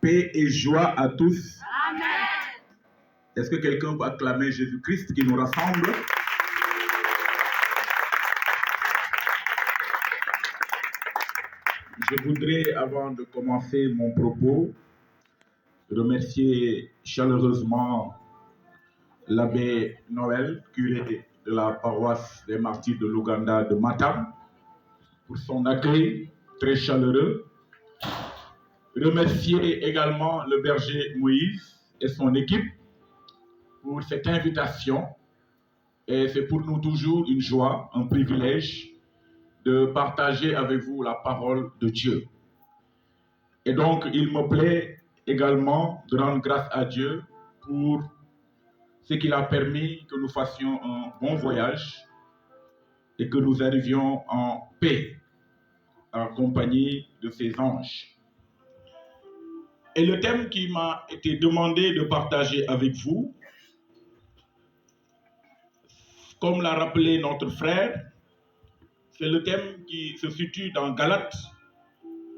Paix et joie à tous. Amen. Est-ce que quelqu'un peut acclamer Jésus-Christ qui nous rassemble? Je voudrais, avant de commencer mon propos, remercier chaleureusement l'abbé Noël, curé de la paroisse des Martyrs de l'Ouganda de Matam, pour son accueil très chaleureux. Remercier également le berger Moïse et son équipe pour cette invitation. Et c'est pour nous toujours une joie, un privilège de partager avec vous la parole de Dieu. Et donc, il me plaît également de rendre grâce à Dieu pour ce qu'il a permis que nous fassions un bon voyage et que nous arrivions en paix, en compagnie de ses anges. Et le thème qui m'a été demandé de partager avec vous, comme l'a rappelé notre frère, c'est le thème qui se situe dans Galates,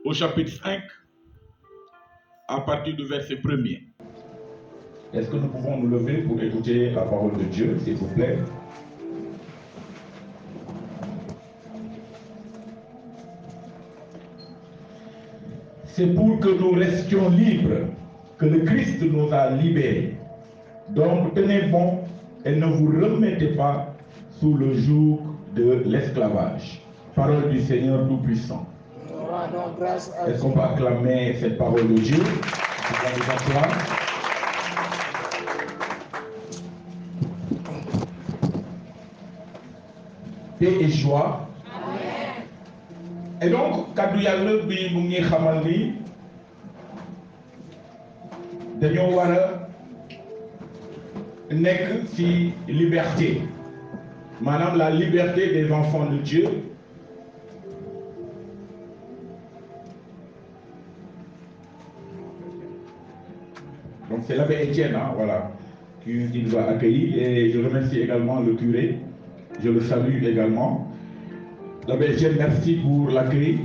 au chapitre 5, à partir du verset 1er. Est-ce que nous pouvons nous lever pour écouter la parole de Dieu, s'il vous plaît? C'est pour que nous restions libres que le Christ nous a libérés. Donc tenez bon et ne vous remettez pas sous le joug de l'esclavage. Parole du Seigneur Tout-Puissant. Est-ce qu'on peut acclamer cette parole de Dieu? Paix et joie. Et donc, kaddu yàlla bi mu ngi xamal ni dañoo war a nekk ci liberté, maanaam la liberté des enfants de Dieu. Donc c'est l'abbé Étienne, voilà, qui nous a accueillis, et je remercie également le curé, je le salue également. L'abbé Étienne, merci pour l'accueil,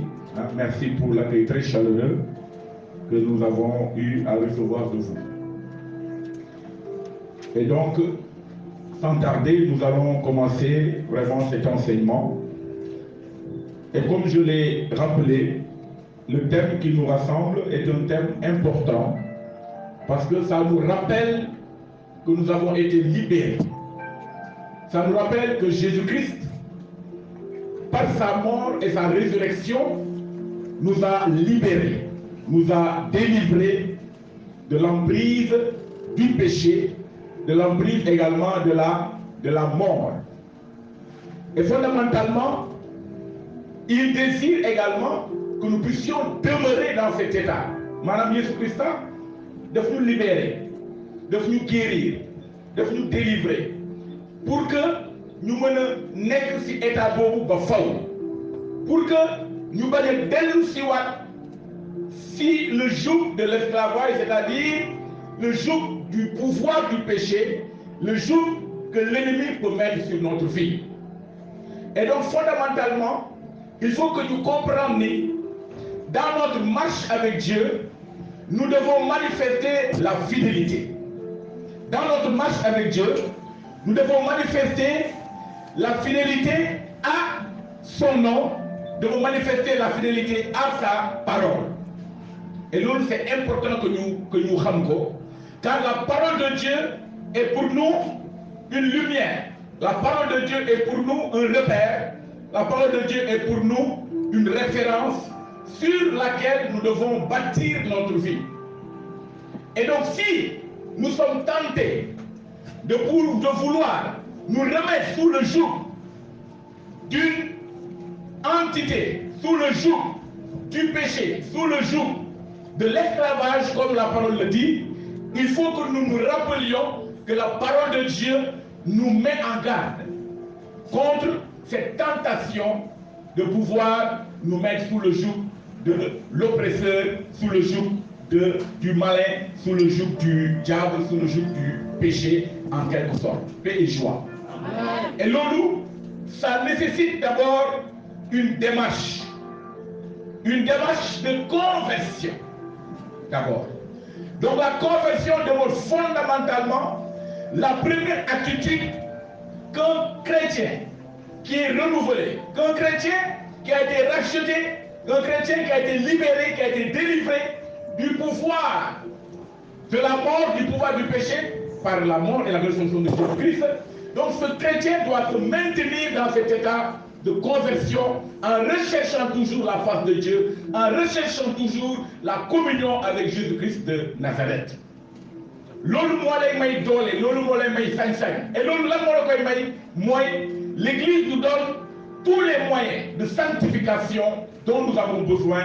merci pour l'accueil très chaleureux que nous avons eu à recevoir de vous. Et donc, sans tarder, nous allons commencer vraiment cet enseignement. Et comme je l'ai rappelé, le thème qui nous rassemble est un thème important parce que ça nous rappelle que nous avons été libérés. Ça nous rappelle que Jésus-Christ, par sa mort et sa résurrection, nous a libérés, nous a délivrés de l'emprise du péché, de l'emprise également de la mort. Et fondamentalement, il désire également que nous puissions demeurer dans cet état. Madame Jésus-Christ, de nous libérer, de nous guérir, de nous délivrer, pour que nous menons nekk ci état boobu ba faw, pour que nous bañ dellu ci waat ci le joug de l'esclavage, c'est-à-dire le joug du pouvoir du péché, le joug que l'ennemi peut mettre sur notre vie. Et donc fondamentalement, il faut que nous comprenions dans notre marche avec Dieu, nous devons manifester la fidélité. Dans notre marche avec Dieu, nous devons manifester la fidélité à son nom, nous devons manifester la fidélité à sa parole. Et là, c'est important que nous sachions, car la parole de Dieu est pour nous une lumière. La parole de Dieu est pour nous un repère. La parole de Dieu est pour nous une référence sur laquelle nous devons bâtir notre vie. Et donc, si nous sommes tentés de vouloir nous remettre sous le joug d'une entité, sous le joug du péché, sous le joug de l'esclavage, comme la parole le dit, il faut que nous nous rappelions que la parole de Dieu nous met en garde contre cette tentation de pouvoir nous mettre sous le joug de l'oppresseur, sous le joug du malin, sous le joug du diable, sous le joug du péché, en quelque sorte. Paix et joie. Amen. Et l'ONU, ça nécessite d'abord une démarche de conversion. D'abord. Donc la conversion demande fondamentalement la première attitude qu'un chrétien qui est renouvelé, qu'un chrétien qui a été racheté, qu'un chrétien qui a été libéré, qui a été délivré du pouvoir de la mort, du pouvoir du péché, par la mort et la résurrection de Jésus-Christ. Donc ce chrétien doit se maintenir dans cet état de conversion en recherchant toujours la face de Dieu, en recherchant toujours la communion avec Jésus-Christ de Nazareth. Loolu moo lay may doole, loolu moo lay may sañ-sañ. Et loolu lan moo la koy may mooy l'Église nous donne tous les moyens de sanctification dont nous avons besoin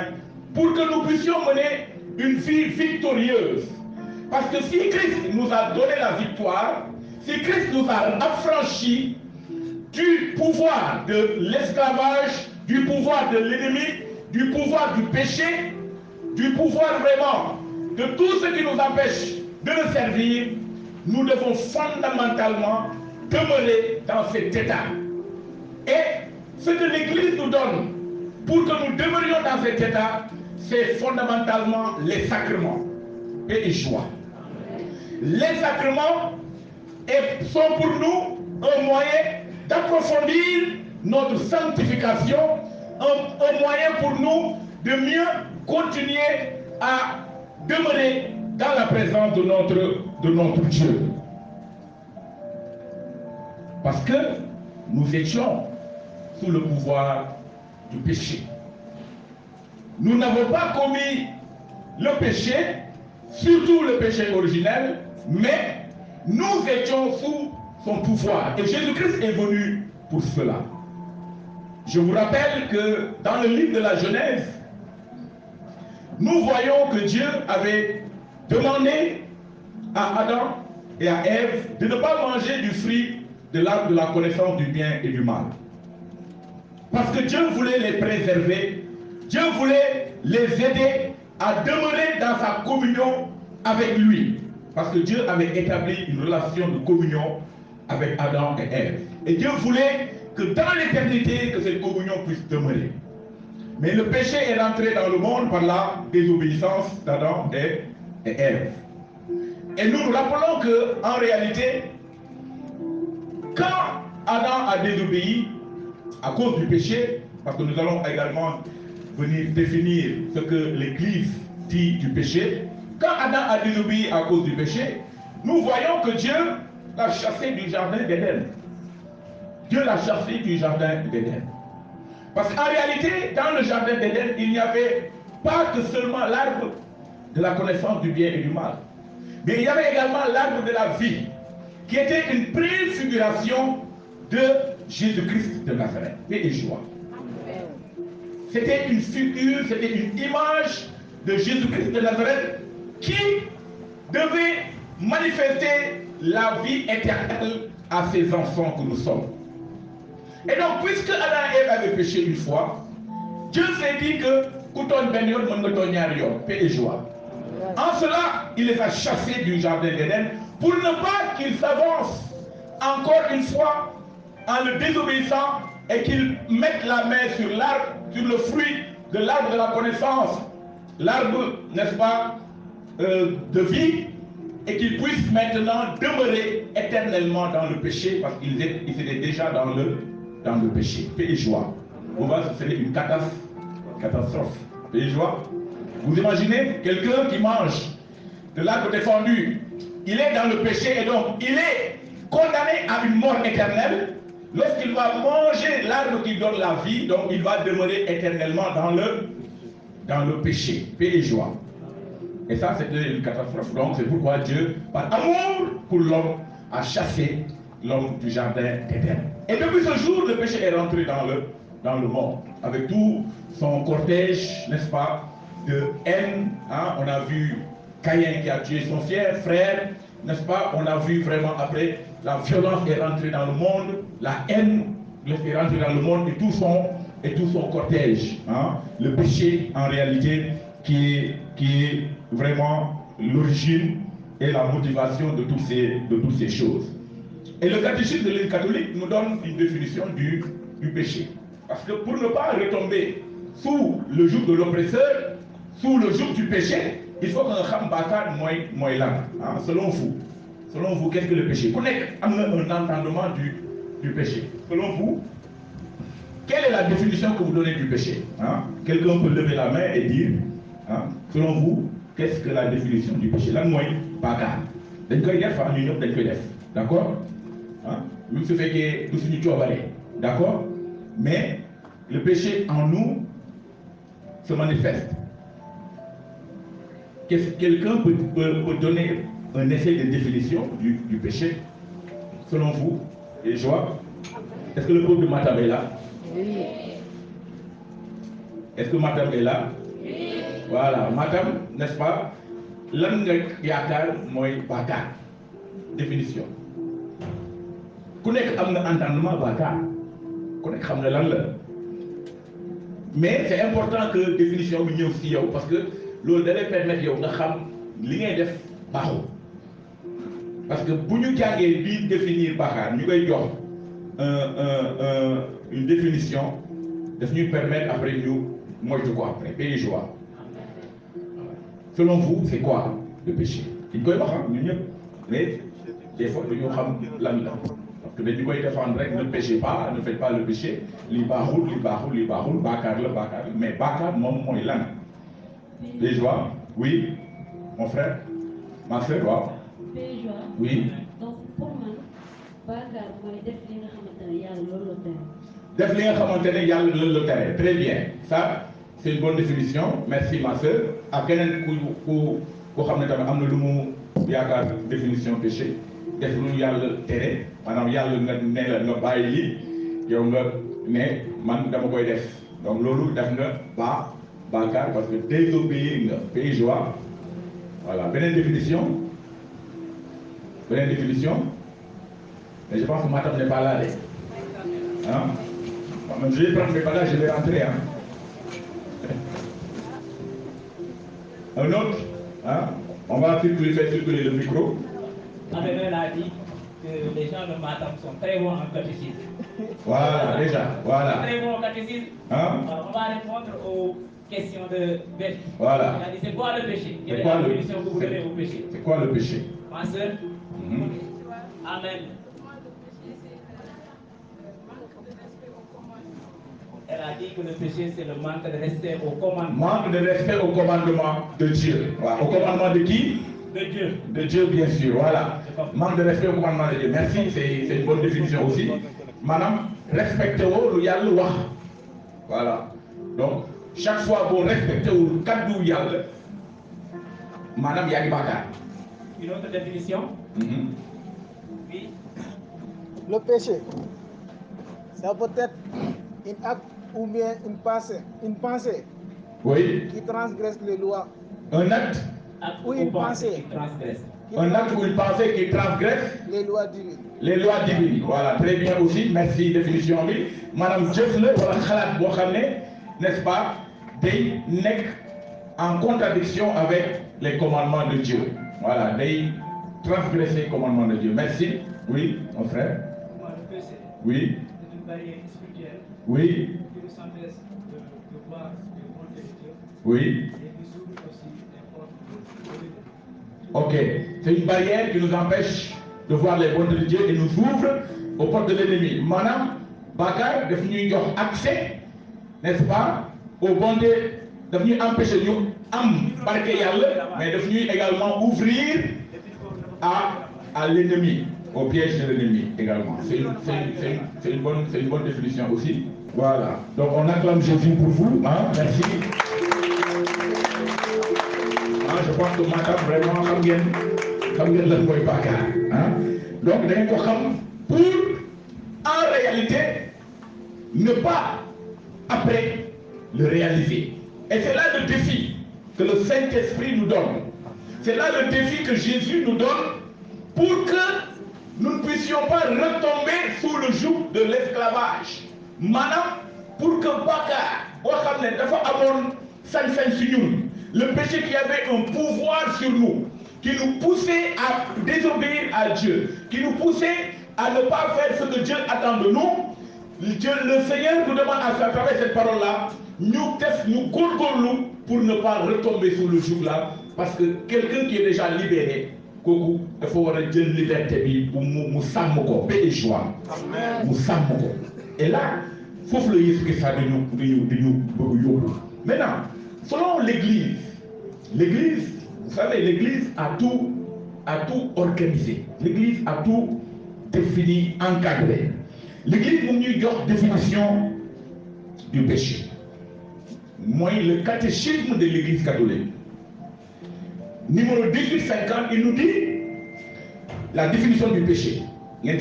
pour que nous puissions mener une vie victorieuse. Parce que si Christ nous a donné la victoire, si Christ nous a affranchis du pouvoir de l'esclavage, du pouvoir de l'ennemi, du pouvoir du péché, du pouvoir vraiment de tout ce qui nous empêche de le servir, nous devons fondamentalement demeurer dans cet état. Et ce que l'Église nous donne pour que nous demeurions dans cet état, c'est fondamentalement les sacrements et joie. Les sacrements sont pour nous un moyen d'approfondir notre sanctification, un moyen pour nous de mieux continuer à demeurer dans la présence de notre Dieu. Parce que nous étions sous le pouvoir du péché. Nous n'avons pas commis le péché, surtout le péché originel, mais nous étions sous son pouvoir. Et Jésus-Christ est venu pour cela. Je vous rappelle que dans le livre de la Genèse, nous voyons que Dieu avait demandé à Adam et à Ève de ne pas manger du fruit de l'arbre de la connaissance du bien et du mal. Parce que Dieu voulait les préserver, Dieu voulait les aider à demeurer dans sa communion avec lui. Parce que Dieu avait établi une relation de communion avec Adam et Ève. Et Dieu voulait que dans l'éternité, que cette communion puisse demeurer. Mais le péché est rentré dans le monde par la désobéissance d'Adam et Ève. Et nous nous rappelons qu'en réalité, quand Adam a désobéi à cause du péché, parce que nous allons également venir définir ce que l'Église dit du péché, quand Adam a désobéi à cause du péché, nous voyons que Dieu l'a chassé du jardin d'Éden. Dieu l'a chassé du jardin d'Éden. Parce qu'en réalité, dans le jardin d'Éden, il n'y avait pas que seulement l'arbre de la connaissance du bien et du mal, mais il y avait également l'arbre de la vie, qui était une préfiguration de Jésus-Christ de Nazareth, paix et joie. C'était une figure, c'était une image de Jésus-Christ de Nazareth qui devait manifester la vie éternelle à ses enfants que nous sommes. Et donc, puisque Adam et Ève avaient péché une fois, Dieu s'est dit que paix et joie. En cela, il les a chassés du jardin d'Éden pour ne pas qu'ils s'avancent encore une fois en le désobéissant et qu'ils mettent la main sur l'arbre, sur le fruit de l'arbre de la connaissance, l'arbre, n'est-ce pas, de vie, et qu'ils puissent maintenant demeurer éternellement dans le péché parce qu'ils étaient déjà dans le péché. Paix et joie. Pour moi, ce serait une catastrophe. Paix et joie. Vous imaginez quelqu'un qui mange de l'arbre défendu, il est dans le péché et donc il est condamné à une mort éternelle. Lorsqu'il va manger l'arbre qui donne la vie, donc il va demeurer éternellement dans le péché. Paix et joie. Et ça, c'était une catastrophe. Donc c'est pourquoi Dieu, par amour pour l'homme, a chassé l'homme du jardin d'Éden. Et depuis ce jour, le péché est rentré dans le monde, avec tout son cortège, n'est-ce pas, de haine. Hein? On a vu Caïn qui a tué son frère, n'est-ce pas? On a vu vraiment après, la violence est rentrée dans le monde, la haine est rentrée dans le monde et tout son cortège. Hein? Le péché, en réalité, qui est vraiment l'origine et la motivation de toutes ces choses. Et le catéchisme de l'Église catholique nous donne une définition du péché. Parce que pour ne pas retomber sous le joug de l'oppresseur, sous le joug du péché, il faut que nga xam bàkkaar mooy lan selon vous qu'est-ce que le péché ku nekk am na un entendement du péché selon vous quelle est la définition que vous donnez du péché quelqu'un peut lever la main et dire selon vous qu'est-ce que la définition du péché lan mooy bàkkaar dañ koy def ñu ñëpp dañ koy def d'accord même su fekkee du suñu coobaree d'accord mais le péché en nous se manifeste. Qu'est-ce que quelqu'un peut donner un essai de définition du péché selon vous, les joies? Est-ce que le peuple de Matam est là? Oui. Est-ce que Matam est là? Oui. Voilà, Matam, n'est-ce pas? Lan nga yaakaar mooy bàkkaar définition. Ku nekk am na entendement bàkkaar ku nekk xam na lan la. Mais c'est important que définition bi ñëw ci yow parce que loolu da lay permettre yow nga xam li ngay def baaxul parce que bu ñu jàngee bii définir bàkkaar ñu koy jox une définition daf ñuy permettre après ñu moytu ko après pays joie. Selon vous c'est quoi le péché? dañ koy wax ñun ñëpp mais des fois dañoo xam lan la. Parce que dañu koy défendre rek ne péchez pas, ne faites pas le péché li baaxul bàkkaar la mais bàkkaar moom mooy lan. Les joies, oui, mon frère, ma soeur, waaw. Les joies. Oui. Donc pour man bàkkaar mooy def li nga xamante ne yàlla loolu la tere. Def li nga xamante ne yàlla loolu la tere, très bien. Ça c'est une bonne définition, merci ma soeur. ak keneen ku xam ne tamit am na lu mu yaakaar définition péché. def lu yàlla tere maanaam yàlla nga ne la nga bàyyi lii yow nga ne man dama koy def donc loolu def nga bàkkaar parce que désobéir nga pays joie. Voilà beneen définition mais je pense que Matam n'est pas là de je vais prendre mes bagages, je vais rentrer un autre on va faire circuler le micro. Abel a dit que les gens de Matam sont très bons en catéchisme. Voilà, déjà, voilà. Très bons en catéchisme. Alors, on va répondre aux questions de Beth. Voilà. Il a dit c'est quoi le péché? Quelle est la définition que vous donnez au péché? C'est quoi le péché? Ma soeur? Amen. Elle a dit que le péché c'est le manque de respect au commandement. Manque de respect au commandement de Dieu. Voilà. Au commandement de qui? De Dieu. De Dieu, bien sûr, voilà. Manque de respect au commandement de Dieu. Merci, c'est une bonne définition aussi. Madame, respectez lu yàlla wax. Voilà. Donc, chaque fois boo respecté wul kaddu yàlla, madame yaa ngi bàkkaar. Une autre définition? Oui. Le péché, ça peut être un acte ou bien une pensée Oui. qui transgresse les lois. Un acte ou une pensée qui transgresse. Un acte ou une pensée qui transgresse les lois divines. Les lois divines. Voilà, très bien aussi. Merci définition bi. Madame jëf la wala xalaat boo xam ne, n'est-ce pas, day nekk en contradiction avec les commandements de Dieu. Voilà, day transgresser les commandements de Dieu. Merci. Oui, mon frère. Le péché. Oui. C'est une barrière spirituelle. Oui. Qui nous empêche de voir les bontés de Dieu. Oui. Et qui s'ouvre aussi les portes de Dieu. Ok, c'est une barrière qui nous empêche de voir les bontés de Dieu et nous ouvre aux portes de l'ennemi. Maanaam bàkkaar daf ñuy jox accès, n'est-ce pas, aux bontés, daf ñuy empêcher ñu am barke yàlla, mais daf ñuy également ouvrir à l'ennemi, au piège de l'ennemi également. C'est une bonne définition aussi. Voilà. Donc on acclame Jésus pour vous, merci. Je pense que Matam vraiment xam ngeen lan mooy bàkkaar donc dañ ko xam pour en réalité ne pas après le réaliser. Et c'est là le défi que le Saint-Esprit nous donne. C'est là le défi que Jésus nous donne pour que nous ne puissions pas retomber sous le joug de l'esclavage. Maanaam pour que bàkkaar boo xam ne dafa amoon sañ-sañ si ñun, le péché qui avait un pouvoir sur nous, qui nous poussait à désobéir à Dieu, qui nous poussait à ne pas faire ce que Dieu attend de nous, le Seigneur nous demande à travers cette parole-là, nous góorgóorlu pour ne pas retomber sous le joug là, Parce que quelqu'un qui est déjà libéré, il faut avoir une liberté pour nous paix et joie. Et là, il faut que ça de nous. Maintenant, selon l'Église, vous savez, l'Église a tout organisé. L'Église a tout défini, encadré. L'Église nous donne une définition du péché. Moi, le catéchisme de l'Église catholique, numéro 1850, il nous dit la définition du péché. Et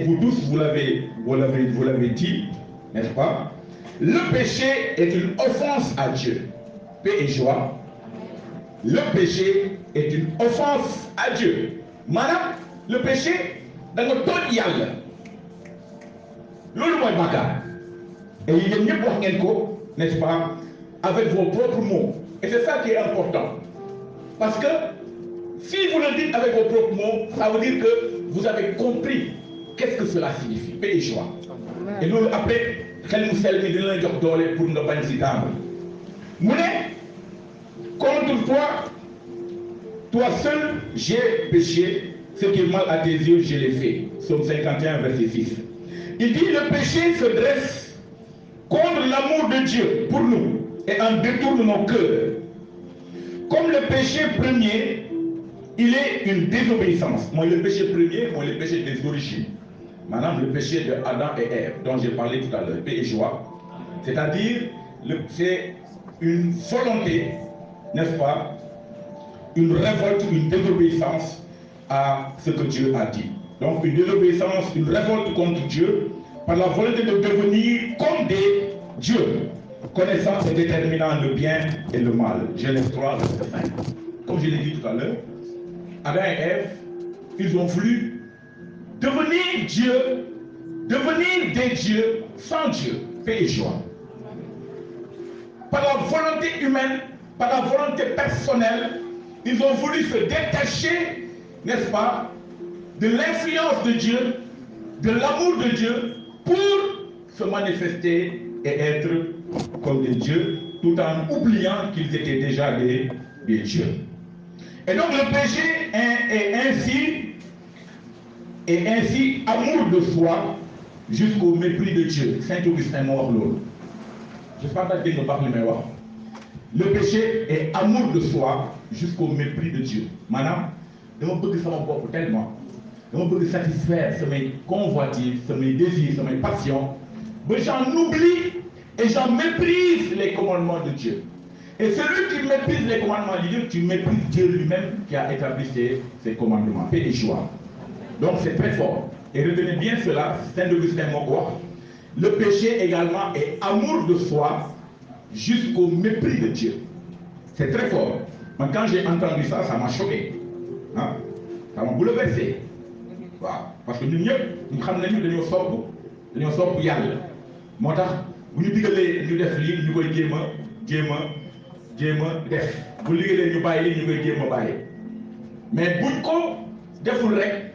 vous tous, vous l'avez dit, n'est-ce pas? Le péché est une offense à Dieu. Paix et joie. Le péché est une offense à Dieu. Madame, le péché, dans le ton yal. L'autre mot est et il est mieux pour quelqu'un, n'est-ce pas, avec vos propres mots. Et c'est ça qui est important. Parce que si vous le dites avec vos propres mots, ça veut dire que vous avez compris qu'est-ce que cela signifie. Paix et joie. Et nous, après, pour nous contre toi seul, j'ai péché, ce qui est mal à tes yeux, je l'ai fait. Psaume 51, verset 6. Il dit, le péché se dresse contre l'amour de Dieu pour nous et en détourne nos cœurs. Comme le péché premier, il est une désobéissance. Moi, le péché premier, moi, le péché des origines. Maintenant, le péché de Adam et Ève, dont j'ai parlé tout à l'heure, paix et joie. C'est-à-dire, c'est une volonté, n'est-ce pas, une révolte, une désobéissance à ce que Dieu a dit. Donc, une désobéissance, une révolte contre Dieu, par la volonté de devenir comme des dieux, connaissant et déterminant le bien et le mal. Genèse 3, verset 5. Comme je l'ai dit tout à l'heure, Adam et Ève, ils ont voulu devenir Dieu, devenir des dieux sans Dieu, paix et joie. Par la volonté humaine, par la volonté personnelle, ils ont voulu se détacher, n'est-ce pas, de l'influence de Dieu, de l'amour de Dieu, pour se manifester et être comme des dieux, tout en oubliant qu'ils étaient déjà des dieux. Et donc le péché est ainsi amour de soi jusqu'au mépris de Dieu. Saint Augustin mort l'autre. Je ne sais pas si je parle mais ouais. Le péché est amour de soi jusqu'au mépris de Dieu. Madame, je veux que ça m'emporte tellement. Je veux satisfaire mes convoitises, mes désirs, mes passions. Mais j'en oublie et j'en méprise les commandements de Dieu. Et celui qui méprise les commandements de Dieu, tu méprises Dieu lui-même qui a établi ses commandements. Paix et joie. Donc c'est très fort. Et retenez bien cela, Saint Augustin Mokoa. Le péché également est amour de soi jusqu'au mépris de Dieu. C'est très fort. Mais quand j'ai entendu ça, ça m'a choqué. Hein? Ça m'a bouleversé. Wow. Parce que nous savons que nous sommes pour yalla. Moo tax bu ñu digalee ñu def lii ñu koy jéem a def bu liggéeyee ñu bàyyi lii ñu koy jéem a bàyyi mais buñ ko deful rek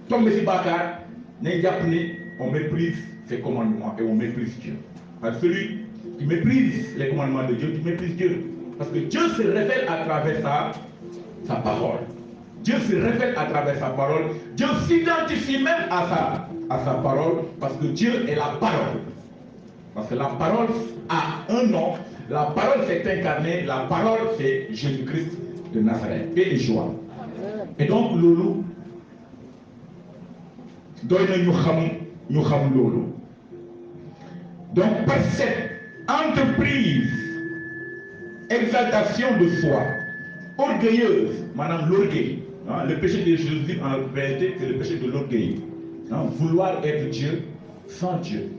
tombe ci bàkkaar nañ jàpp ni on méprise ses commandements et on méprise Dieu. Parce que celui qui méprise les commandements de Dieu, qui méprise Dieu. Parce que Dieu se révèle à travers sa parole. Dieu se révèle à travers sa parole. Dieu s'identifie même à sa parole parce que Dieu est la parole. Parce que la parole a un nom. La parole s'est incarnée. La parole c'est Jésus-Christ de Nazareth. Paix et joie. Et donc, loulou, donne nous xam loulou. Donc, par cette entreprise, exaltation de soi, orgueilleuse, madame l'orgueil. Hein, le péché de Jésus, en réalité, c'est le péché de l'orgueil. Hein, vouloir être Dieu sans Dieu.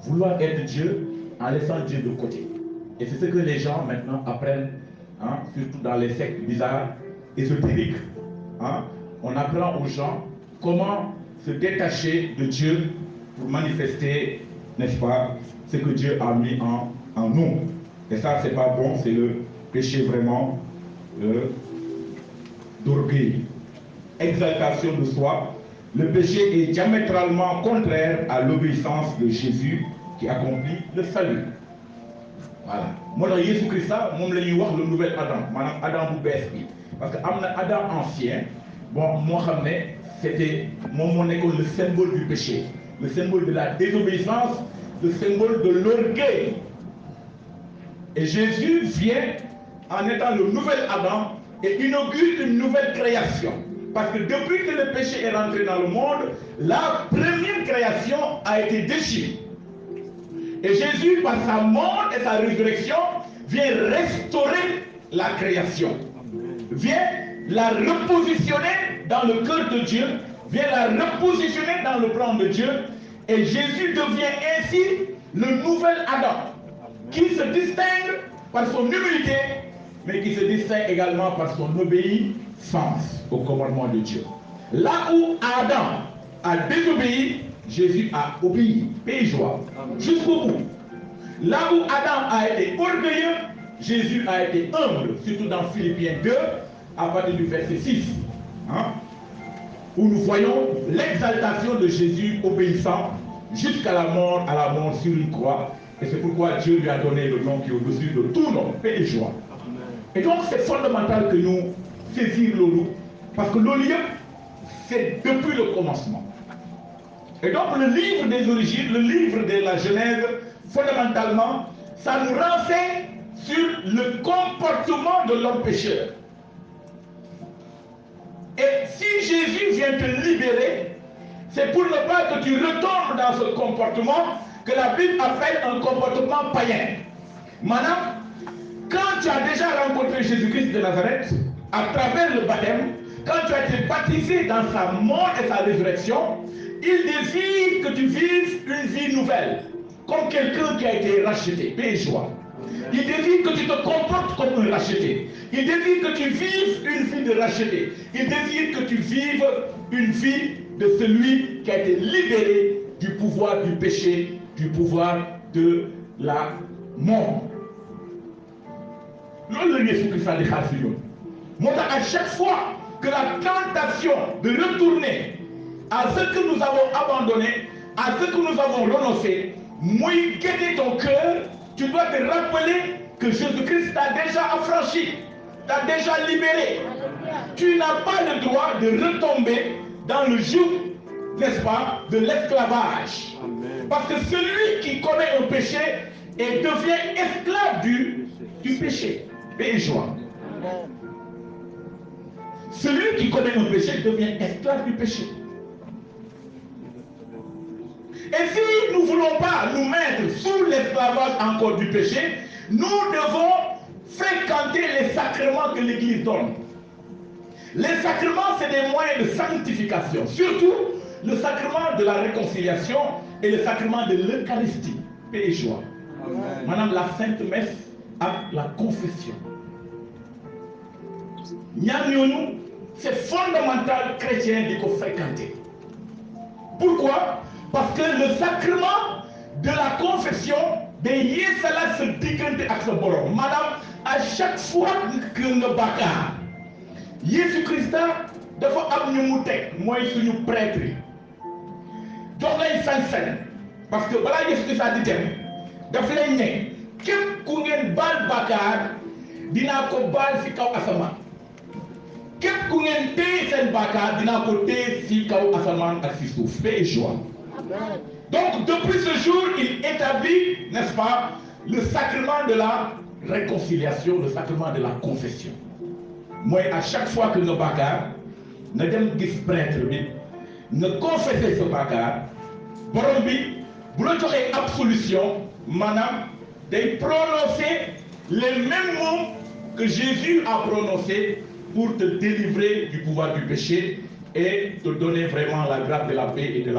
Vouloir être Dieu en laissant Dieu de côté. Et c'est ce que les gens maintenant apprennent, hein, surtout dans les sectes bizarres, ésotériques. Hein. On apprend aux gens comment se détacher de Dieu pour manifester, n'est-ce pas, ce que Dieu a mis en nous. Et ça, c'est pas bon, c'est le péché vraiment d'orgueil. Exaltation de soi. Le péché est diamétralement contraire à l'obéissance de Jésus qui accomplit le salut. Voilà. Moi, dans Jésus-Christ, moi, je wax le nouvel Adam. Madame Adam bu bees bi. Parce que Adam ancien, bon, moi, c'était le symbole du péché, le symbole de la désobéissance, le symbole de l'orgueil. Et Jésus vient en étant le nouvel Adam et inaugure une nouvelle création. Parce que depuis que le péché est rentré dans le monde, la première création a été déchue. Et Jésus, par sa mort et sa résurrection, vient restaurer la création. Vient la repositionner dans le cœur de Dieu, vient la repositionner dans le plan de Dieu. Et Jésus devient ainsi le nouvel Adam, qui se distingue par son humilité, mais qui se distingue également par son obéissance au commandement de Dieu. Là où Adam a désobéi, Jésus a obéi, paix et joie, jusqu'au bout. Là où Adam a été orgueilleux, Jésus a été humble, surtout dans Philippiens 2, à partir du verset 6, où nous voyons l'exaltation de Jésus obéissant jusqu'à la mort sur une croix. Et c'est pourquoi Dieu lui a donné le nom qui est au-dessus de tout nom, paix et joie. Et donc c'est fondamental que nous saisissions l'eau, parce que l'eau, c'est depuis le commencement. Et donc le livre des origines, le livre de la Genèse, fondamentalement, ça nous renseigne sur le comportement de l'homme pécheur. Et si Jésus vient te libérer, c'est pour ne pas que tu retombes dans ce comportement que la Bible appelle un comportement païen. Madame, quand tu as déjà rencontré Jésus-Christ de Nazareth, à travers le baptême, quand tu as été baptisé dans sa mort et sa résurrection, il désire que tu vives une vie nouvelle, comme quelqu'un qui a été racheté, paix et joie. Il désire que tu te comportes comme un racheté. Il désire que tu vives une vie de racheté. Il désire que tu vives une vie de celui qui a été libéré du pouvoir du péché, du pouvoir de la mort. À chaque fois que la tentation de retourner à ce que nous avons abandonné, à ce que nous avons renoncé, mouille guetter ton cœur, tu dois te rappeler que Jésus-Christ t'a déjà affranchi, t'a déjà libéré. Tu n'as pas le droit de retomber dans le joug, n'est-ce pas, de l'esclavage. Parce que celui qui commet un péché et devient esclave du péché. Paix et joie. Celui qui commet un péché devient esclave du péché. Et si nous ne voulons pas nous mettre sous l'esclavage encore du péché, nous devons fréquenter les sacrements que l'Église donne. Les sacrements, c'est des moyens de sanctification, surtout le sacrement de la réconciliation et le sacrement de l'Eucharistie, paix et joie. Madame, la Sainte Messe a la confession. C'est fondamental chrétien de fréquenter. Pourquoi? Parce que le sacrement de la confession de Yesala se digante avec ce borom. Madame, à chaque fois que le bakar, Jésus-Christ dafa am ñu mu tek moy suñu prêtre jox lay sañ-sañ parce que balaa Jésus-Christ di dem daf lay ne képp ku ngeen baal bakar dinaa ko baal ci kaw asamaan képp ku ngeen téye seen bakar dinaa ko téye ci kaw asamaan ak ci suuf, paix et joie. Donc depuis ce jour, il établit, n'est-ce pas, le sacrement de la réconciliation, le sacrement de la confession. Moi, à chaque fois que nous bakar, nous dem gis prêtre bi, nous confesser ce bakar, borom bi, bu la joxee absolution, maanaam day prononcer les mêmes mots que Jésus a prononcés pour te délivrer du pouvoir du péché et te donner vraiment la grâce de la paix et de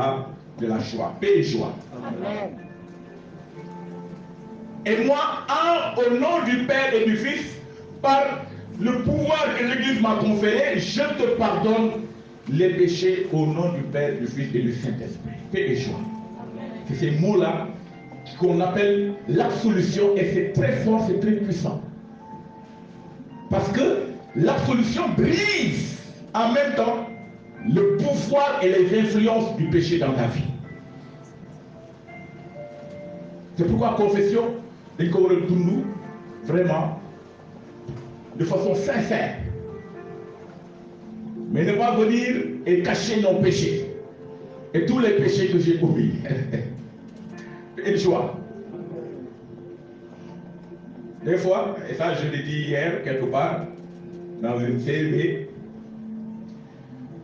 la joie, paix et joie. Amen. Et moi, au nom du Père et du Fils, par le pouvoir que l'Église m'a conféré, je te pardonne les péchés au nom du Père, du Fils et du Saint-Esprit. Paix et joie. C'est ces mots-là qu'on appelle l'absolution et c'est très fort, c'est très puissant. Parce que l'absolution brise en même temps le pouvoir et les influences du péché dans ta vie. C'est pourquoi confession, dañ ko war a dund vraiment de façon sincère, mais ne pas venir et cacher nos péchés et tous les péchés que j'ai commis. Et joie. Des fois, et ça je l'ai dit hier quelque part dans une CLB,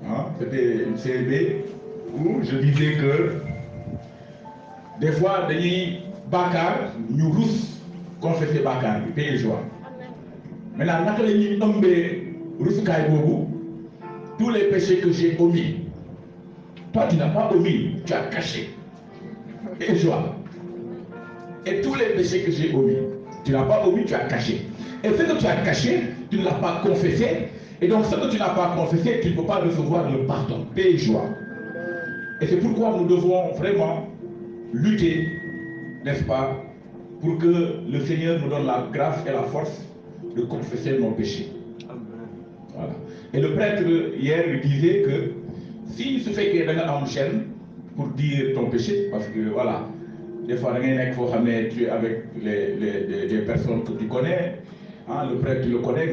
hein, c'était une CLB où je disais que des fois dañuy bàkkaar ñu rus confesser bàkkaar bi paix et joie. Maintenant naka la ñuy ëmbee rusukaay boobu tous les péchés que j'ai omis. Toi tu n'as pas omis, tu as caché. Paix et joie. Et tous les péchés que j'ai omis, tu n'as pas omis, tu as caché. Et ce que tu as caché, tu ne l'as pas confessé. Et donc ce que tu n'as pas confessé, tu ne peux pas recevoir le pardon. Paix et joie. Et c'est pourquoi nous devons vraiment lutter, n'est-ce pas, pour que le Seigneur nous donne la grâce et la force de confesser nos péchés. Voilà. Et le prêtre hier lui disait que s'il se fait qu'il y a un chaîne pour dire ton péché, parce que voilà, des fois, tu es avec des personnes que tu connais, hein, le prêtre tu le connais,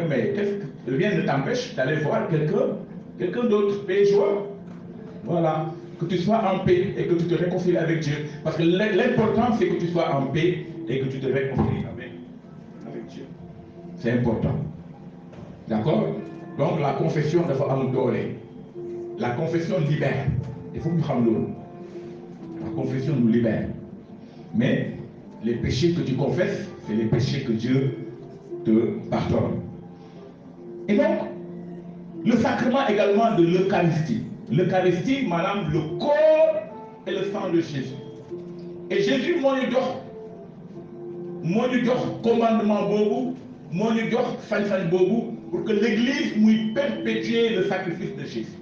mais qu'est-ce que rien ne t'empêche d'aller voir quelqu'un d'autre, paix et joie. Voilà, que tu sois en paix et que tu te réconcilies avec Dieu. Parce que l'important c'est que tu sois en paix et que tu te réconcilies avec Dieu. C'est important. D'accord? Donc la confession de Amdoré. La confession libère. Il faut que nous sachions. La confession nous libère. Mais les péchés que tu confesses, c'est les péchés que Dieu te pardonne. Et donc, le sacrement également de l'Eucharistie. L'Eucharistie, madame, le corps et le sang de Jésus. Et Jésus m'a dit commandement bobu, m'a dit fan bobu, pour que l'Église puisse perpétuer le sacrifice de Jésus.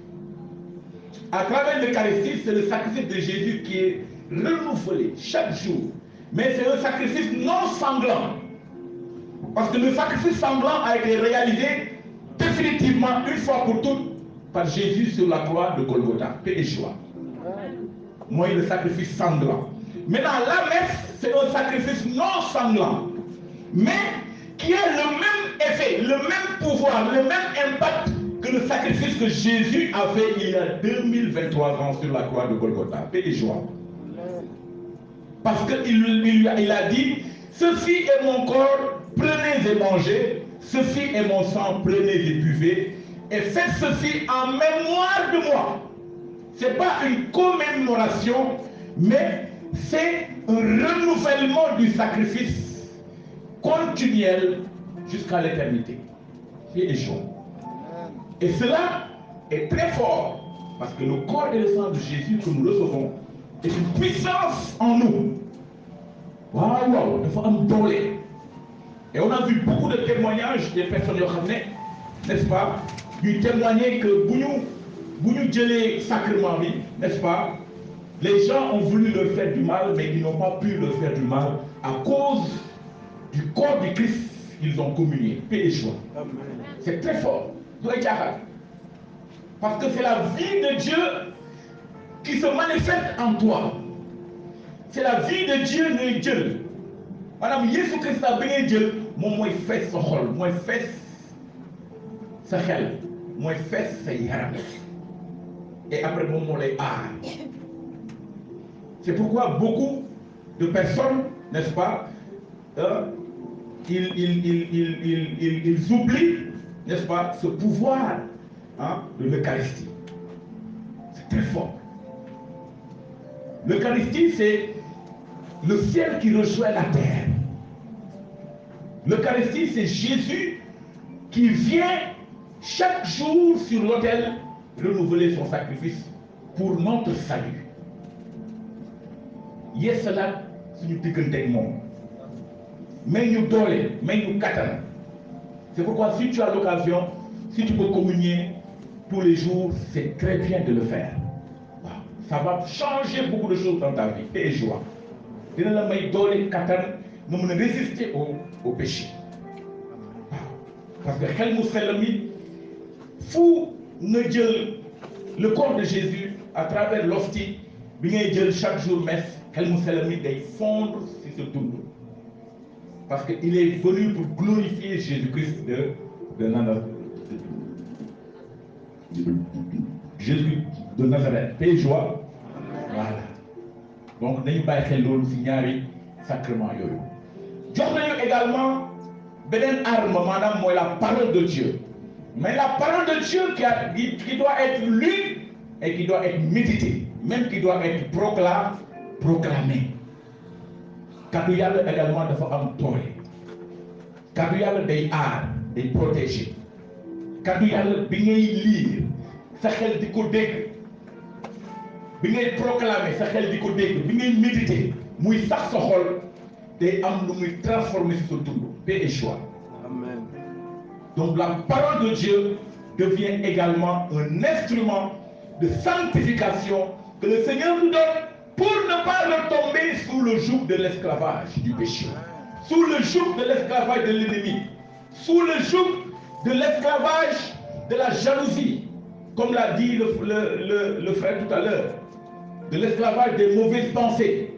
À travers l'Eucharistie, c'est le sacrifice de Jésus qui est renouvelé chaque jour. Mais c'est un sacrifice non sanglant. Parce que le sacrifice sanglant a été réalisé définitivement une fois pour toutes par Jésus sur la croix de Golgotha. Paix et joie. Moi, le sacrifice sanglant. Maintenant, la messe, c'est un sacrifice non sanglant, mais qui a le même effet, le même pouvoir, le même impact que le sacrifice que Jésus a fait il y a 2023 ans sur la croix de Golgotha. Paix et joie. Parce qu'il a dit, ceci est mon corps, prenez et mangez, ceci est mon sang, prenez et buvez, et faites ceci en mémoire de moi. Ce n'est pas une commémoration, mais c'est un renouvellement du sacrifice continuel jusqu'à l'éternité. Et cela est très fort, parce que le corps et le sang de Jésus que nous recevons est une puissance en nous. Waouh, il faut un dolé. Et on a vu beaucoup de témoignages des personnes qui n'est-ce pas, lui témoigner que Bougnou Djelé sacrement, n'est-ce pas, les gens ont voulu leur faire du mal, mais ils n'ont pas pu leur faire du mal à cause du corps du Christ qu'ils ont communié. Paix et joie. C'est très fort. Parce que c'est la vie de Dieu qui se manifeste en toi. C'est la vie de Dieu de Dieu. Madame Jésus Christ a béni Dieu. Moi, il fait son rôle. Moi, il fait sa xel. Moi, il fait sa yaram. Et après, moi, les a. C'est pourquoi beaucoup de personnes, n'est-ce pas, ils oublient, n'est-ce pas, ce pouvoir, hein, de l'Eucharistie. C'est très fort. L'Eucharistie, c'est le ciel qui rejoint la terre. L'Eucharistie, c'est Jésus qui vient chaque jour sur l'autel renouveler son sacrifice pour notre salut. Yes, cela, c'est une piquante monde. Mais nous dolé, mais nous katana. C'est pourquoi si tu as l'occasion, si tu peux communier tous les jours, c'est très bien de le faire. Ça va changer beaucoup de choses dans ta vie. Paix et joie. Tu ne résister au péché. Parce que fou ne Dieu, le corps de Jésus, à travers l'hostie, chaque jour messe, elle nous fait fondre sur ce tout. Parce qu'il est venu pour glorifier Jésus-Christ de Nazareth. Jésus de Nazareth. Paix et joie. Voilà. Donc, nous avons signé sacrement. Nous avons également une arme, madame, moi, la parole de Dieu. Mais la parole de Dieu qui doit être lue et qui doit être méditée, même qui doit être proclamée. Kaddu Yàlla également dafa am doole. Kaddu Yàlla day aar, day protéger. Kaddu Yàlla bi ngay lire sa xel di ko dégg, bi ngay proclamer sa xel di ko dégg, bi ngay méditer muy sax sa xol day am lu muy transformer ci sa dund. Paix et joie. Amen. Donc la parole de Dieu devient également un instrument de sanctification que le Seigneur nous donne pour ne pas retomber sous le joug de l'esclavage du péché, sous le joug de l'esclavage de l'ennemi, sous le joug de l'esclavage de la jalousie, comme l'a dit le frère tout à l'heure, de l'esclavage des mauvaises pensées,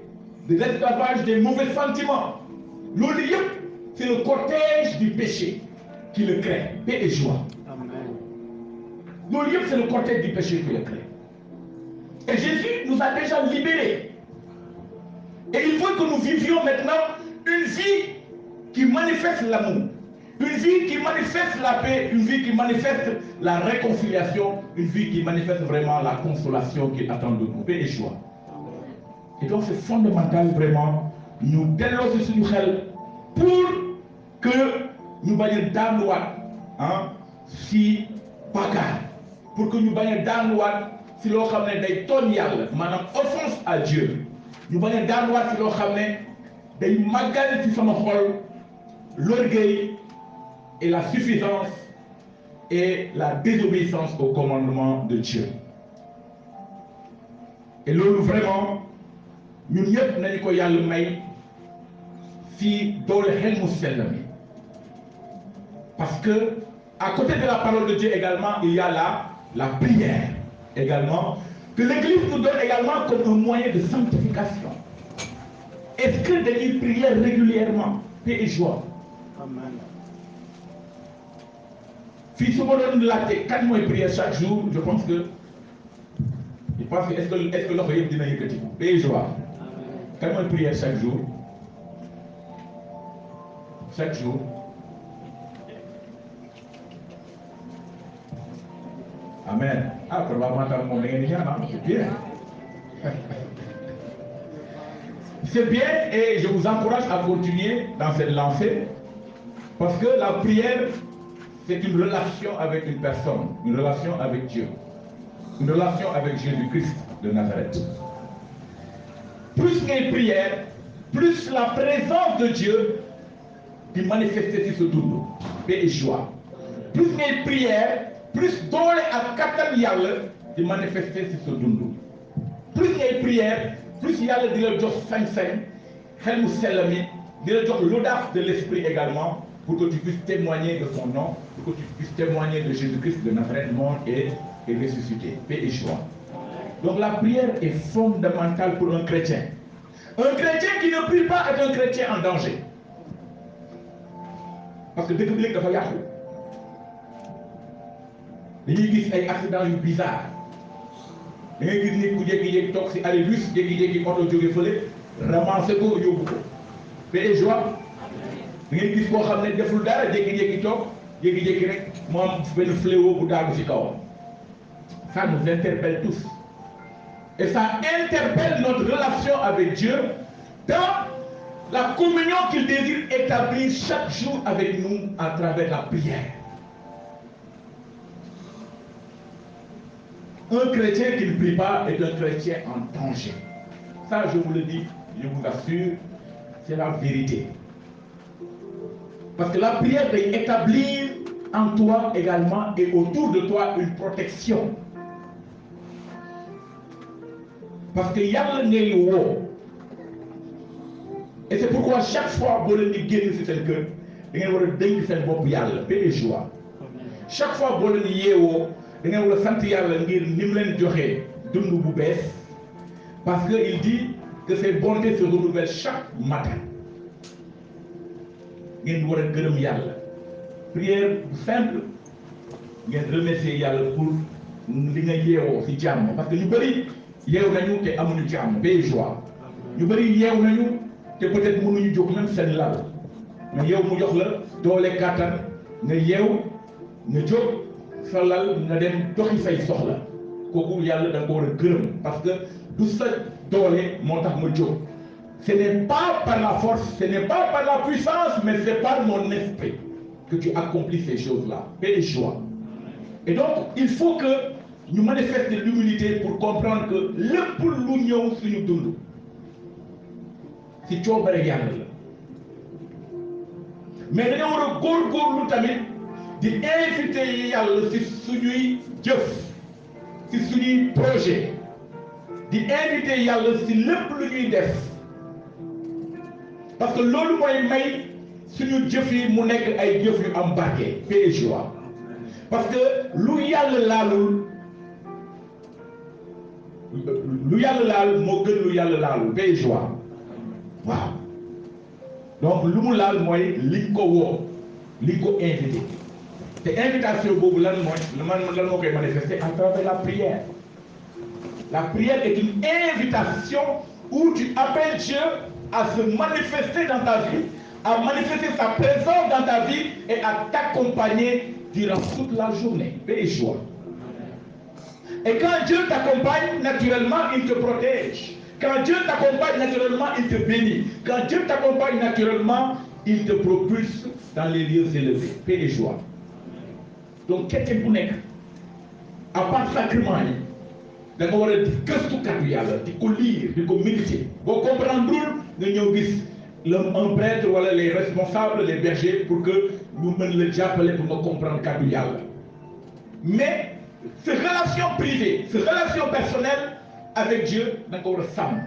de l'esclavage des mauvais sentiments. L'olive, c'est le cortège du péché qui le crée, paix et joie. L'olive, c'est le cortège du péché qui le crée. Et Jésus nous a déjà libérés. Et il faut que nous vivions maintenant une vie qui manifeste l'amour, une vie qui manifeste la paix, une vie qui manifeste la réconciliation, une vie qui manifeste vraiment la consolation qu'il attend de nous, paix et joie. Et donc c'est fondamental vraiment, nous déloger sur nous pour que nous bañons dans si bagarre, pour que nous bañons dans si loo xam ne day tooñ yàlla maanaam offense à Dieu ñu bañ a daanuwaat si loo xam ne day màggal ci sama xol l'orgueil et la suffisance et la désobéissance au commandement de Dieu. Et loolu vraiment ñun ñëpp nañu ko yàlla may si doole xel mu sell mi parce que à côté de la parole de Dieu également il y a la prière également, que l'Église nous donne également comme un moyen de sanctification. Est-ce que de prier régulièrement, paix et joie? Amen. Si ce moment nous l'a fait 4 mois de prière chaque jour, je pense que est-ce que l'on peut dire paix et joie? 4 mois de prière chaque jour. Chaque jour. Amen. Ah, probablement, c'est bien. C'est bien et je vous encourage à continuer dans cette lancée parce que la prière, c'est une relation avec une personne, une relation avec Dieu, une relation avec Jésus-Christ de Nazareth. Plus qu'il y a prière, plus la présence de Dieu qui manifeste sur ce tour, paix et joie. Plus qu'il y a prière, plus doole ak kattan yàlla di manifester ci sa dund plus ngay prière plus yàlla di la jox sañ-sañ xel mu sell mi di la jox l'audace de l'esprit également pour que tu puisses témoigner de son nom pour que tu puisses témoigner de Jésus-Christ de Nazareth mort et ressuscité, paix et joie. Donc la prière est fondamentale pour un chrétien. Un chrétien qui ne prie pas est un chrétien en danger parce que dëkk bi léegi dafa yàqu. dañuy gis ay accident yu bizarre da ngay gis nit ku jékki-jékki toog si arrêt bus jékki-jékki oto jóge fële ramasser ko yóbbu ko paix et joie da ngay gis koo xam ne deful dara jékki-jékki toog jékki-jékki rek mu am benn fléau bu daagu si kawam. Ça nous interpelle tous et ça interpelle notre relation avec Dieu dans la communion qu'il désire établir chaque jour avec nous à travers la prière. Un chrétien qui ne prie pas est un chrétien en danger. Ça, je vous le dis, je vous assure, c'est la vérité. Parce que la prière doit établir en toi également et autour de toi une protection. Parce que yàlla ngay woo. Et c'est pourquoi chaque fois boo leen di génn ci seen kër da ngeen war a dénk seen bopp yàlla paix et joie. Chaque fois boo leen di yeewoo da ngeen war a sant yàlla ngir ni mu leen joxee dund bu bees parce que il dit que ses bontés se renouvellent chaque matin. ngeen war a gërëm yàlla prière bu simple ngeen remercier yàlla pour li nga yeewoo ci jàmm parce que ñu bëri yeew nañu te amuñu jàmm paix et joie ñu bëri yeew nañu te peut-être mënuñu jóg même seen lal mais yow mu jox la doole kàttan nga yeew nga jóg sa lal nga dem doxi say soxla kooku yàlla da nga ko war a gërëm parce que du sa doole moo tax nga jóg ce n'est pas par la force ce n'est pas par la puissance mais c'est par mon esprit que tu accomplis ces choses-là paix et joie et donc il faut que ñu manifester l'humilité pour comprendre que lépp lu ñëw suñu dund ci coobare yàlla la mais dañoo war a góorgóorlu tamit di inviter yàlla ci suñuy jëf ci suñuy projet di inviter yàlla ci lépp lu ñuy def parce que loolu mooy may suñu jëf yi mu nekk ay jëf yu am barke paix et joie parce que lu yàlla laalul moo gën lu yàlla laalul paix et joie waaw donc lu mu laal mooy liñ ko woo liñ ko invité te invitation boobu lan moo koy manifester à travers la prière. La prière est une invitation où tu appelles Dieu à se manifester dans ta vie, à manifester sa présence dans ta vie et à t'accompagner durant toute la journée. Paix et joie. Et quand Dieu t'accompagne, naturellement, il te protège. Quand Dieu t'accompagne, naturellement, il te bénit. Quand Dieu t'accompagne, naturellement, il te propulse dans les lieux élevés. Paix et joie. Donc, quelqu'un ku nekk à part sacrement yi da nga war a di gëstu kàddu yàlla di ko lire di ko méditer boo comprendre nga ñëw gis un prêtre wala les responsables les bergers pour que ñu mën la jàppale pour nga comprendre kàddu yàlla mais cette relation privée cette relation personnelle avec Dieu da nga ko war a sàmm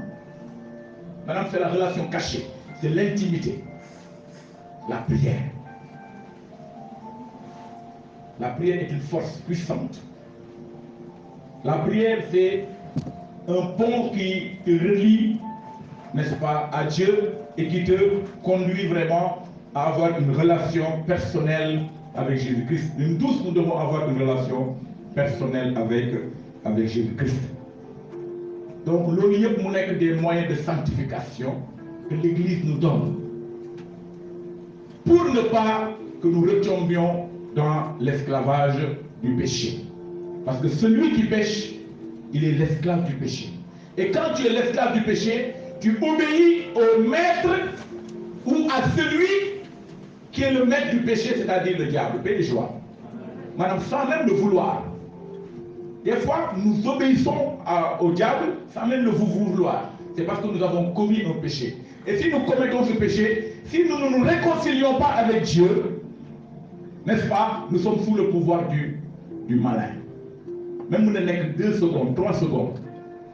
maanaam c'est la relation cachée c'est l'intimité la prière. La prière est une force puissante. La prière, c'est un pont qui te relie, n'est-ce pas, à Dieu et qui te conduit vraiment à avoir une relation personnelle avec Jésus-Christ. Nous tous, nous devons avoir une relation personnelle avec Jésus-Christ. Donc, loolu yëpp mu nekk des moyens de sanctification que l'Église nous donne pour ne pas que nous retombions dans l'esclavage du péché. Parce que celui qui pêche, il est l'esclave du péché. Et quand tu es l'esclave du péché, tu obéis au maître ou à celui qui est le maître du péché, c'est-à-dire le diable, paix et joie. Madame, sans même le vouloir. Des fois, nous obéissons au diable sans même le vouloir. C'est parce que nous avons commis un péché. Et si nous commettons ce péché, si nous ne nous réconcilions pas avec Dieu, n'est-ce pas, nous sommes sous le pouvoir du malin. Même si nous avons 2 secondes, 3 secondes,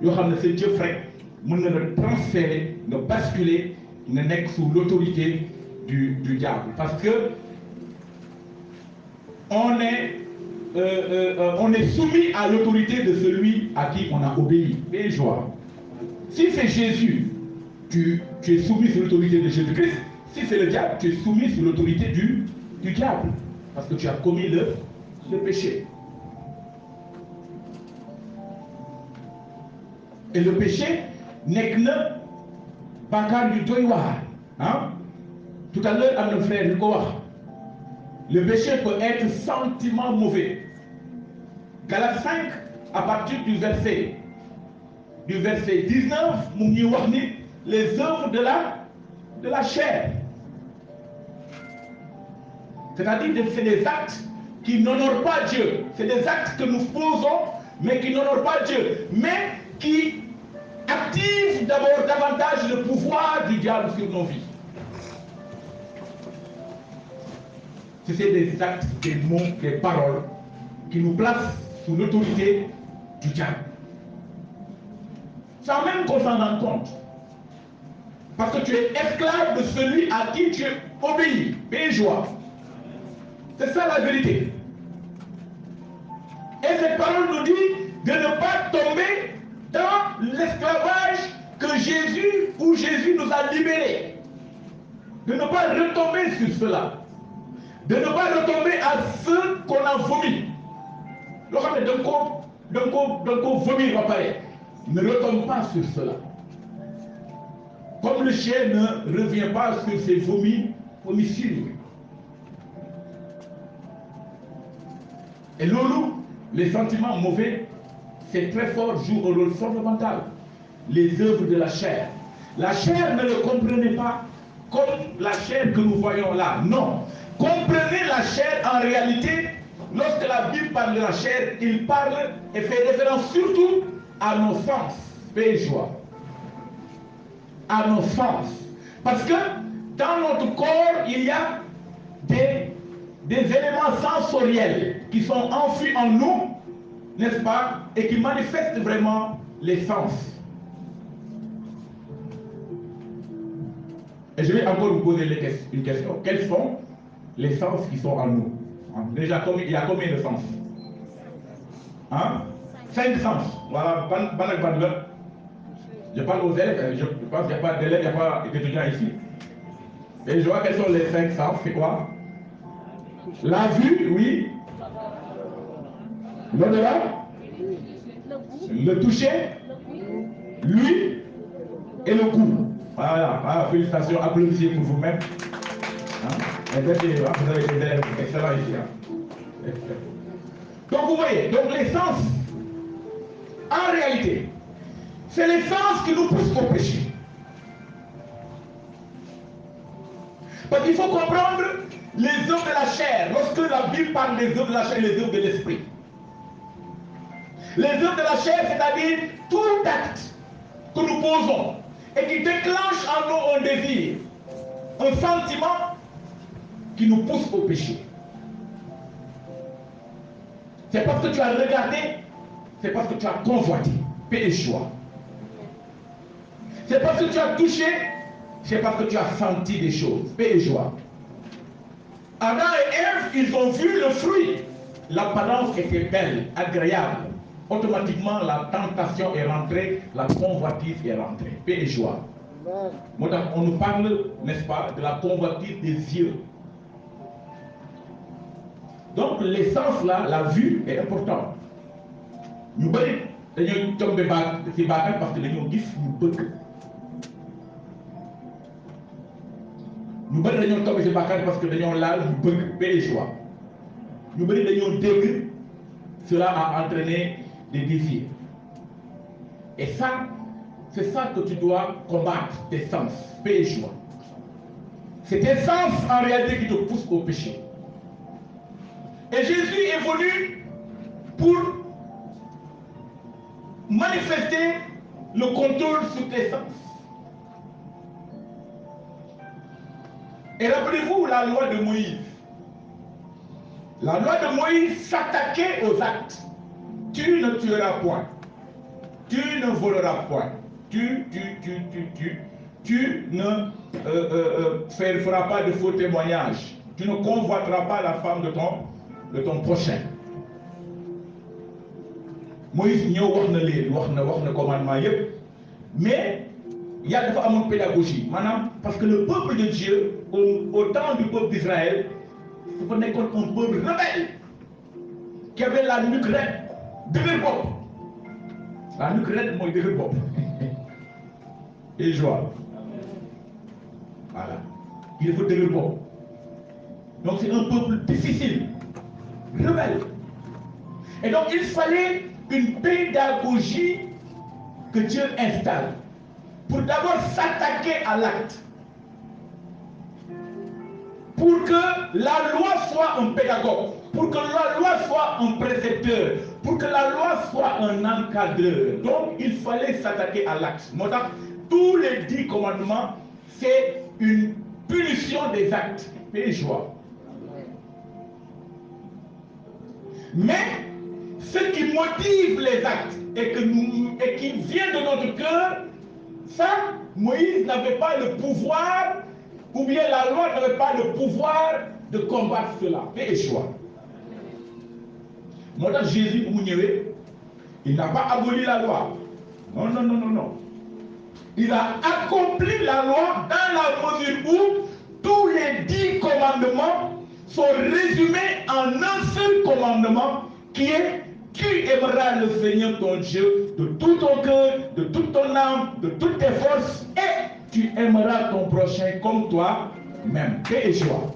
nous savons que c'est Dieu frère, nous nous transférer, nous basculer, nous sommes sous l'autorité du diable. Parce que on est soumis à l'autorité de celui à qui on a obéi. Et joie. Si c'est Jésus, tu es soumis sous l'autorité de Jésus-Christ. Si c'est le diable, tu es soumis sous l'autorité du diable. Parce que tu as commis le péché. Et le péché n'est que bàkkaar yu doy waar. Tout à l'heure, à nos frères, le péché peut être sentiment mauvais. Galates 5, à partir du verset 19, mu ngi wax ni les œuvres de la chair. C'est-à-dire que c'est des actes qui n'honorent pas Dieu. C'est des actes que nous posons, mais qui n'honorent pas Dieu. Mais qui activent d'abord davantage le pouvoir du diable sur nos vies. C'est des actes, des mots, des paroles qui nous placent sous l'autorité du diable. Sans même qu'on s'en rende compte. Parce que tu es esclave de celui à qui tu obéis. Paix et joie. C'est ça la vérité. Et cette parole nous dit de ne pas tomber dans l'esclavage que Jésus nous a libérés. de ne pas retomber sur cela, de ne pas retomber à ce qu'on a vomi. D'un coup, vomir va paraître. Ne retombe pas sur cela. Comme le chien ne revient pas sur ses vomissures. Et loulou, les sentiments mauvais, c'est très fort, joue un rôle fondamental. Les œuvres de la chair. La chair, ne le comprenez pas comme la chair que nous voyons là. Non. Comprenez la chair en réalité. Lorsque la Bible parle de la chair, il parle et fait référence surtout à nos sens. Paix et joie. À nos sens. Parce que dans notre corps, il y a des éléments sensoriels qui sont enfuis en nous, n'est-ce pas, et qui manifestent vraiment les sens. Et je vais encore vous poser une question. Quels sont les sens qui sont en nous? Déjà, il y a combien de sens? 5 sens. Voilà, je parle aux élèves, je pense qu'il n'y a pas d'élèves, il n'y a pas d'étudiants ici. Et je vois quels sont les 5 sens, c'est quoi? La vue, oui. L'odorat, le toucher, l'ouïe et le goût. Voilà, félicitations, applaudissez pour vous-même. Vous avez des élèves excellents ici. Donc vous voyez, donc les sens, en réalité, c'est les sens qui nous poussent au péché. Parce qu'il faut comprendre les œuvres de la chair. Lorsque la Bible parle des œuvres de la chair et les œuvres de l'esprit. Les œuvres de la chair, c'est-à-dire tout acte que nous posons et qui déclenche en nous un désir, un sentiment qui nous pousse au péché. C'est parce que tu as regardé, c'est parce que tu as convoité, paix et joie. C'est parce que tu as touché, c'est parce que tu as senti des choses, paix et joie. Adam et Ève, ils ont vu le fruit. L'apparence était belle, agréable. Automatiquement, la tentation est rentrée, la convoitise est rentrée. Paix et joie. On nous parle, n'est-ce pas, de la convoitise des yeux. Donc, l'essence là, la vue est importante. Nous voyons, nous tombons parce que nous gis nous bëgg. Nous voyons tomber parce que nous laal nous bëgg, paix et joie. Nous voyons dégg, cela a entraîné des désirs. Et ça, c'est ça que tu dois combattre, tes sens, paix et joie. C'est tes sens en réalité qui te poussent au péché. Et Jésus est venu pour manifester le contrôle sur tes sens. Et rappelez-vous la loi de Moïse. La loi de Moïse s'attaquait aux actes. Tu ne tueras point. Tu ne voleras point. Tu ne feras pas de faux témoignages. Tu ne convoiteras pas la femme de ton prochain. Moïse ñëw wax na leen wax na commandement yépp, mais il y a dafa amoon pédagogie maanaam parce que le peuple de Dieu au temps du peuple d'Israël dafa nekkoon un peuple rebelle qui avait la nuque raide dëgër bopp. La nuque raide mooy dëgër bopp et joie. Voilà, il faut dëgër bopp. Donc c'est un peuple difficile, rebelle. Et donc il fallait une pédagogie que Dieu installe pour d'abord s'attaquer à l'acte. Pour que la loi soit un pédagogue, pour que la loi soit un précepteur, pour que la loi soit un encadreur. Donc il fallait s'attaquer à l'acte. Tous les 10 commandements, c'est une punition des actes. Paix et joie. Mais ce qui motive les actes et qui vient de notre cœur, ça, Moïse n'avait pas le pouvoir, ou bien la loi n'avait pas le pouvoir de combattre cela. Paix et joie. Moi, Jésus, il n'a pas aboli la loi. Non, non. Il a accompli la loi dans la mesure où les 10 commandements sont résumés en un seul commandement qui est: tu aimeras le Seigneur ton Dieu de tout ton cœur, de toute ton âme, de toutes tes forces, et tu aimeras ton prochain comme toi-même. Paix et joie.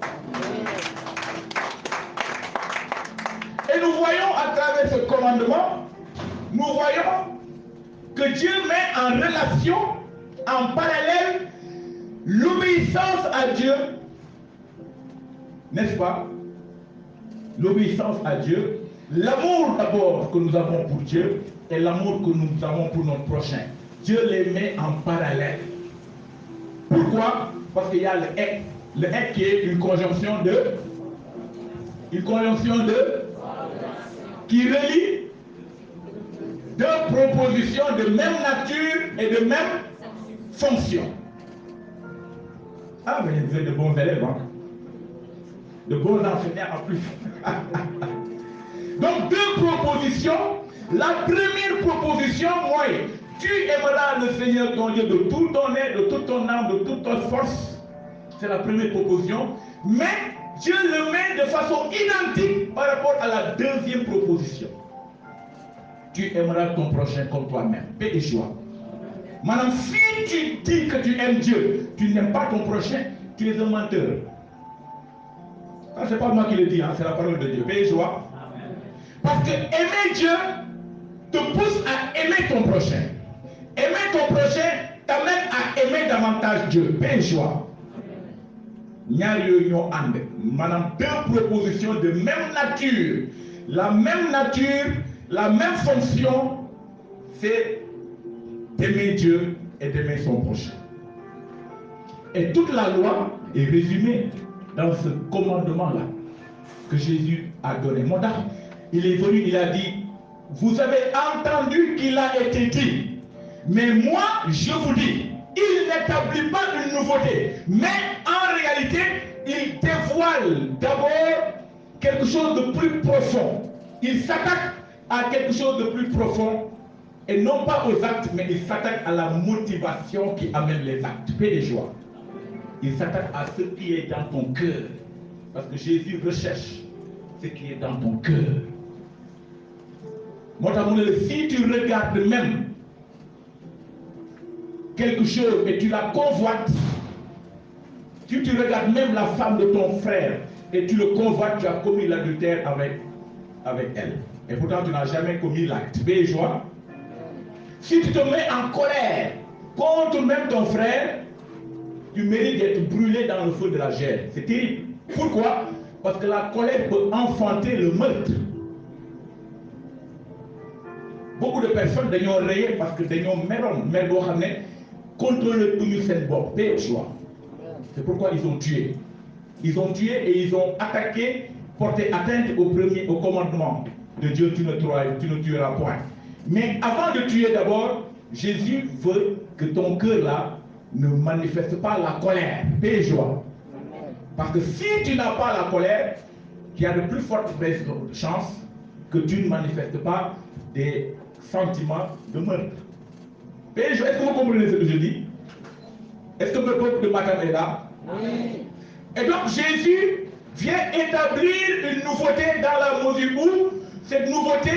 Et nous voyons à travers ce commandement, nous voyons que Dieu met en relation, en parallèle, l'obéissance à Dieu, n'est-ce pas? L'obéissance à Dieu, l'amour d'abord que nous avons pour Dieu et l'amour que nous avons pour notre prochain. Dieu les met en parallèle. Pourquoi? Parce qu'il y a le et. Le et qui est une conjonction de qui relie deux propositions de même nature et de même fonction. Ah, mais vous êtes de bons élèves, hein? De bons enseignants en plus. Donc, deux propositions. La première proposition, moi, tu aimeras le Seigneur ton Dieu de tout ton être, de toute ton âme, de toute ton force. C'est la première proposition. Mais Dieu le met de façon identique par rapport à la deuxième proposition. Tu aimeras ton prochain comme toi-même. Paix et joie. Madame, si tu dis que tu aimes Dieu, tu n'aimes pas ton prochain, tu es un menteur. Ça, c'est pas moi qui le dis, hein, c'est la parole de Dieu. Paix et joie. Parce que aimer Dieu te pousse à aimer ton prochain. Aimer ton prochain t'amène à aimer davantage Dieu. Paix et joie. Madame, deux propositions de même nature. La même nature, la même fonction, c'est d'aimer Dieu et d'aimer son prochain. Et toute la loi est résumée dans ce commandement-là que Jésus a donné. Il est venu, il a dit, vous avez entendu qu'il a été dit, mais moi je vous dis, il n'établit pas une nouveauté, mais en réalité, il dévoile d'abord quelque chose de plus profond. Il s'attaque à quelque chose de plus profond, et non pas aux actes, mais il s'attaque à la motivation qui amène les actes. Paix et joie. Il s'attaque à ce qui est dans ton cœur, parce que Jésus recherche ce qui est dans ton cœur. Si tu regardes même quelque chose et tu la convoites, si tu regardes même la femme de ton frère et tu le convoites, tu as commis l'adultère avec elle. Et pourtant tu n'as jamais commis l'acte. Paix et joie. Si tu te mets en colère contre même ton frère, tu mérites d'être brûlé dans le feu de la gêne. C'est terrible. Pourquoi? Parce que la colère peut enfanter le meurtre. Beaucoup de personnes d'ailleurs rayé parce que d'ailleurs contrôler tout le Seigneur. Paix et joie. C'est pourquoi ils ont tué. Ils ont tué et ils ont attaqué, porté atteinte au commandement de Dieu, tu ne tueras point. Mais avant de tuer d'abord, Jésus veut que ton cœur là ne manifeste pas la colère. Paix et joie. Parce que si tu n'as pas la colère, il y a de plus fortes chances que tu ne manifestes pas des sentiments de meurtre. Est-ce que vous comprenez ce que je dis? Est-ce que le peuple de Matam est là? Oui. Et donc Jésus vient établir une nouveauté dans la mesure où cette nouveauté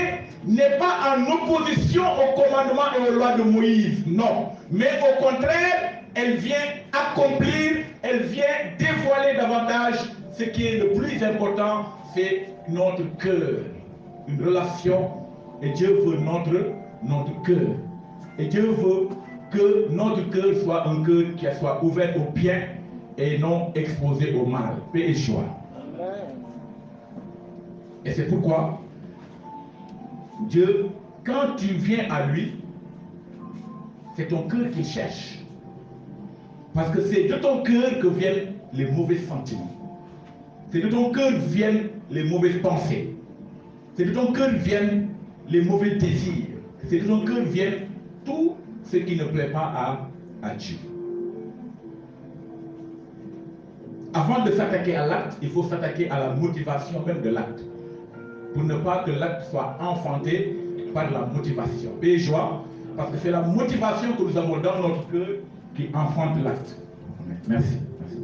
n'est pas en opposition au commandement et aux lois de Moïse. Non. Mais au contraire, elle vient accomplir, elle vient dévoiler davantage ce qui est le plus important, c'est notre cœur. Une relation. Et Dieu veut notre cœur. Et Dieu veut que notre cœur soit un cœur qui soit ouvert au bien et non exposé au mal. Paix et joie. Et c'est pourquoi Dieu, quand tu viens à lui, c'est ton cœur qui cherche. Parce que c'est de ton cœur que viennent les mauvais sentiments. C'est de ton cœur que viennent les mauvaises pensées. C'est de ton cœur que viennent les mauvais désirs. C'est de ton cœur que viennent tout ce qui ne plaît pas à Dieu. Avant de s'attaquer à l'acte, il faut s'attaquer à la motivation même de l'acte. Pour ne pas que l'acte soit enfanté par la motivation. Paix et joie, parce que c'est la motivation que nous avons dans notre cœur qui enfante l'acte. Merci. Merci.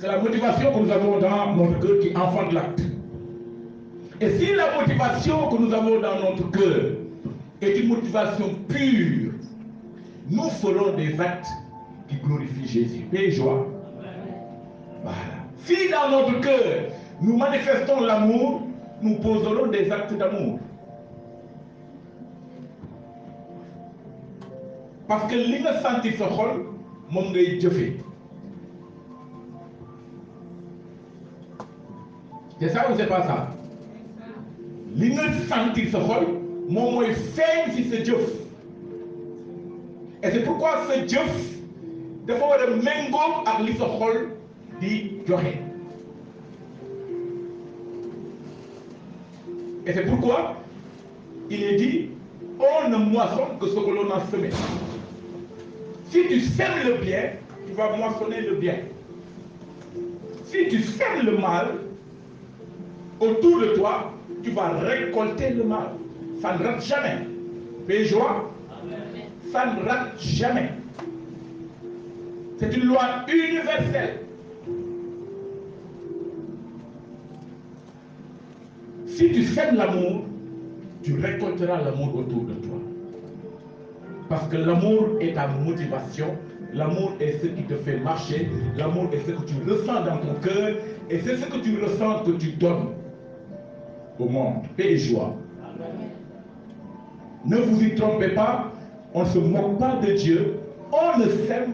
C'est la motivation que nous avons dans notre cœur qui enfante l'acte. Et si la motivation que nous avons dans notre cœur est une motivation pure, nous ferons des actes qui glorifient Jésus. Paix et joie. Voilà. Si dans notre cœur, nous manifestons l'amour, nous poserons des actes d'amour. Parce que li nga senti sa xol moom ngay jëfee. C'est ça ou c'est pas ça? Li nga senti sa xol moom mooy feeñ ci sa jëf. Et c'est pourquoi sa jëf dafa war a méngoo ak li sa xol di joxe. Et c'est pourquoi il est dit, on ne moissonne que ce que l'on a semé. Si tu sèmes le bien, tu vas moissonner le bien. Si tu sèmes le mal autour de toi, tu vas récolter le mal. Ça ne rate jamais. Paix et joie, ça ne rate jamais. C'est une loi universelle. Si tu sèmes l'amour, tu récolteras l'amour autour de toi. Parce que l'amour est ta motivation, l'amour est ce qui te fait marcher, l'amour est ce que tu ressens dans ton cœur, et c'est ce que tu ressens que tu donnes au monde. Paix et joie. Ne vous y trompez pas, on ne se moque pas de Dieu, on ne sème,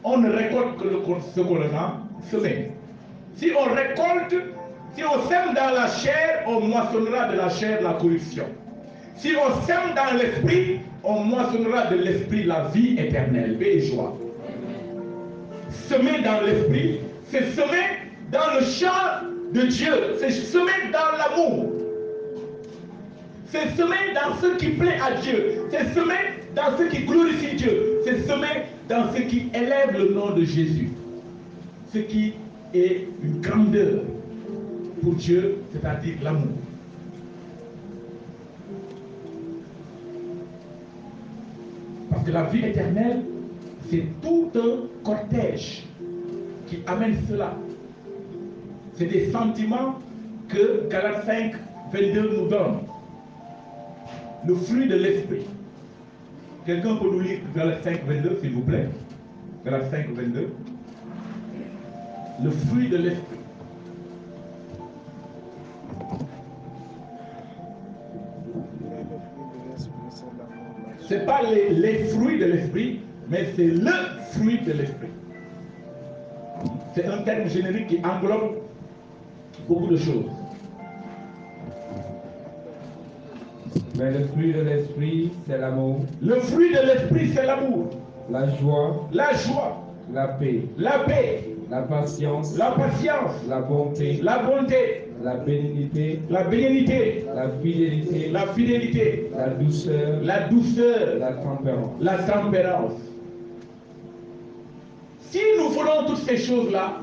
on ne récolte que ce qu'on a semé. Si on récolte, si on sème dans la chair, on moissonnera de la chair la corruption. Si on sème dans l'esprit, on moissonnera de l'esprit la vie éternelle, paix et joie. Semer dans l'esprit, c'est semer dans le champ de Dieu, c'est semer dans l'amour. C'est semer dans ce qui plaît à Dieu, c'est semer dans ce qui glorifie Dieu, c'est semer dans ce qui élève le nom de Jésus. Ce qui est une grandeur pour Dieu, c'est-à-dire l'amour. Parce que la vie éternelle, c'est tout un cortège qui amène cela. C'est des sentiments que Galates 5, 22 nous donne. Le fruit de l'esprit. Quelqu'un peut nous lire Galates 5, 22, s'il vous plaît? Galates 5, 22. Le fruit de l'esprit. Ce n'est pas les fruits de l'esprit, mais c'est le fruit de l'esprit. C'est un terme générique qui englobe beaucoup de choses. Mais le fruit de l'esprit, c'est l'amour. Le fruit de l'esprit, c'est l'amour. La joie. La joie. La paix. La paix. La patience. La patience. La bonté. La bonté. La bénignité. La bénignité. La fidélité. La fidélité. La douceur. La douceur. La tempérance. La tempérance. Si nous voulons toutes ces choses-là,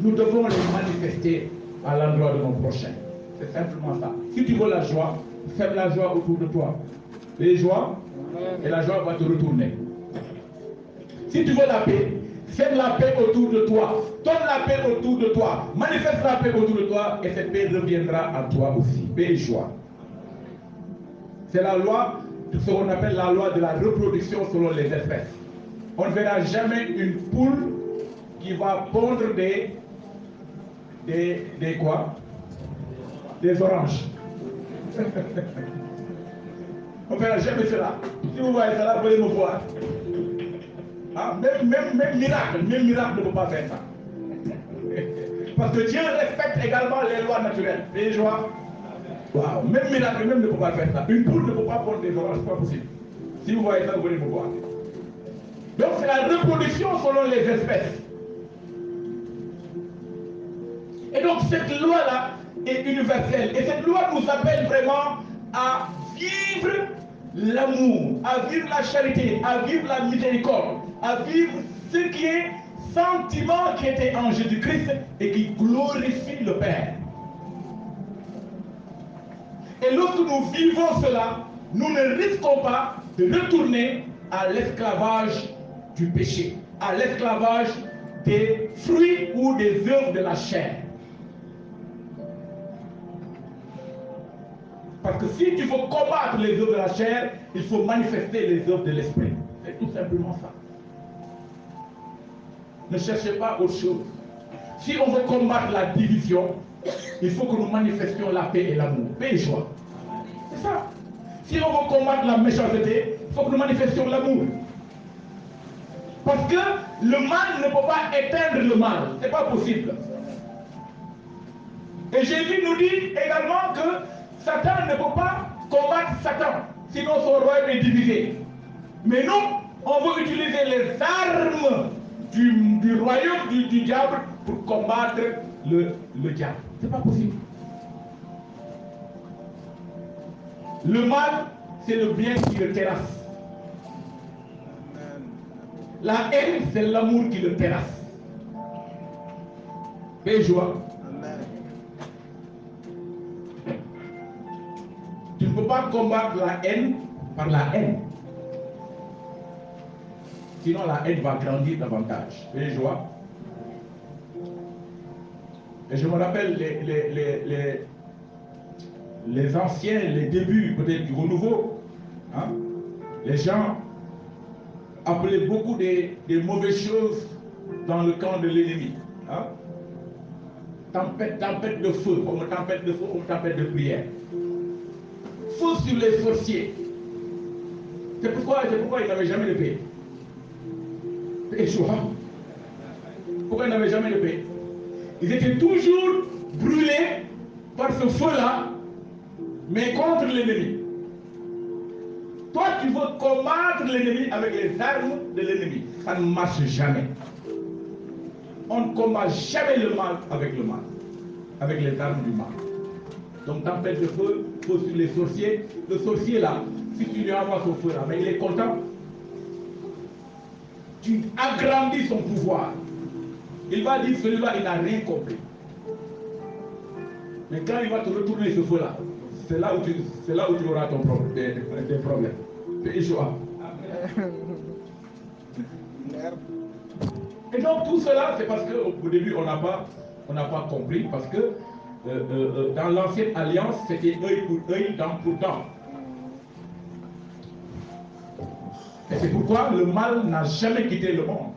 nous devons les manifester à l'endroit de nos prochains. C'est simplement ça. Si tu veux la joie, sème la joie autour de toi. Les joies, et la joie va te retourner. Si tu veux la paix, sème la paix autour de toi. Donne la paix autour de toi. Manifeste la paix autour de toi et cette paix reviendra à toi aussi. Paix et joie. C'est la loi, ce qu'on appelle la loi de la reproduction selon les espèces. On ne verra jamais une poule qui va pondre des quoi? Des oranges. On ne verra jamais cela. Si vous voyez cela, vous allez me voir. Ah, même miracle ne peut pas faire ça. Parce que Dieu respecte également les lois naturelles. Les joies. Wow. Même miracle ne peut pas faire ça. Une poule ne peut pas pondre des oranges, c'est pas possible. Si vous voyez ça, vous allez me voir. Donc c'est la reproduction selon les espèces. Et donc cette loi-là est universelle. Et cette loi nous appelle vraiment à vivre l'amour, à vivre la charité, à vivre la miséricorde, à vivre ce qui est sentiment qui était en Jésus-Christ et qui glorifie le Père. Et lorsque nous vivons cela, nous ne risquons pas de retourner à l'esclavage du péché, à l'esclavage des fruits ou des œuvres de la chair. Parce que si tu veux combattre les œuvres de la chair, il faut manifester les œuvres de l'esprit. C'est tout simplement ça. Ne cherchez pas autre chose. Si on veut combattre la division, il faut que nous manifestions la paix et l'amour. Paix et joie. C'est ça. Si on veut combattre la méchanceté, il faut que nous manifestions l'amour. Parce que le mal ne peut pas éteindre le mal. Ce n'est pas possible. Et Jésus nous dit également que Satan ne peut pas combattre Satan, sinon son royaume est divisé. Mais nous, on veut utiliser les armes du royaume du diable pour combattre le diable. Ce n'est pas possible. Le mal, c'est le bien qui le terrasse. La haine, c'est l'amour qui le terrasse. Paix et joie. Tu ne peux pas combattre la haine par la haine. Sinon la haine va grandir davantage. Paix et joie. Et je me rappelle les anciens, les débuts peut-être du renouveau. Hein? Les gens appelaient beaucoup des mauvaises choses dans le camp de l'ennemi. Hein? Tempête de feu, comme tempête de feu, comme tempête de prière. Feu sur les sorciers. C'est pourquoi ils n'avaient jamais de paix. Et joie. Pourquoi ils n'avaient jamais de paix? Ils étaient toujours brûlés par ce feu-là, mais contre l'ennemi. Toi, tu veux combattre l'ennemi avec les armes de l'ennemi. Ça ne marche jamais. On ne combat jamais le mal, avec les armes du mal. Donc, tempête de feu, feu sur les sorciers. Le sorcier là, si tu lui envoies son feu là, mais il est content. Tu agrandis son pouvoir. Il va dire celui-là, il n'a rien compris. Mais quand il va te retourner ce feu-là, c'est là où tu auras des problèmes. Et joie. Et donc tout cela, c'est parce qu'au début, on n'a pas compris, parce que dans l'ancienne alliance, c'était œil pour œil, dent pour dent. Et c'est pourquoi le mal n'a jamais quitté le monde.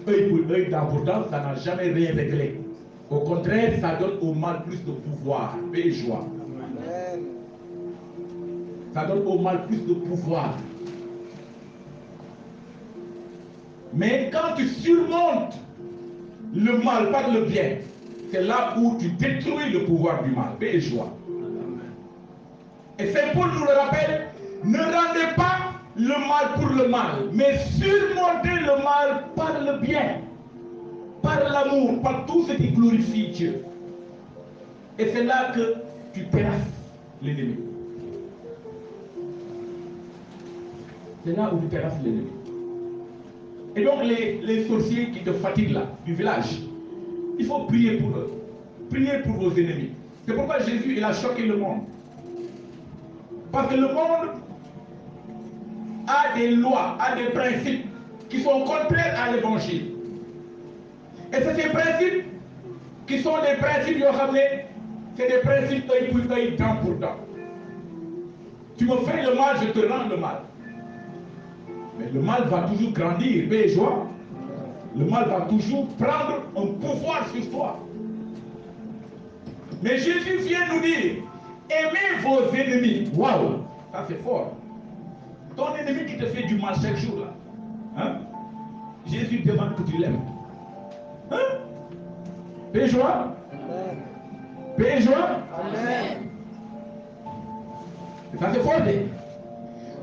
Œil pour œil, dent pour dent, ça n'a jamais rien réglé. Au contraire, ça donne au mal plus de pouvoir, paix et joie. Ça donne au mal plus de pouvoir. Mais quand tu surmontes le mal par le bien, c'est là où tu détruis le pouvoir du mal, paix et joie. Et Saint Paul nous le rappelle, ne rendez pas le mal pour le mal, mais surmontez le mal par le bien, par l'amour, par tout ce qui glorifie Dieu. Et c'est là que tu terrasses l'ennemi. C'est là où tu terrasses l'ennemi. Et donc les sorciers qui te fatiguent là, du village, il faut prier pour eux. Priez pour vos ennemis. C'est pourquoi Jésus, il a choqué le monde. Parce que le monde a des lois, a des principes qui sont contraires à l'évangile. Et c'est ces principes qui sont des principes, c'est des principes œil pour œil, dent pour dent. Tu me fais le mal, je te rends le mal. Mais le mal va toujours grandir, paix et joie. Le mal va toujours prendre un pouvoir sur toi. Mais Jésus vient nous dire, aimez vos ennemis. Waouh, ça c'est fort. Ton ennemi qui te fait du mal chaque jour là. Hein? Jésus demande que tu l'aimes. Hein? Paix et joie. Amen. Paix et joie. Amen. Ça c'est fort.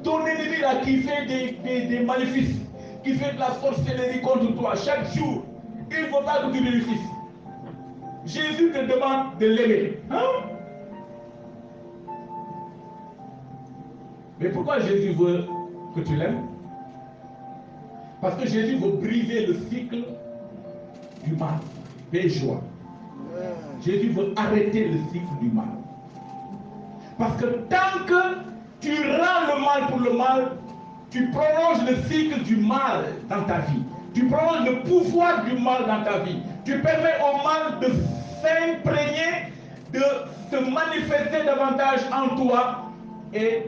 Ton ennemi là qui fait des maléfices, qui fait de la sorcellerie contre toi chaque jour, il ne faut pas que tu réussisses. Jésus te demande de l'aimer. Hein? Mais pourquoi Jésus veut que tu l'aimes? Parce que Jésus veut briser le cycle du mal, paix et joie. Jésus veut arrêter le cycle du mal. Parce que tant que tu rends le mal pour le mal, tu prolonges le cycle du mal dans ta vie. Tu prolonges le pouvoir du mal dans ta vie. Tu permets au mal de s'imprégner, de se manifester davantage en toi et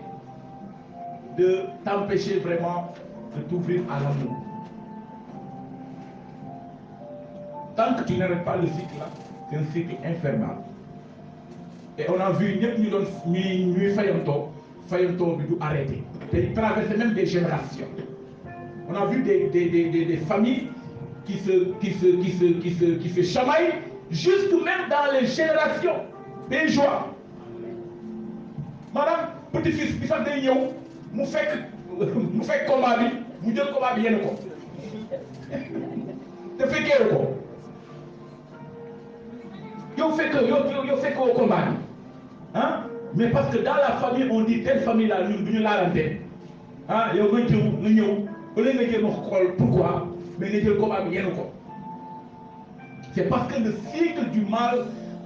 de t'empêcher vraiment de t'ouvrir à l'amour. Tant que tu n'arrêtes pas le cycle là, c'est un cycle infernal. Et on a vu ñuy fayantoo bi du arrêté. Il traverse même des générations. On a vu des familles qui se chamaillent jusque même dans les générations. Des joies. Madame, petit-fils, bi sax day ñëw mu fekk combat bi mu jël combat bi yenn ko te fekkee ko yow fekk au combat bi hein? Mais parce que dans la famille on dit telle famille là ñun du ñu laalante ah yow nga ñëw au lieu nga jéem a xool pourquoi mais nga jël combat bi yenn ko. C'est parce que le cycle du mal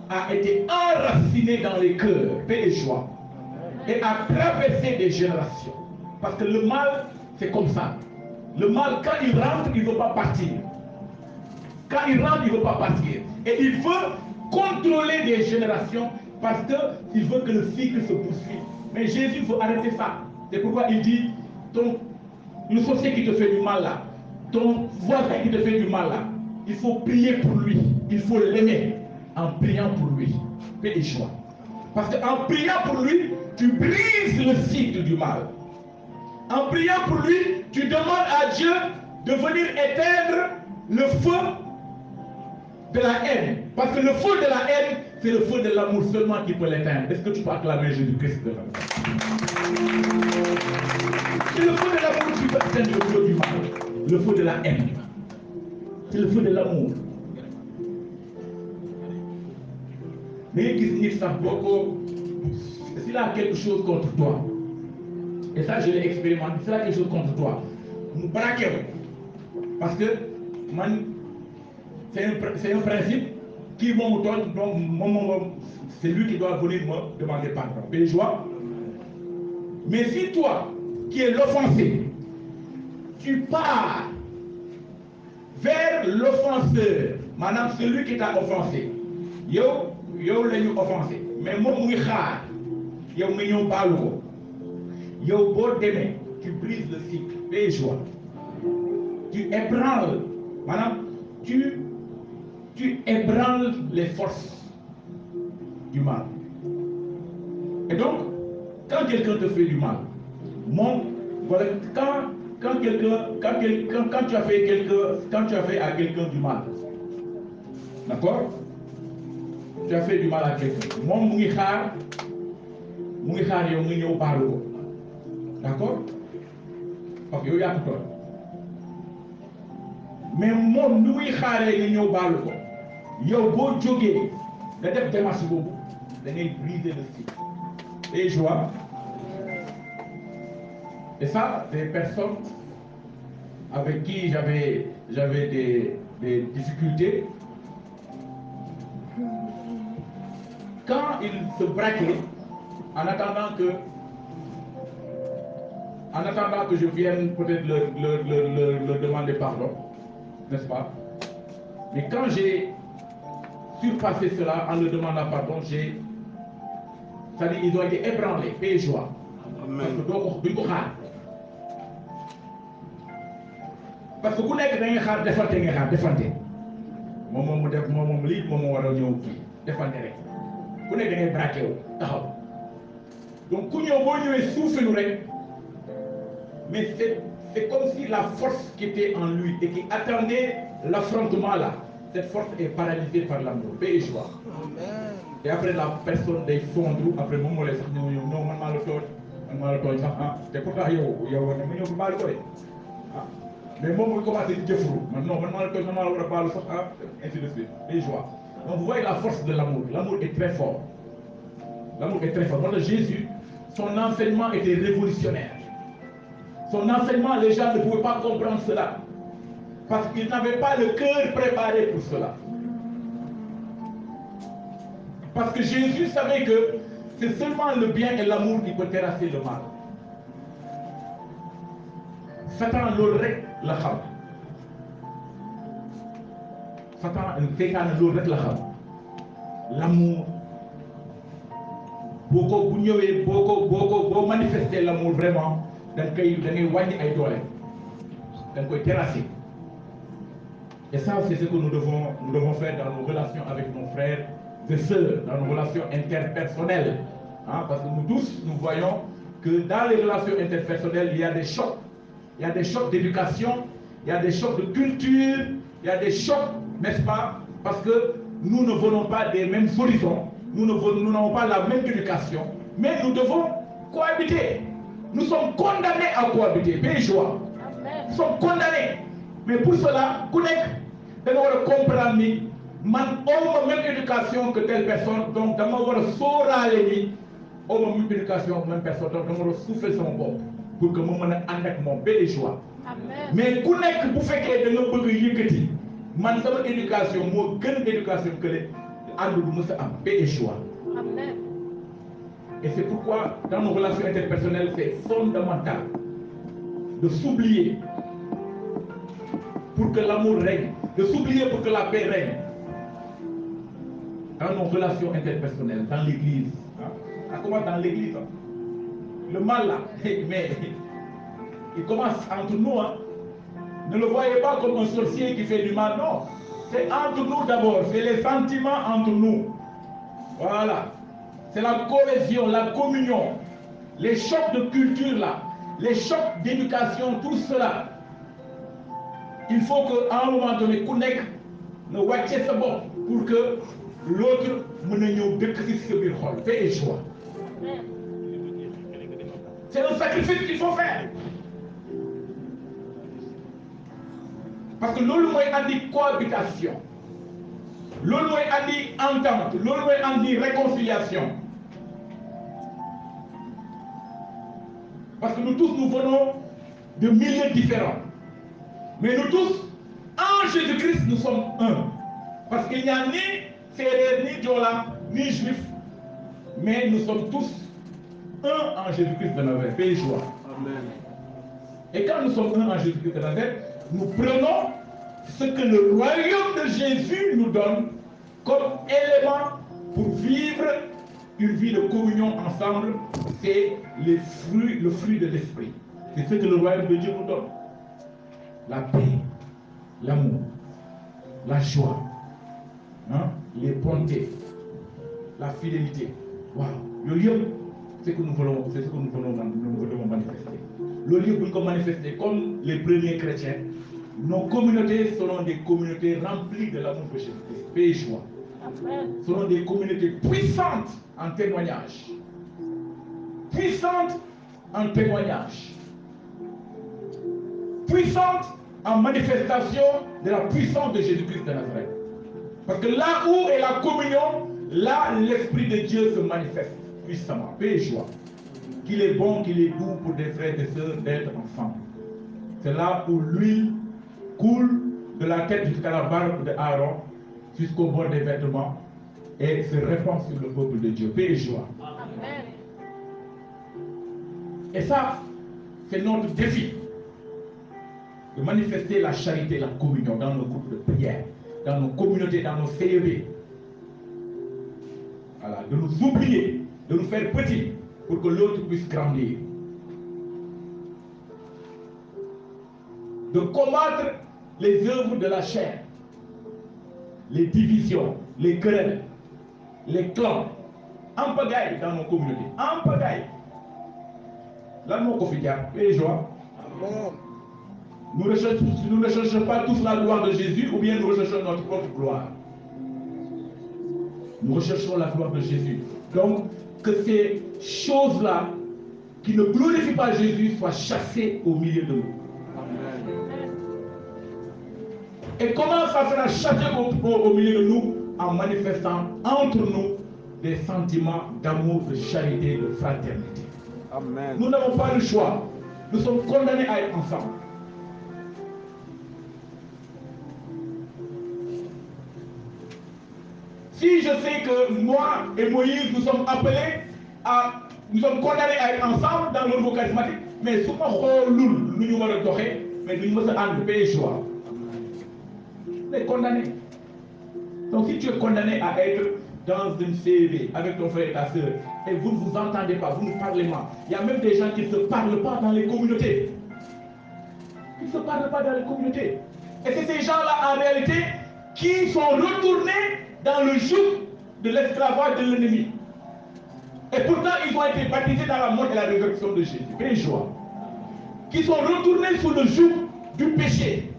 a été enraciné dans les cœurs, paix et joie, et a traversé des générations. Parce que le mal, c'est comme ça. Le mal, quand il rentre, il ne veut pas partir. Quand il rentre, il ne veut pas partir. Et il veut contrôler des générations parce qu'il veut que le cycle se poursuive. Mais Jésus veut arrêter ça. C'est pourquoi il dit, le sorcier qui te fait du mal là, ton voisin qui te fait du mal là, il faut prier pour lui. Il faut l'aimer en priant pour lui. Paix et joie. Parce qu'en priant pour lui, tu brises le cycle du mal. En priant pour lui, tu demandes à Dieu de venir éteindre le feu de la haine. Parce que le feu de la haine, c'est le feu de l'amour seulement qui peut l'éteindre. Est-ce que tu peux acclamer Jésus-Christ de l'amour? C'est le feu de l'amour qui peut éteindre le feu du mal. Le feu de la haine. C'est le feu de l'amour. Mais s'il a quelque chose contre toi, et ça je l'ai expérimenté, s'il a quelque chose contre toi, nous braquons. Parce que c'est un principe qui c'est lui qui doit venir me demander pardon. Paix et joie. Mais si toi, qui es l'offensé, tu pars vers l'offenseur, madame, celui qui t'a offensé, yo l'as offensé, mais moi, yo beau demain, tu brises le cycle, paix et joie. Tu ébranles, madame, tu ébranles les forces du mal. Et donc, quand quelqu'un te fait du mal, voilà, quand tu as fait à quelqu'un du mal, d'accord? Tu as fait du mal à quelqu'un. D'accord? Parce que mais moi, nous briser le cycle. Et joie. Et ça, des personnes avec qui j'avais des difficultés. Quand ils se braquaient, en attendant que je vienne peut-être leur demander pardon, n'est-ce pas? Mais quand j'ai surpassé cela en leur demandant pardon, c'est-à-dire ils ont été ébranlés, paix et joie. Parce que vous n'êtes pas défendé. Donc, mais c'est comme si la force qui était en lui et qui attendait l'affrontement là, cette force est paralysée par l'amour, paix et joie. Et après la personne des fonds, après mon mollet, non, c'est pourquoi mais moi, je commence à dire non, ainsi de suite, paix et joie. Donc vous voyez la force de l'amour. L'amour est très fort. L'amour est très fort. Voilà, Jésus, son enseignement était révolutionnaire. Son enseignement, les gens ne pouvaient pas comprendre cela. Parce qu'ils n'avaient pas le cœur préparé pour cela. Parce que Jésus savait que c'est seulement le bien et l'amour qui peut terrasser le mal. Satan loolu rek la xam Satan seytaane loolu rek la xam l'amour boo manifester l'amour vraiment da ngay wàññi ay doole da nga koy terrasser. Et ça, c'est ce que nous devons faire dans nos relations avec nos frères et sœurs, dans nos relations interpersonnelles. Hein, parce que nous tous, nous voyons que dans les relations interpersonnelles, il y a des chocs. Il y a des chocs d'éducation, il y a des chocs de culture, il y a des chocs, n'est-ce pas? Parce que nous ne venons pas des mêmes horizons, nous n'avons pas la même éducation, mais nous devons cohabiter. Nous sommes condamnés à cohabiter. Paix et joie. Nous sommes condamnés. Mais pour cela, ku nekk da nga war a comprendre ni man awma même éducation que telle personne, donc dama war a sóoraale ni awma même éducation même personne, donc dama war a souffler sama bopp pour que ma mën a ànd ak moom paix et joie. Mais ku nekk bu fekkee da nga bëgg a yëkkati man sama éducation moo gën éducation que le ànd du mës a am paix et joie. Et c'est pourquoi dans nos relations interpersonnelles c'est fondamental de s'oublier pour que l'amour règne, de s'oublier pour que la paix règne. Dans nos relations interpersonnelles, dans l'église. Ça commence dans l'église. Hein. Le mal là, mais il commence entre nous. Hein. Ne le voyez pas comme un sorcier qui fait du mal, non. C'est entre nous d'abord, c'est les sentiments entre nous. Voilà. C'est la cohésion, la communion, les chocs de culture là, les chocs d'éducation, tout cela. Il faut qu'à un moment donné, ku nekk na wàcce sa bopp pour que l'autre mën a ñëw dëkk ci sa biir xol, paix et joie. C'est un sacrifice qu'il faut faire. Parce que loolu mooy andi cohabitation, loolu mooy andi entente, loolu mooy andi réconciliation. Parce que nous tous nous venons de milieux différents. Mais nous tous, en Jésus-Christ, nous sommes un. Parce qu'il n'y a ni Sérère, ni Diola, ni Juif. Mais nous sommes tous un en Jésus-Christ de Nazareth. Paix et joie. Amen. Et quand nous sommes un en Jésus-Christ de Nazareth, nous prenons ce que le royaume de Jésus nous donne comme élément pour vivre une vie de communion ensemble. C'est le fruit de l'esprit. C'est ce que le royaume de Dieu nous donne. La paix, l'amour, la joie, hein, les bontés, la fidélité. Wow. C'est ce que nous voulons manifester. Le lieu pour nous manifester comme les premiers chrétiens, nos communautés seront des communautés remplies de l'amour de Jésus-Christ. Paix et joie. Seront des communautés puissantes en témoignage. Puissantes en témoignage. Puissante en manifestation de la puissance de Jésus-Christ de Nazareth. Parce que là où est la communion, là l'Esprit de Dieu se manifeste puissamment. Paix et joie. Qu'il est bon, qu'il est doux pour des frères et sœurs d'être ensemble. C'est là où l'huile coule de la tête jusqu'à la barbe de Aaron, jusqu'au bord des vêtements, et se répand sur le peuple de Dieu. Paix et joie. Amen. Et ça, c'est notre défi. De manifester la charité, la communion dans nos groupes de prière, dans nos communautés, dans nos CEB. Voilà, de nous oublier, de nous faire petits pour que l'autre puisse grandir. De combattre les œuvres de la chair, les divisions, les querelles, les clans, en pagaille dans nos communautés, en pagaille. Là, nous confions, et joie. Amen. Nous ne cherchons pas tous la gloire de Jésus ou bien nous recherchons notre propre gloire. Nous recherchons la gloire de Jésus. Donc, que ces choses-là qui ne glorifient pas Jésus soient chassées au milieu de nous. Amen. Et comment ça sera chassé au milieu de nous? En manifestant entre nous des sentiments d'amour, de charité, de fraternité. Amen. Nous n'avons pas le choix. Nous sommes condamnés à être ensemble. Si je sais que moi et Moïse, nous sommes condamnés à être ensemble dans le nouveau charismatique, mais su ma xoolul lu ñu war a doxee mais duñu mës a ànd paix et joie. On est condamné. Donc si tu es condamné à être dans une CV avec ton frère et ta soeur, et vous ne vous entendez pas, vous ne parlez pas, il y a même des gens qui ne se parlent pas dans les communautés. Ils ne se parlent pas dans les communautés. Et c'est ces gens-là, en réalité, qui sont retournés dans le joug de l'esclavage de l'ennemi. Et pourtant, ils ont été baptisés dans la mort et la résurrection de Jésus. Paix et joie. Qui sont retournés sous le joug du péché.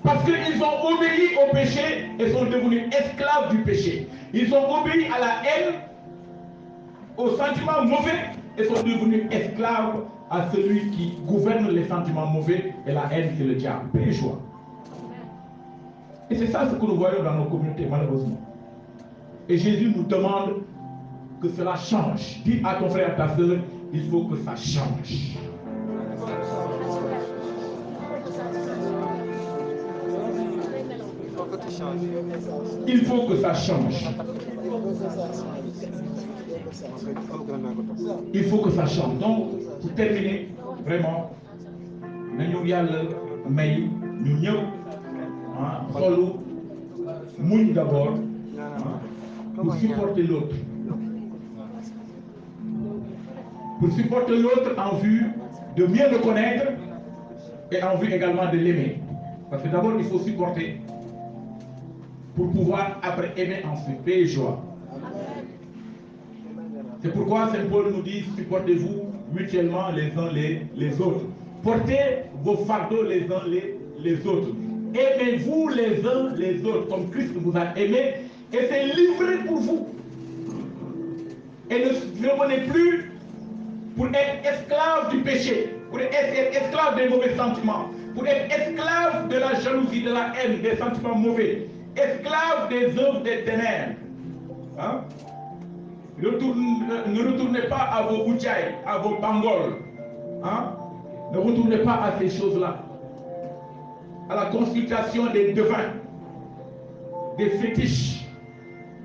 Parce qu'ils ont obéi au péché et sont devenus esclaves du péché. Ils ont obéi à la haine, aux sentiments mauvais et sont devenus esclaves à celui qui gouverne les sentiments mauvais et la haine, c'est le diable. Paix et joie. Et c'est ça ce que nous voyons dans nos communautés, malheureusement. Et Jésus nous demande que cela change. Dis à ton frère, à ta soeur, il faut que ça change. Il faut que ça change. Il faut que ça change. Donc, pour terminer, vraiment, nous nous d'abord pour supporter l'autre. Pour supporter l'autre en vue de mieux le connaître et en vue également de l'aimer. Parce que d'abord, il faut supporter pour pouvoir après aimer ensuite. Paix et joie. C'est pourquoi Saint Paul nous dit, supportez-vous mutuellement les uns les autres. Portez vos fardeaux les uns les autres. Aimez-vous les uns les autres comme Christ vous a aimé et s'est livré pour vous. Et ne venez plus pour être esclave du péché, pour être esclave des mauvais sentiments, pour être esclave de la jalousie, de la haine, des sentiments mauvais, esclave des œuvres des ténèbres. Hein? Ne retournez pas à vos bouchaïs, à vos bangols. Hein? Ne retournez pas à ces choses-là. À la consultation des devins, des fétiches,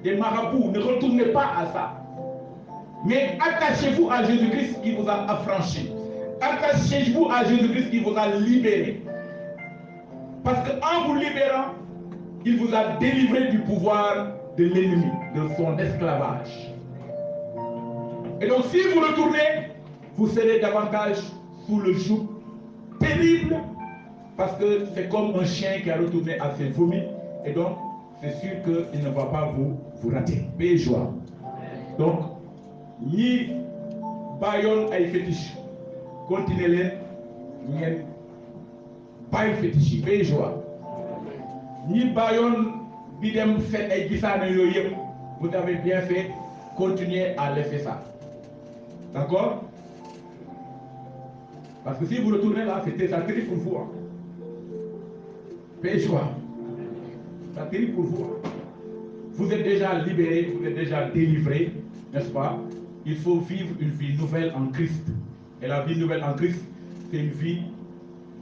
des marabouts. Ne retournez pas à ça. Mais attachez-vous à Jésus-Christ qui vous a affranchi. Attachez-vous à Jésus-Christ qui vous a libéré. Parce qu'en vous libérant, il vous a délivré du pouvoir de l'ennemi, de son esclavage. Et donc si vous retournez, vous serez davantage sous le joug pénible, parce que c'est comme un chien qui a retourné à ses vomis, et donc c'est sûr qu'il ne va pas vous rater. Paix et joie. Donc, ni bayon ay fétiche, continuez-les, ni bail fétiche, paix et joie. Ni bayon bidem fait ay gisane yoyep, vous avez bien fait, continuez à laisser ça. D'accord? Parce que si vous retournez là, c'était ça terrible pour vous. Hein. Paix et joie. Ça terrible pour vous. Hein. Vous êtes déjà libéré, vous êtes déjà délivré, n'est-ce pas? Il faut vivre une vie nouvelle en Christ. Et la vie nouvelle en Christ, c'est une vie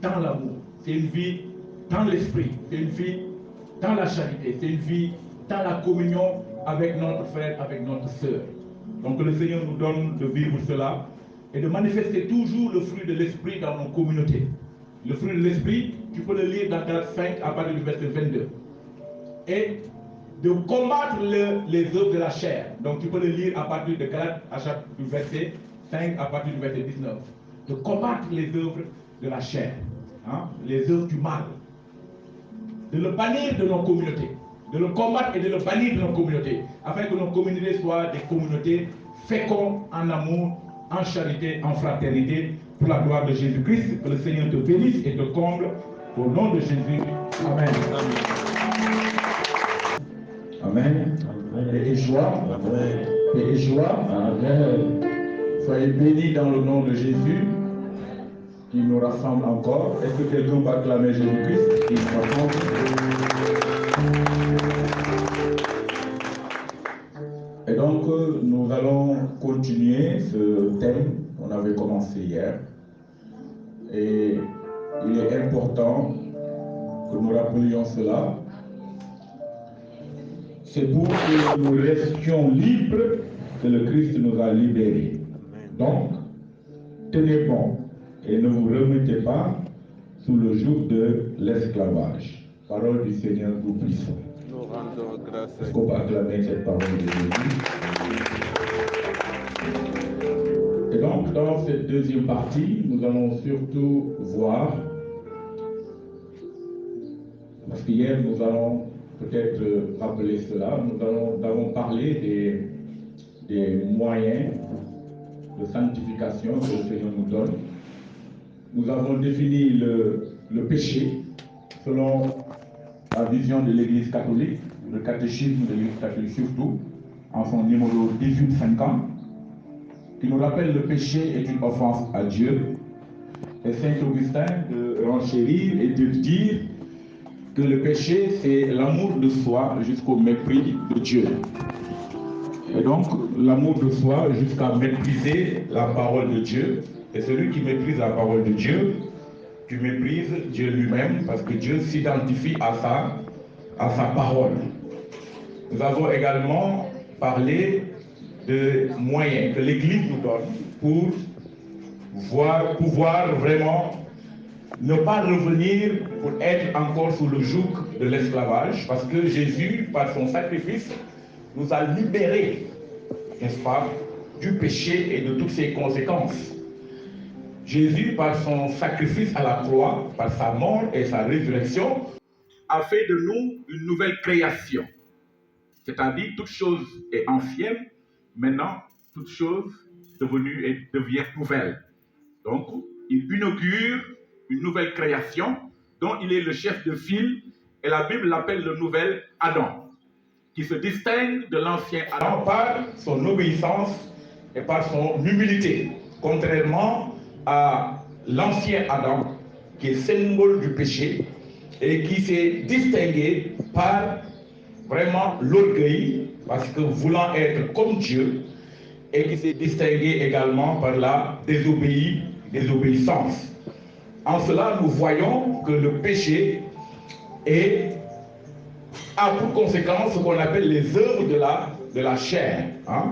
dans l'amour, c'est une vie dans l'esprit, c'est une vie dans la charité, c'est une vie dans la communion avec notre frère, avec notre sœur. Donc le Seigneur nous donne de vivre cela et de manifester toujours le fruit de l'esprit dans nos communautés. Le fruit de l'esprit, tu peux le lire dans Galates 5 à partir du verset 22. Et de combattre les œuvres de la chair. Donc tu peux le lire à partir de Galates du verset 5 à partir du verset 19. De combattre les œuvres de la chair, hein, les œuvres du mal. De le bannir de nos communautés. De le combattre et de le bannir de nos communautés. Afin que nos communautés soient des communautés fécondes en amour, en charité, en fraternité, pour la gloire de Jésus-Christ. Que le Seigneur te bénisse et te comble. Au nom de Jésus. Amen. Amen. Paix et joie. Paix et joie. Amen. Soyez bénis dans le nom de Jésus qui nous rassemble encore. Est-ce que quelqu'un va acclamer Jésus-Christ qui nous rassemble? Et donc, nous allons continuer ce thème qu'on avait commencé hier. Et il est important que nous rappelions cela. C'est pour que nous restions libres que le Christ nous a libérés. Donc, tenez bon et ne vous remettez pas sous le joug de l'esclavage. Parole du Seigneur, nous puissons. Nous rendons grâce à Est-ce qu'on peut acclamer cette parole de Jésus? Et donc, dans cette deuxième partie, nous allons surtout voir, parce qu'hier nous allons peut-être rappeler cela, nous avons parlé des moyens de sanctification que le Seigneur nous donne. Nous avons défini le péché selon la vision de l'Église catholique, le catéchisme de l'Église catholique surtout, en son numéro 1850, qui nous rappelle le péché est une offense à Dieu. Et Saint Augustin de renchérir et de dire que le péché, c'est l'amour de soi jusqu'au mépris de Dieu. Et donc, l'amour de soi jusqu'à mépriser la parole de Dieu. Et celui qui méprise la parole de Dieu, tu méprises Dieu lui-même, parce que Dieu s'identifie à sa parole. Nous avons également parlé de moyens que l'Église nous donne pour pouvoir vraiment ne pas revenir pour être encore sous le joug de l'esclavage, parce que Jésus, par son sacrifice, nous a libérés, n'est-ce pas, du péché et de toutes ses conséquences. Jésus, par son sacrifice à la croix, par sa mort et sa résurrection, a fait de nous une nouvelle création. C'est-à-dire, toute chose est ancienne, maintenant, toute chose devenue et devient nouvelle. Donc, il inaugure une nouvelle création dont il est le chef de file, et la Bible l'appelle le nouvel Adam, qui se distingue de l'ancien Adam par son obéissance et par son humilité, contrairement à l'ancien Adam, qui est symbole du péché et qui s'est distingué par vraiment l'orgueil, parce que voulant être comme Dieu, et qui s'est distingué également par la désobéissance. En cela, nous voyons que le péché a pour conséquence ce qu'on appelle les œuvres de la chair.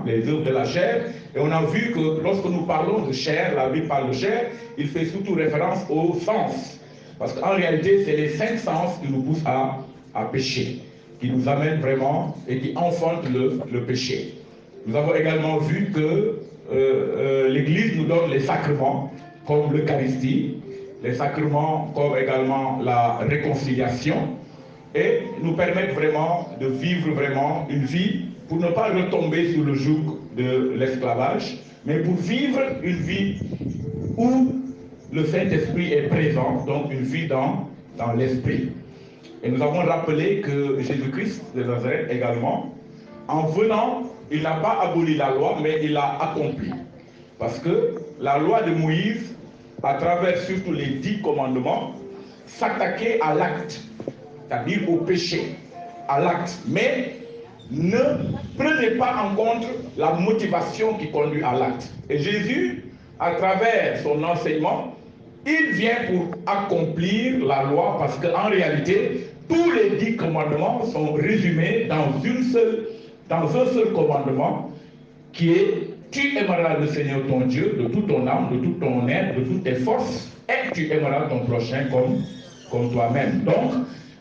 Les œuvres de la chair. Et on a vu que lorsque nous parlons de chair, la Bible parle de chair, il fait surtout référence aux sens. Parce qu'en réalité, c'est les 5 sens qui nous poussent à pécher, qui nous amènent vraiment et qui enfantent le péché. Nous avons également vu que l'Église nous donne les sacrements, comme l'Eucharistie, les sacrements comme également la réconciliation, et nous permettent vraiment de vivre vraiment une vie pour ne pas retomber sous le joug de l'esclavage, mais pour vivre une vie où le Saint-Esprit est présent, donc une vie dans l'Esprit. Et nous avons rappelé que Jésus-Christ de Nazareth également, en venant, il n'a pas aboli la loi, mais il l'a accompli. Parce que la loi de Moïse, à travers surtout les 10 commandements, s'attaquait à l'acte, c'est-à-dire au péché, à l'acte. Mais ne prenez pas en compte la motivation qui conduit à l'acte. Et Jésus, à travers son enseignement, il vient pour accomplir la loi, parce qu'en réalité, tous les 10 commandements sont résumés dans un seul commandement, qui est: tu aimeras le Seigneur ton Dieu de toute ton âme, de tout ton être, de toutes tes forces, et tu aimeras ton prochain comme toi-même. Donc,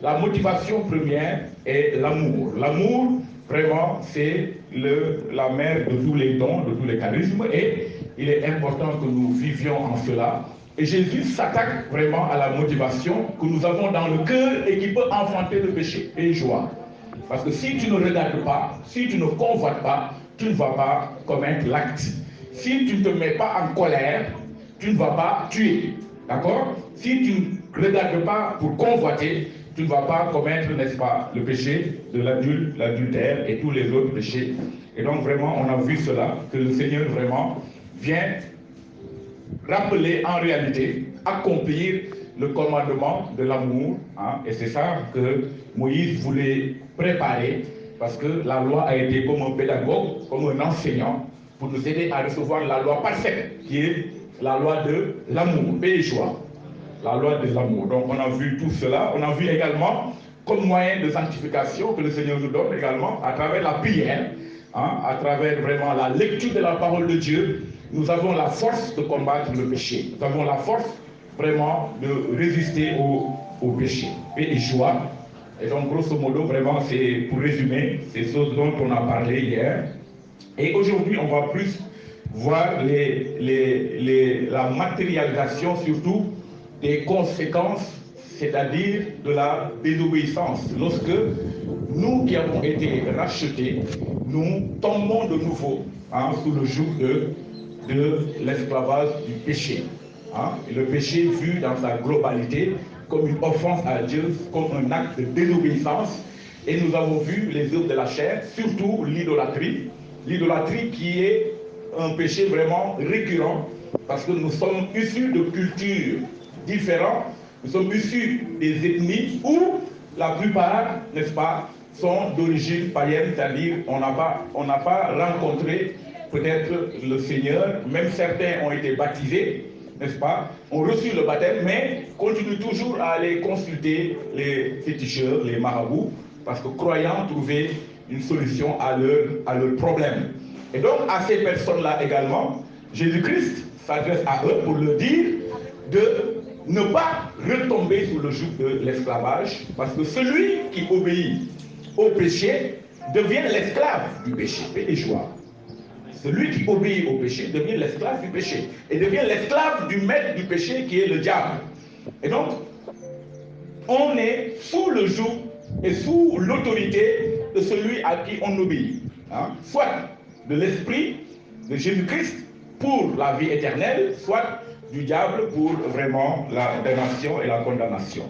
la motivation première est l'amour. L'amour, vraiment, c'est la mère de tous les dons, de tous les charismes, et il est important que nous vivions en cela. Et Jésus s'attaque vraiment à la motivation que nous avons dans le cœur et qui peut enfanter le péché et joie. Parce que si tu ne regardes pas, si tu ne convoites pas, tu ne vas pas commettre l'acte. Si tu ne te mets pas en colère, tu ne vas pas tuer. D'accord? Si tu ne regardes pas pour convoiter, tu ne vas pas commettre, n'est-ce pas, le péché de l'adultère et tous les autres péchés. Et donc vraiment, on a vu cela, que le Seigneur vraiment vient rappeler en réalité, accomplir le commandement de l'amour. Et c'est ça que Moïse voulait préparer, parce que la loi a été comme un pédagogue, comme un enseignant, pour nous aider à recevoir la loi parfaite, qui est la loi de l'amour, paix et joie. La loi de l'amour. Donc on a vu tout cela. On a vu également comme moyen de sanctification que le Seigneur nous donne également à travers la prière, à travers vraiment la lecture de la parole de Dieu, nous avons la force de combattre le péché. Nous avons la force vraiment de résister au péché. Paix et joie. Et donc, grosso modo, vraiment, c'est pour résumer ces choses dont on a parlé hier. Et aujourd'hui, on va plus voir la matérialisation surtout des conséquences, c'est-à-dire de la désobéissance. Lorsque nous qui avons été rachetés, nous tombons de nouveau sous le joug de l'esclavage du péché. Et le péché vu dans sa globalité comme une offense à Dieu, comme un acte de désobéissance. Et nous avons vu les œuvres de la chair, surtout l'idolâtrie. L'idolâtrie qui est un péché vraiment récurrent, parce que nous sommes issus de cultures différentes, nous sommes issus des ethnies où la plupart, n'est-ce pas, sont d'origine païenne, c'est-à-dire on n'a pas rencontré peut-être le Seigneur, même certains ont été baptisés, n'est-ce pas, ont reçu le baptême, mais continuent toujours à aller consulter les féticheurs, les marabouts, parce que croyants trouvaient une solution à leur problème. Et donc à ces personnes-là également, Jésus-Christ s'adresse à eux pour leur dire de ne pas retomber sous le joug de l'esclavage, parce que celui qui obéit au péché devient l'esclave du péché. Paix et joie. Celui qui obéit au péché devient l'esclave du péché et devient l'esclave du maître du péché qui est le diable. Et donc, on est sous le joug et sous l'autorité de celui à qui on obéit. Soit de l'esprit de Jésus-Christ pour la vie éternelle, soit du diable pour vraiment la damnation et la condamnation.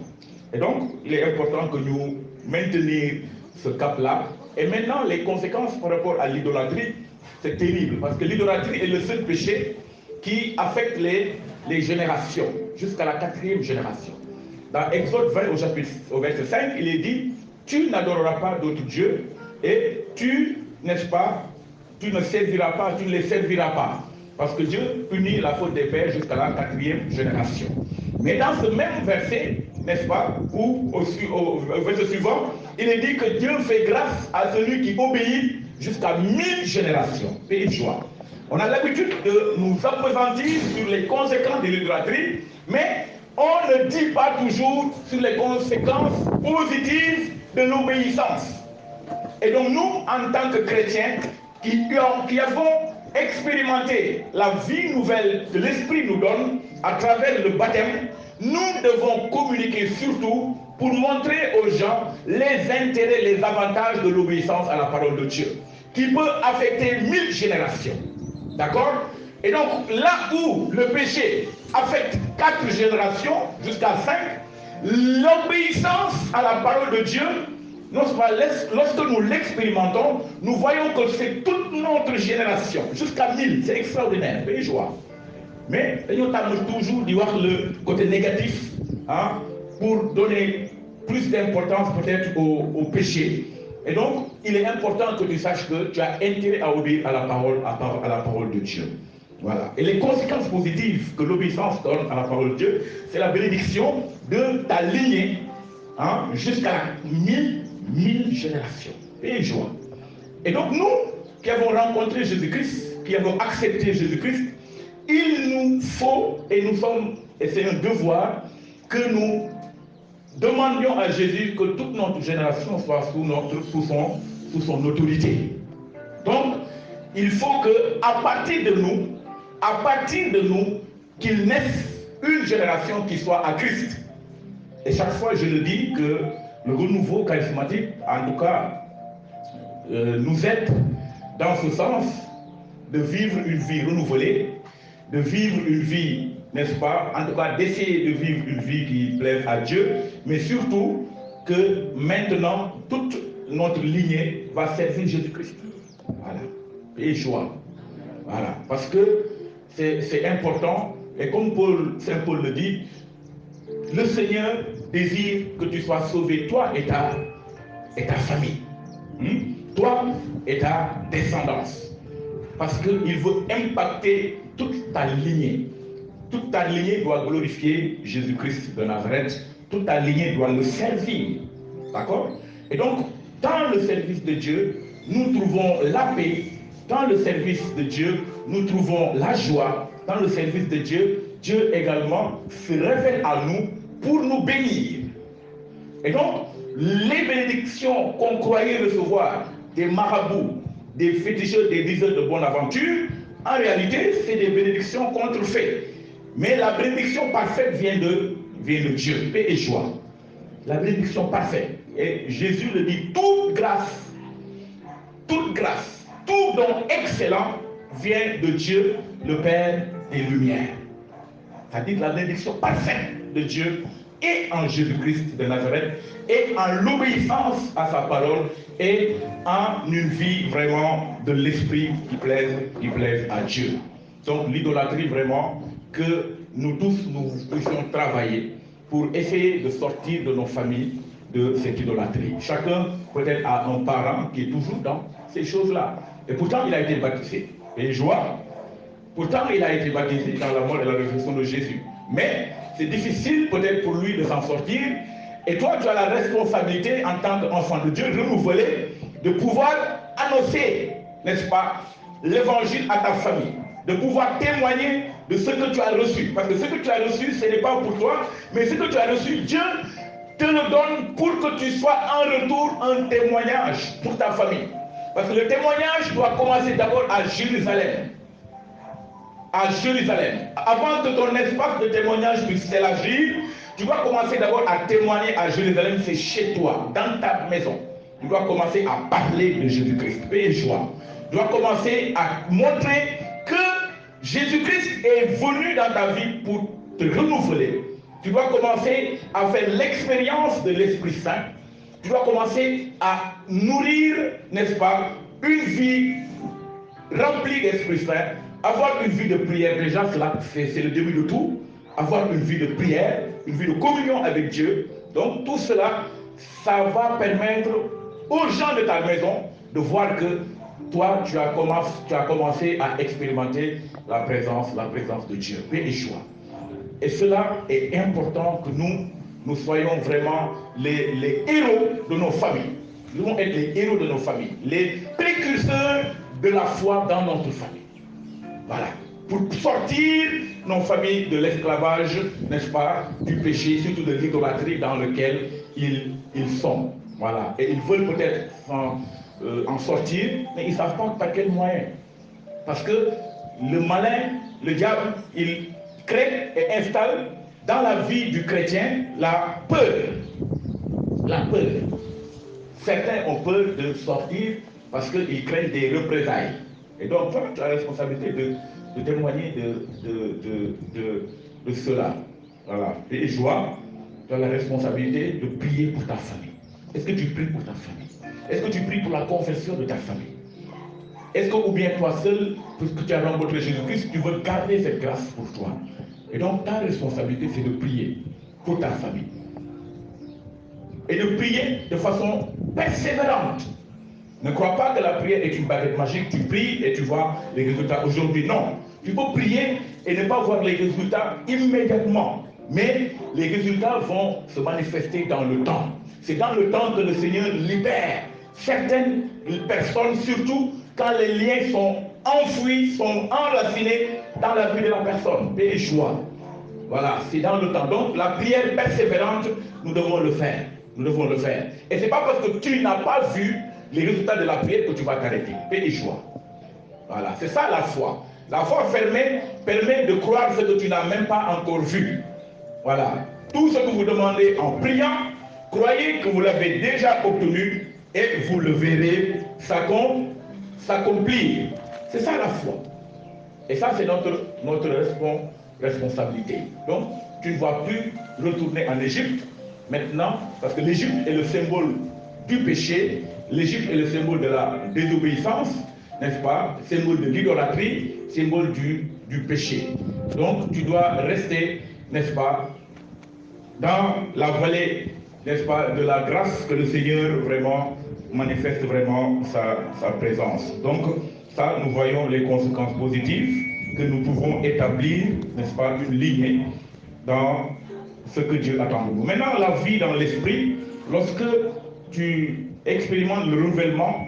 Et donc, il est important que nous maintenions ce cap-là. Et maintenant, les conséquences par rapport à l'idolâtrie, c'est terrible, parce que l'idolâtrie est le seul péché qui affecte les générations, jusqu'à la 4e génération. Dans Exode 20 au verset 5, il est dit, tu n'adoreras pas d'autres dieux, et tu, n'est-ce pas, tu ne serviras pas, tu ne les serviras pas. Parce que Dieu punit la faute des pères jusqu'à la 4e génération. Mais dans ce même verset, n'est-ce pas, ou au verset suivant, il est dit que Dieu fait grâce à celui qui obéit jusqu'à 1000 générations. Paix et joie. On a l'habitude de nous appesantir sur les conséquences de l'idolâtrie, mais on ne dit pas toujours sur les conséquences positives de l'obéissance. Et donc nous, en tant que chrétiens, qui avons expérimenté la vie nouvelle que l'Esprit nous donne à travers le baptême, nous devons communiquer surtout pour montrer aux gens les intérêts, les avantages de l'obéissance à la parole de Dieu, qui peut affecter 1000 générations. D'accord? Et donc, là où le péché affecte 4 générations, jusqu'à 5, l'obéissance à la parole de Dieu, lorsque nous l'expérimentons, nous voyons que c'est toute notre génération, jusqu'à 1000, c'est extraordinaire, paix et joie. Mais nous avons toujours dit le côté négatif, pour donner plus d'importance peut-être au péché. Et donc, il est important que tu saches que tu as intérêt à obéir à la parole de Dieu. Voilà. Et les conséquences positives que l'obéissance donne à la parole de Dieu, c'est la bénédiction de ta lignée jusqu'à 1000 générations. Et joie. Et donc, nous qui avons rencontré Jésus-Christ, qui avons accepté Jésus-Christ, il nous faut, et c'est un devoir, que nous demandions à Jésus que toute notre génération soit sous son autorité. Donc, il faut qu'à partir de nous, qu'il naisse une génération qui soit à Christ. Et chaque fois, je le dis que le renouveau charismatique, en tout cas, nous aide dans ce sens de vivre une vie renouvelée, de vivre une vie, n'est-ce pas, en tout cas d'essayer de vivre une vie qui plaise à Dieu, mais surtout que maintenant, toute notre lignée va servir Jésus-Christ. Voilà. Et joie. Voilà. Parce que c'est important, et comme Saint Paul le dit, le Seigneur désire que tu sois sauvé, toi et ta famille. Toi et ta descendance. Parce qu'il veut impacter toute ta lignée. Toute ta lignée doit glorifier Jésus-Christ de Nazareth. Toute ta lignée doit le servir. D'accord? Et donc, dans le service de Dieu, nous trouvons la paix. Dans le service de Dieu, nous trouvons la joie dans le service de Dieu, Dieu également se révèle à nous pour nous bénir. Et donc, les bénédictions qu'on croyait recevoir des marabouts, des féticheurs, des diseurs de bonne aventure, en réalité, c'est des bénédictions contrefaites. Mais la bénédiction parfaite vient de Dieu, paix et joie. La bénédiction parfaite. Et Jésus le dit, toute grâce, tout don excellent vient de Dieu, le Père des Lumières. C'est-à-dire la bénédiction parfaite de Dieu et en Jésus-Christ de Nazareth, et en l'obéissance à sa parole, et en une vie vraiment de l'esprit qui plaise à Dieu. Donc l'idolâtrie vraiment, que nous tous nous puissions travailler pour essayer de sortir de nos familles de cette idolâtrie. Chacun peut-être a un parent qui est toujours dans ces choses-là. Et pourtant il a été baptisé. Et joie, pourtant il a été baptisé dans la mort et la résurrection de Jésus. Mais c'est difficile peut-être pour lui de s'en sortir. Et toi, tu as la responsabilité en tant qu'enfant de Dieu renouvelé de pouvoir annoncer, n'est-ce pas, l'évangile à ta famille, de pouvoir témoigner de ce que tu as reçu. Parce que ce que tu as reçu, ce n'est pas pour toi, mais ce que tu as reçu, Dieu te le donne pour que tu sois en retour un témoignage pour ta famille. Parce que le témoignage doit commencer d'abord à Jérusalem. À Jérusalem. Avant que ton espace de témoignage puisse s'élargir, tu dois commencer d'abord à témoigner à Jérusalem, c'est chez toi, dans ta maison. Tu dois commencer à parler de Jésus-Christ, paix et joie. Tu dois commencer à montrer que Jésus-Christ est venu dans ta vie pour te renouveler. Tu dois commencer à faire l'expérience de l'Esprit Saint. Tu dois commencer à nourrir, n'est-ce pas, une vie remplie d'Esprit Saint. Avoir une vie de prière, déjà, c'est le début de tout. Avoir une vie de prière, une vie de communion avec Dieu. Donc tout cela, ça va permettre aux gens de ta maison de voir que toi, tu as commencé à expérimenter la présence de Dieu, paix et joie. Et cela est important que nous soyons vraiment les héros de nos familles. Nous devons être les héros de nos familles, les précurseurs de la foi dans notre famille. Voilà. Pour sortir nos familles de l'esclavage, n'est-ce pas, du péché, surtout de l'idolâtrie dans lequel ils sont. Voilà. Et ils veulent peut-être en sortir, mais ils ne savent pas par quel moyen. Parce que le malin, le diable, il crée et installe dans la vie du chrétien la peur. La peur. Certains ont peur de sortir parce qu'ils craignent des représailles. Et donc, toi, tu as la responsabilité de témoigner de cela. Voilà. Et joie, tu as la responsabilité de prier pour ta famille. Est-ce que tu pries pour ta famille? Est-ce que tu pries pour la confession de ta famille? Est-ce que, ou bien toi seul, parce que tu as rencontré Jésus-Christ, tu veux garder cette grâce pour toi? Et donc, ta responsabilité, c'est de prier pour ta famille. Et de prier de façon persévérante. Ne crois pas que la prière est une baguette magique, tu pries et tu vois les résultats aujourd'hui. Non, tu peux prier et ne pas voir les résultats immédiatement. Mais les résultats vont se manifester dans le temps. C'est dans le temps que le Seigneur libère certaines personnes, surtout quand les liens sont enfouis, sont enracinés dans la vie de la personne. Paix et joie. Voilà, c'est dans le temps. Donc la prière persévérante, nous devons le faire. Nous devons le faire. Et ce n'est pas parce que tu n'as pas vu les résultats de la prière que tu vas t'arrêter. Paix et joie. Voilà, c'est ça la foi. La foi permet de croire ce que tu n'as même pas encore vu. Voilà. Tout ce que vous demandez en priant, croyez que vous l'avez déjà obtenu et vous le verrez s'accomplir. C'est ça la foi. Et ça, c'est notre responsabilité. Donc, tu ne vas plus retourner en Égypte maintenant, parce que l'Égypte est le symbole du péché. L'Égypte est le symbole de la désobéissance, n'est-ce pas? Symbole de l'idolâtrie, symbole du péché. Donc tu dois rester, n'est-ce pas, dans la vallée, n'est-ce pas, de la grâce que le Seigneur vraiment manifeste vraiment sa présence. Donc ça, nous voyons les conséquences positives que nous pouvons établir, n'est-ce pas, une lignée dans ce que Dieu attend de nous. Maintenant, la vie dans l'esprit, lorsque tu expérimente le renouvellement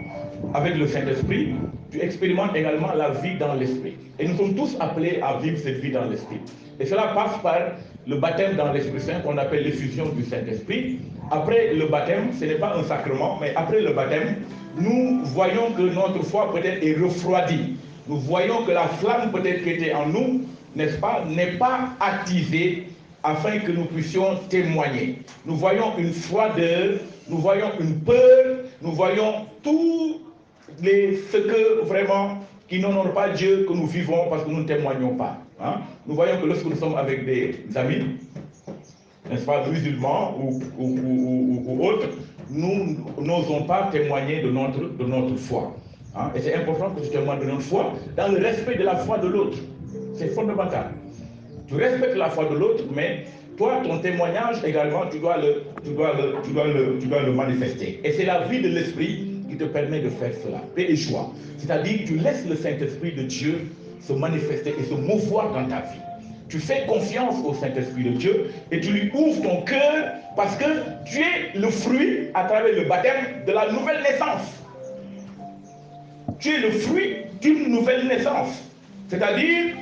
avec le Saint-Esprit, tu expérimentes également la vie dans l'esprit. Et nous sommes tous appelés à vivre cette vie dans l'esprit. Et cela passe par le baptême dans l'Esprit Saint qu'on appelle l'effusion du Saint-Esprit. Après le baptême, ce n'est pas un sacrement, mais après le baptême, nous voyons que notre foi peut-être est refroidie. Nous voyons que la flamme peut-être qui était en nous, n'est-ce pas, n'est pas attisée afin que nous puissions témoigner. Nous voyons une froideur, nous voyons une peur, nous voyons tout ce que vraiment qui n'honorent pas Dieu que nous vivons parce que nous ne témoignons pas. Hein? Nous voyons que lorsque nous sommes avec des amis, n'est-ce pas, musulmans ou autres, nous n'osons pas témoigner de notre foi. Hein? Et c'est important que tu témoignes de notre foi dans le respect de la foi de l'autre. C'est fondamental. Tu respectes la foi de l'autre, mais toi, ton témoignage également, tu dois le manifester. Et c'est la vie de l'esprit qui te permet de faire cela. Paix et joie. C'est-à-dire que tu laisses le Saint-Esprit de Dieu se manifester et se mouvoir dans ta vie. Tu fais confiance au Saint-Esprit de Dieu et tu lui ouvres ton cœur parce que tu es le fruit, à travers le baptême, de la nouvelle naissance. Tu es le fruit d'une nouvelle naissance. C'est-à-dire,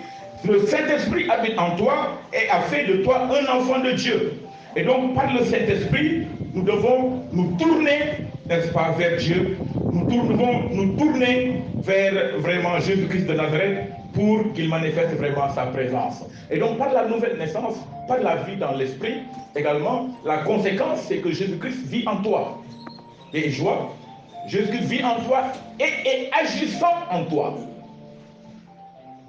le Saint-Esprit habite en toi et a fait de toi un enfant de Dieu. Et donc, par le Saint-Esprit, nous devons nous tourner, n'est-ce pas, vers Dieu. Nous devons nous tourner vers vraiment Jésus-Christ de Nazareth pour qu'il manifeste vraiment sa présence. Et donc, par la nouvelle naissance, par la vie dans l'Esprit, également, la conséquence, c'est que Jésus-Christ vit en toi. Et joie, Jésus-Christ vit en toi et agissant en toi.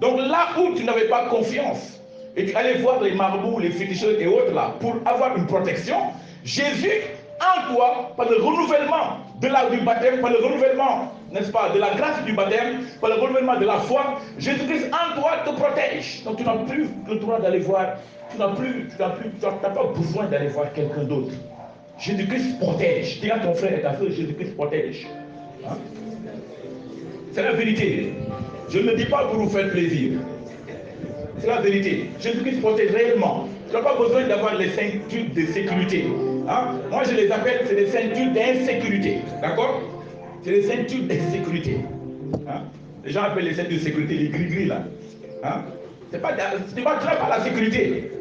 Donc là où tu n'avais pas confiance, et tu allais voir les marabouts, les féticheurs et autres là, pour avoir une protection, Jésus en toi, par le renouvellement du baptême, par le renouvellement, n'est-ce pas, de la grâce du baptême, par le renouvellement de la foi, Jésus-Christ en toi te protège. Donc tu n'as plus le droit d'aller voir, tu n'as pas besoin d'aller voir quelqu'un d'autre. Jésus-Christ protège. Dis à ton frère et ta soeur, Jésus-Christ protège. Hein? C'est la vérité. Je ne le dis pas pour vous faire plaisir. C'est la vérité. Jésus-Christ protège réellement. Tu n'as pas besoin d'avoir les ceintures de sécurité. Hein? Moi, je les appelle, c'est des ceintures d'insécurité. D'accord? C'est des ceintures d'insécurité. Hein? Les gens appellent les ceintures de sécurité les gris-gris là. Hein? Tu n'as pas la sécurité.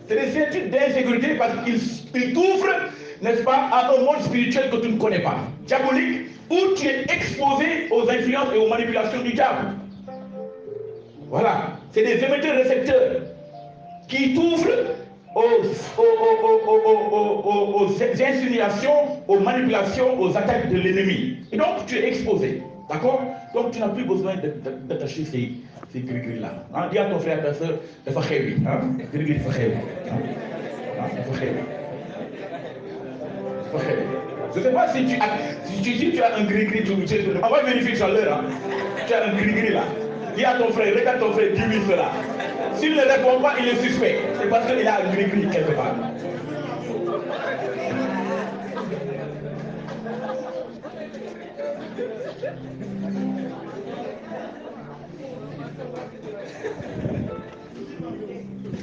C'est des ceintures d'insécurité parce qu'ils t'ouvrent, n'est-ce pas, à un monde spirituel que tu ne connais pas. Diabolique, où tu es exposé aux influences et aux manipulations du diable. Voilà, c'est des émetteurs-récepteurs qui t'ouvrent aux insinuations, aux manipulations, aux attaques de l'ennemi. Et donc tu es exposé, d'accord? Donc tu n'as plus besoin d'attacher ces gris-gris-là. Hein? Dis à ton frère, à ta soeur, de faire heavy. Gris-gris, de faire heavy. Je ne sais pas si tu as un gris-gris, on va vérifier tout à l'heure. Hein? Tu as un gris-gris là. Dis à ton frère, regarde ton frère, dis-lui cela. S'il ne répond pas, il est suspect. C'est parce qu'il a un gris-gris quelque part.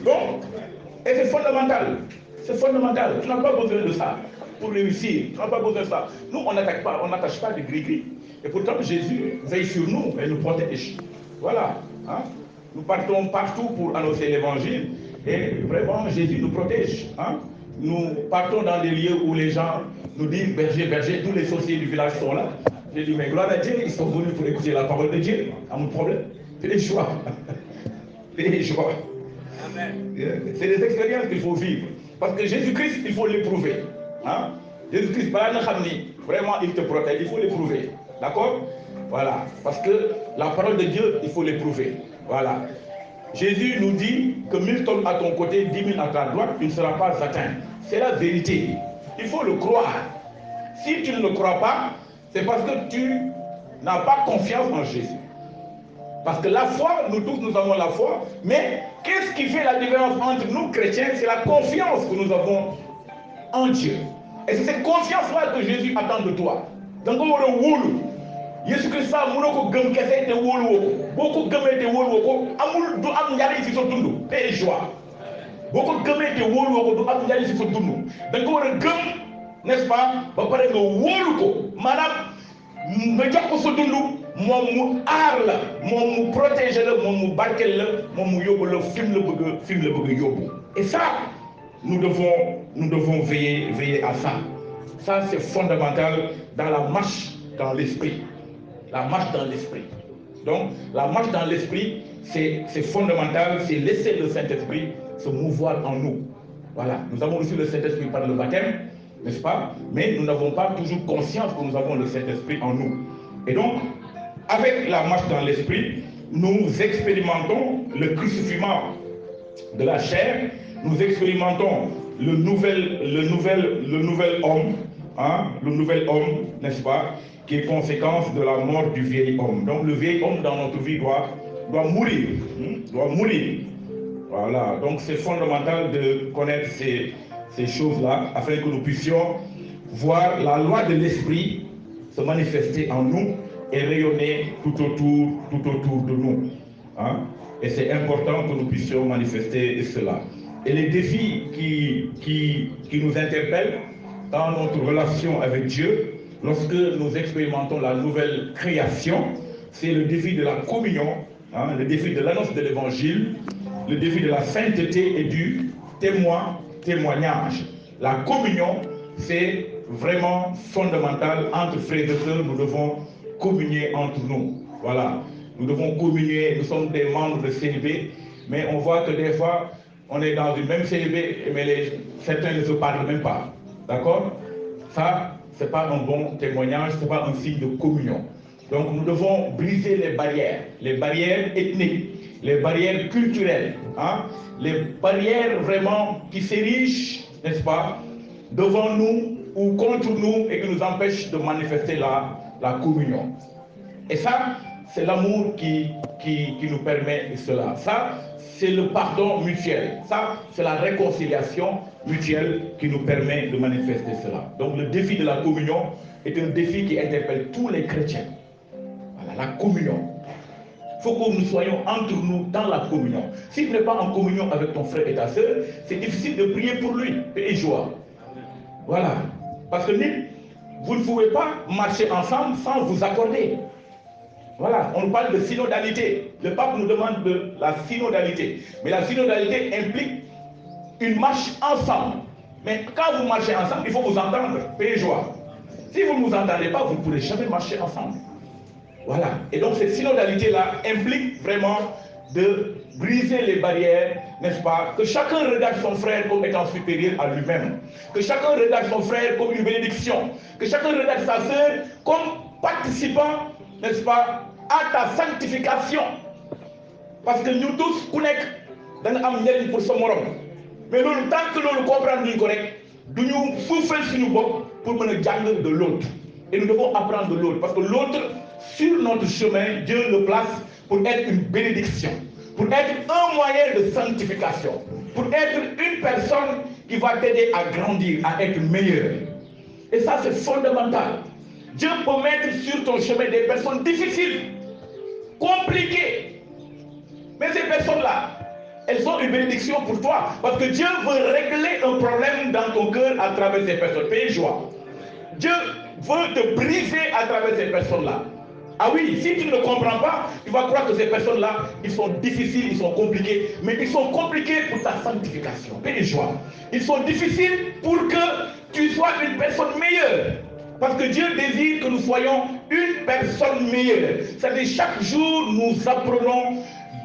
Donc, et c'est fondamental. C'est fondamental. Tu n'as pas besoin de ça pour réussir. Tu n'as pas besoin de ça. Nous, on n'attaque pas, on n'attache pas de gris-gris. Et pourtant, Jésus veille sur nous et nous protège. Voilà. Hein? Nous partons partout pour annoncer l'évangile et vraiment Jésus nous protège. Hein? Nous partons dans des lieux où les gens nous disent berger, berger, tous les sorciers du village sont là. J'ai dit, mais gloire à Dieu, ils sont venus pour écouter la parole de Dieu. À mon problème. C'est des choix. C'est des choix. C'est des expériences qu'il faut vivre. Parce que Jésus-Christ, il faut l'éprouver. Hein? Jésus-Christ, vraiment, il te protège, il faut l'éprouver. D'accord? Voilà. Parce que la parole de Dieu, il faut l'éprouver. Voilà. Jésus nous dit que 1000 tonnes à ton côté, 10 000 à ta droite, tu ne seras pas atteint. C'est la vérité. Il faut le croire. Si tu ne le crois pas, c'est parce que tu n'as pas confiance en Jésus. Parce que la foi, nous tous nous avons la foi, mais qu'est-ce qui fait la différence entre nous chrétiens? C'est la confiance que nous avons en Dieu. Et c'est cette confiance-là que Jésus attend de toi. Donc, on va Jésus-Christ ça munoko gëm kese te wóolu woko boko gëmé te wóolu woko amul du am njariñ ci sa dundu paix et joie boko gëmé te wóolu woko du am njariñ ci sa dundu da nga wara gëm n'est-ce pas ba paré nga wóolu ko manam nga jox ko sa dundu moom mu aar la moom mu protéger la moom mu barkel la moom mu yóbbu la fi mu la bëgg yóbbu. Et ça nous devons veiller à ça. Ça c'est fondamental dans la marche dans l'esprit. La marche dans l'esprit. Donc la marche dans l'esprit, c'est fondamental, c'est laisser le Saint-Esprit se mouvoir en nous. Voilà, nous avons reçu le Saint-Esprit par le baptême, n'est-ce pas? Mais nous n'avons pas toujours conscience que nous avons le Saint-Esprit en nous. Et donc, avec la marche dans l'esprit, nous expérimentons le crucifiement de la chair, nous expérimentons le nouvel homme, hein, le nouvel homme, n'est-ce pas, qui est conséquence de la mort du vieil homme. Donc le vieil homme dans notre vie doit mourir, doit mourir. Voilà, donc c'est fondamental de connaître ces choses-là afin que nous puissions voir la loi de l'esprit se manifester en nous et rayonner tout autour de nous. Hein? Et c'est important que nous puissions manifester cela. Et les défis qui nous interpellent dans notre relation avec Dieu, lorsque nous expérimentons la nouvelle création, c'est le défi de la communion, hein, le défi de l'annonce de l'évangile, le défi de la sainteté et du témoignage. La communion, c'est vraiment fondamental entre frères et sœurs. Nous devons communier entre nous. Voilà, nous devons communier. Nous sommes des membres de CLB, mais on voit que des fois, on est dans une même CLB, mais certains ne se parlent même pas. D'accord? Ça, ce n'est pas un bon témoignage, ce n'est pas un signe de communion. Donc nous devons briser les barrières ethniques, les barrières culturelles, hein, les barrières vraiment qui s'érigent, n'est-ce pas, devant nous ou contre nous et qui nous empêchent de manifester la communion. Et ça, c'est l'amour qui nous permet cela. Ça, c'est le pardon mutuel. Ça, c'est la réconciliation mutuelle qui nous permet de manifester cela. Donc le défi de la communion est un défi qui interpelle tous les chrétiens. Voilà, la communion. Il faut que nous soyons entre nous dans la communion. Si tu n'es pas en communion avec ton frère et ta soeur, c'est difficile de prier pour lui et joie. Voilà. Parce que vous ne pouvez pas marcher ensemble sans vous accorder. Voilà, on parle de synodalité. Le pape nous demande de la synodalité. Mais la synodalité implique une marche ensemble. Mais quand vous marchez ensemble, il faut vous entendre, paix et joie. Si vous ne vous entendez pas, vous ne pourrez jamais marcher ensemble. Voilà. Et donc cette synodalité-là implique vraiment de briser les barrières, n'est-ce pas? Que chacun regarde son frère comme étant supérieur à lui-même. Que chacun regarde son frère comme une bénédiction. Que chacun regarde sa sœur comme participant, n'est-ce pas, à ta sanctification. Parce que nous tous, ku nekk da nga am njëriñ pour sa morom. Mais loolu tant que loolu comprendre duñ ko rek duñu suufal suñu bopp pour mën a jàng de l'autre. Et nous devons apprendre de l'autre. Parce que l'autre, sur notre chemin, Dieu le place pour être une bénédiction, pour être un moyen de sanctification, pour être une personne qui va t'aider à grandir, à être meilleur. Et ça, c'est fondamental. Dieu peut mettre sur ton chemin des personnes difficiles, compliquées. Mais ces personnes-là, elles sont une bénédiction pour toi. Parce que Dieu veut régler un problème dans ton cœur à travers ces personnes. Paix et joie. Dieu veut te briser à travers ces personnes-là. Ah oui, si tu ne comprends pas, tu vas croire que ces personnes-là, ils sont difficiles, ils sont compliqués. Mais ils sont compliqués pour ta sanctification. Paix et joie. Ils sont difficiles pour que tu sois une personne meilleure. Parce que Dieu désire que nous soyons une personne meilleure. C'est-à-dire chaque jour, nous apprenons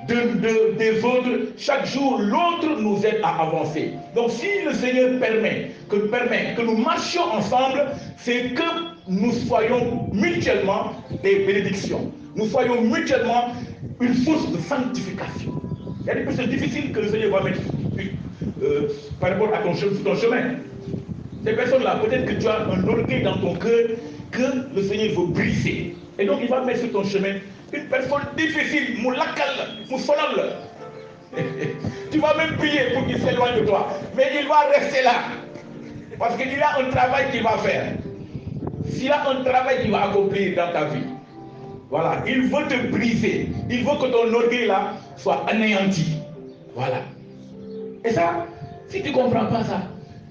des autres. Chaque jour, l'autre nous aide à avancer. Donc si le Seigneur permet que nous marchions ensemble, c'est que nous soyons mutuellement des bénédictions. Nous soyons mutuellement une source de sanctification. Il y a des personnes difficiles que le Seigneur va mettre par rapport à sur ton chemin. Ces personnes-là, peut-être que tu as un orgueil dans ton cœur que le Seigneur veut briser. Et donc il va mettre sur ton chemin une personne difficile, moulakal, moussolal. Tu vas même prier pour qu'il s'éloigne de toi. Mais il va rester là. Parce qu'il a un travail qu'il va faire. S'il a un travail qu'il va accomplir dans ta vie. Voilà. Il veut te briser. Il veut que ton orgueil là soit anéanti. Voilà. Et ça, si tu ne comprends pas ça,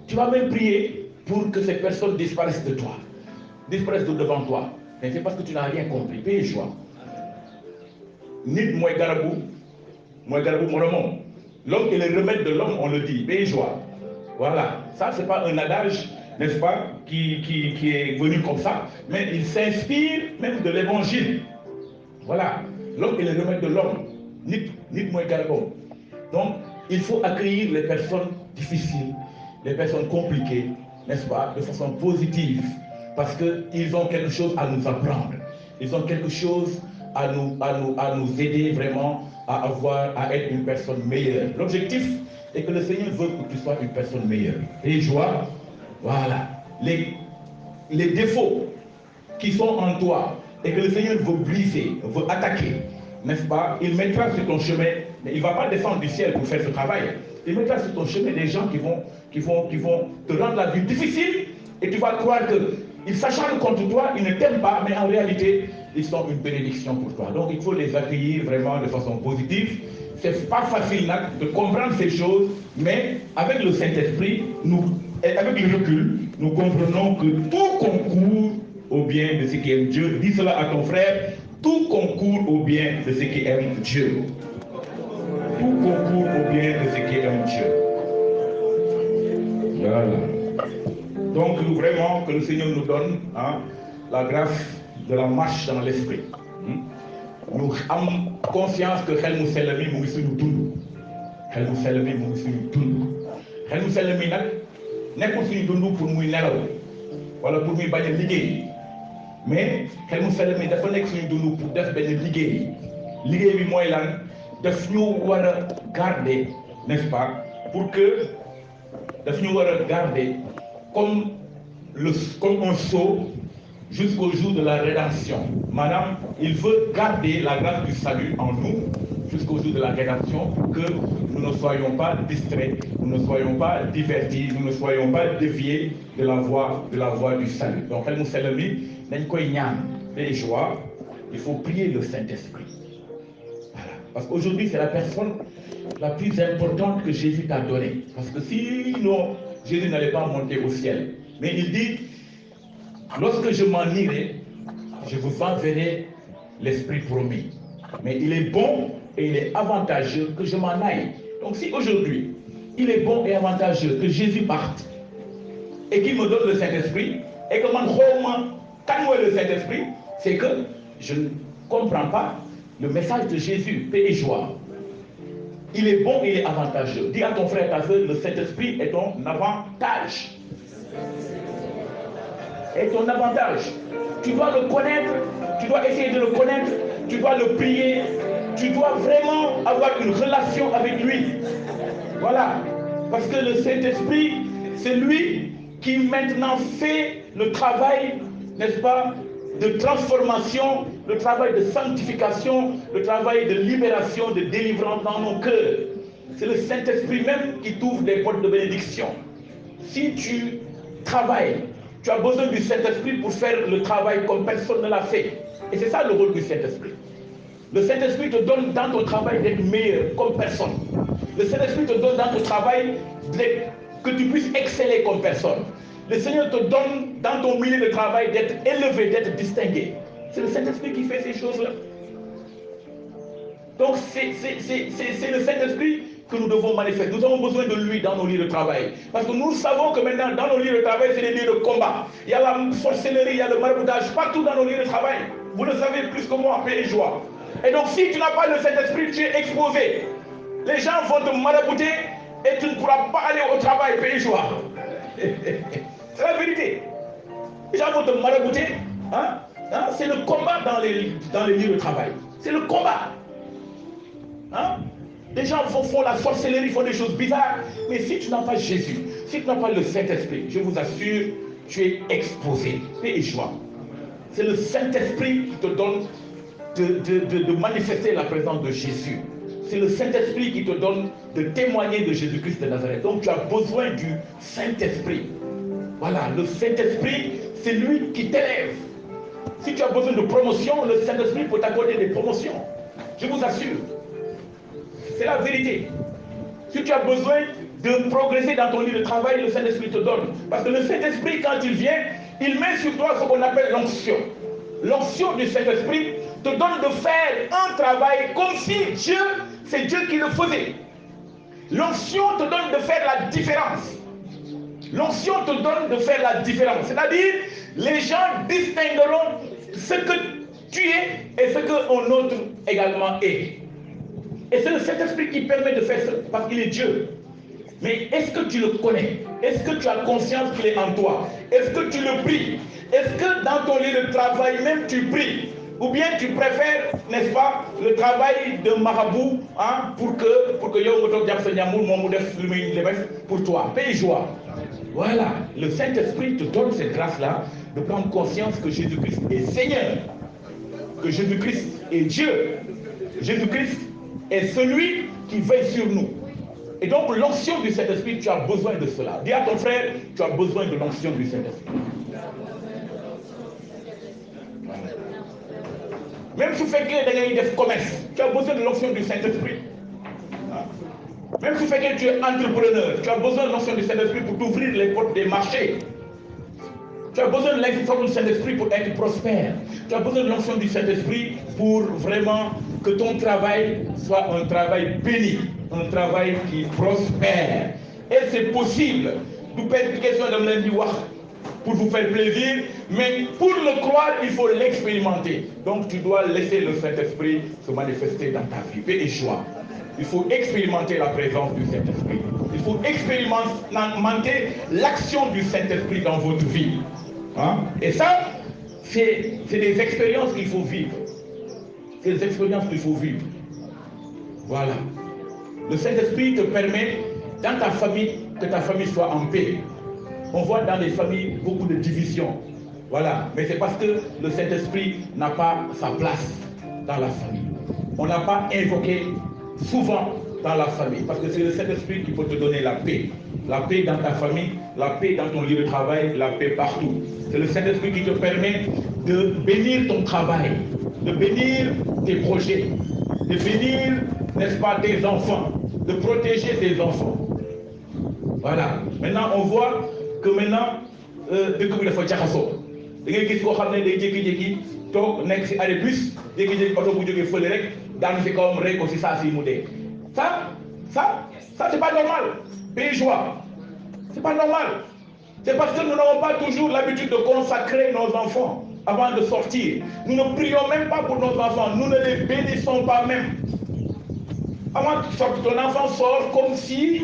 tu vas même prier pour que ces personnes disparaissent de toi. Disparaissent de devant toi. Mais c'est parce que tu n'as rien compris. Paix et joie. nit mooy garabu moromam. L'homme est le remède de l'homme, on le dit, paix joie. Voilà, ça c'est pas un adage, n'est-ce pas, qui est venu comme ça, mais il s'inspire même de l'évangile. Voilà, l'homme est le remède de l'homme, nit mooy garabam. Donc, il faut accueillir les personnes difficiles, les personnes compliquées, n'est-ce pas, de façon positive, parce qu'ils ont quelque chose à nous apprendre. Ils ont quelque chose à nous aider vraiment à être une personne meilleure. L'objectif est que le Seigneur veut que tu sois une personne meilleure. Et joie, voilà, les défauts qui sont en toi et que le Seigneur veut briser, veut attaquer, n'est-ce pas? Il mettra sur ton chemin, mais il ne va pas descendre du ciel pour faire ce travail. Il mettra sur ton chemin des gens qui vont te rendre la vie difficile et tu vas croire qu'ils s'acharnent contre toi, ils ne t'aiment pas, mais en réalité, ils sont une bénédiction pour toi. Donc il faut les accueillir vraiment de façon positive. C'est pas facile là, de comprendre ces choses, mais avec le Saint-Esprit, avec le recul, nous comprenons que tout concourt au bien de ceux qui aiment Dieu. Dis cela à ton frère, tout concourt au bien de ceux qui aiment Dieu. Tout concourt au bien de ceux qui aiment Dieu. Voilà. Donc vraiment que le Seigneur nous donne la grâce de la marche dans l'esprit. Nous avons conscience que xel mu sell mi mu ngi suñu dund. Xel mu sell mi mu ngi suñu dund. Xel mu sell mi nag nekkul suñu dund pour muy nelaw wala pour muy bañ a liggéey mais xel mu sell mi dafa nekk suñu dund pour def benn liggéey. Liggéey bi mooy lan daf ñu war a garder, n'est-ce pas, pour que daf ñu war a garder comme un sceau jusqu'au jour de la rédemption. Madame, il veut garder la grâce du salut en nous jusqu'au jour de la rédemption pour que nous ne soyons pas distraits, nous ne soyons pas divertis, nous ne soyons pas déviés de la voie du salut. Donc, xel mu sell mi nañ koy ñaan les joies, il faut prier le Saint-Esprit. Voilà. Parce qu'aujourd'hui, c'est la personne la plus importante que Jésus t'a donnée. Parce que sinon, Jésus n'allait pas monter au ciel. Mais il dit, lorsque je m'en irai, je vous enverrai l'Esprit promis. Mais il est bon et il est avantageux que je m'en aille. Donc si aujourd'hui, il est bon et avantageux que Jésus parte et qu'il me donne le Saint-Esprit, et que man le Saint-Esprit, c'est que je ne comprends pas le message de Jésus, paix et joie. Il est bon et il est avantageux. Dis à ton frère, ta soeur, le Saint-Esprit est ton avantage. Et ton avantage. Tu dois le connaître, tu dois essayer de le connaître, tu dois le prier, tu dois vraiment avoir une relation avec lui. Voilà. Parce que le Saint-Esprit, c'est lui qui maintenant fait le travail, n'est-ce pas, de transformation, le travail de sanctification, le travail de libération, de délivrance dans nos cœurs. C'est le Saint-Esprit même qui t'ouvre des portes de bénédiction. Si tu travailles, tu as besoin du Saint-Esprit pour faire le travail comme personne ne l'a fait. Et c'est ça le rôle du Saint-Esprit. Le Saint-Esprit te donne dans ton travail d'être meilleur comme personne. Le Saint-Esprit te donne dans ton travail que tu puisses exceller comme personne. Le Seigneur te donne dans ton milieu de travail d'être élevé, d'être distingué. C'est le Saint-Esprit qui fait ces choses-là. Donc c'est le Saint-Esprit que nous devons manifester. Nous avons besoin de lui dans nos lieux de travail. Parce que nous savons que maintenant, dans nos lieux de travail, c'est des lieux de combat. Il y a la sorcellerie, il y a le maraboutage, partout dans nos lieux de travail. Vous le savez plus que moi, paix et joie. Et donc, si tu n'as pas le Saint-Esprit, tu es exposé. Les gens vont te marabouter et tu ne pourras pas aller au travail, paix et joie. C'est la vérité. Les gens vont te marabouter. C'est le combat dans les lieux de travail. C'est le combat. Les gens font la sorcellerie, font des choses bizarres. Mais si tu n'as pas Jésus, si tu n'as pas le Saint-Esprit, je vous assure, tu es exposé. Paix et joie. C'est le Saint-Esprit qui te donne de manifester la présence de Jésus. C'est le Saint-Esprit qui te donne de témoigner de Jésus-Christ de Nazareth. Donc tu as besoin du Saint-Esprit. Voilà, le Saint-Esprit, c'est lui qui t'élève. Si tu as besoin de promotion, le Saint-Esprit peut t'accorder des promotions. Je vous assure. C'est la vérité. Si tu as besoin de progresser dans ton lieu de travail, le Saint-Esprit te donne. Parce que le Saint-Esprit, quand il vient, il met sur toi ce qu'on appelle l'onction. L'onction du Saint-Esprit te donne de faire un travail comme si c'est Dieu qui le faisait. L'onction te donne de faire la différence. L'onction te donne de faire la différence. C'est-à-dire, les gens distingueront ce que tu es et ce qu'un autre également est. Et c'est le Saint-Esprit qui permet de faire ça, parce qu'il est Dieu. Mais est-ce que tu le connais? Est-ce que tu as conscience qu'il est en toi? Est-ce que tu le pries? Est-ce que dans ton lieu de travail même tu pries? Ou bien tu préfères, n'est-ce pas, le travail de marabout, hein, pour que yo pour toi, paix et joie. Voilà, le Saint-Esprit te donne cette grâce-là de prendre conscience que Jésus-Christ est Seigneur, que Jésus-Christ est Dieu, Jésus-Christ est celui qui veille sur nous. Et donc l'onction du Saint-Esprit, tu as besoin de cela. Dis à ton frère, tu as besoin de l'onction du Saint-Esprit. Même si tu fais que des commerces, tu as besoin de l'onction du Saint-Esprit. Même si tu fais que tu es entrepreneur, tu as besoin de l'onction du Saint-Esprit pour t'ouvrir les portes des marchés. Tu as besoin de l'onction du Saint-Esprit pour être prospère. Tu as besoin de l'onction du Saint-Esprit pour vraiment que ton travail soit un travail béni, un travail qui prospère. Et c'est possible. Nous pas une question de lundi pour vous faire plaisir, mais pour le croire, il faut l'expérimenter. Donc tu dois laisser le Saint-Esprit se manifester dans ta vie. Paix et joie. Il faut expérimenter la présence du Saint-Esprit. Il faut expérimenter l'action du Saint-Esprit dans votre vie. Hein? Et ça, c'est des expériences qu'il faut vivre. C'est des expériences qu'il faut vivre. Voilà. Le Saint-Esprit te permet, dans ta famille, que ta famille soit en paix. On voit dans les familles beaucoup de divisions. Voilà. Mais c'est parce que le Saint-Esprit n'a pas sa place dans la famille. On n'a pas invoqué souvent dans la famille, parce que c'est le Saint-Esprit qui peut te donner la paix. La paix dans ta famille, la paix dans ton lieu de travail, la paix partout. C'est le Saint-Esprit qui te permet de bénir ton travail, de bénir tes projets, de bénir, n'est-ce pas, tes enfants, de protéger tes enfants. Voilà. Maintenant, on voit que maintenant, dès que vous le faites, da ngay gis koo xam ne day jékki-jékki toog nekk si arrêt bus jékki-jékki oto bu jógee fële rek daanu si kawam rey ko si saa si mu dee. Ça c'est pas normal. Paix et joie. C'est pas normal. C'est parce que nous n'avons pas toujours l'habitude de consacrer nos enfants avant de sortir. Nous ne prions même pas pour nos enfants. Nous ne les bénissons pas même. Avant que ton enfant sort comme si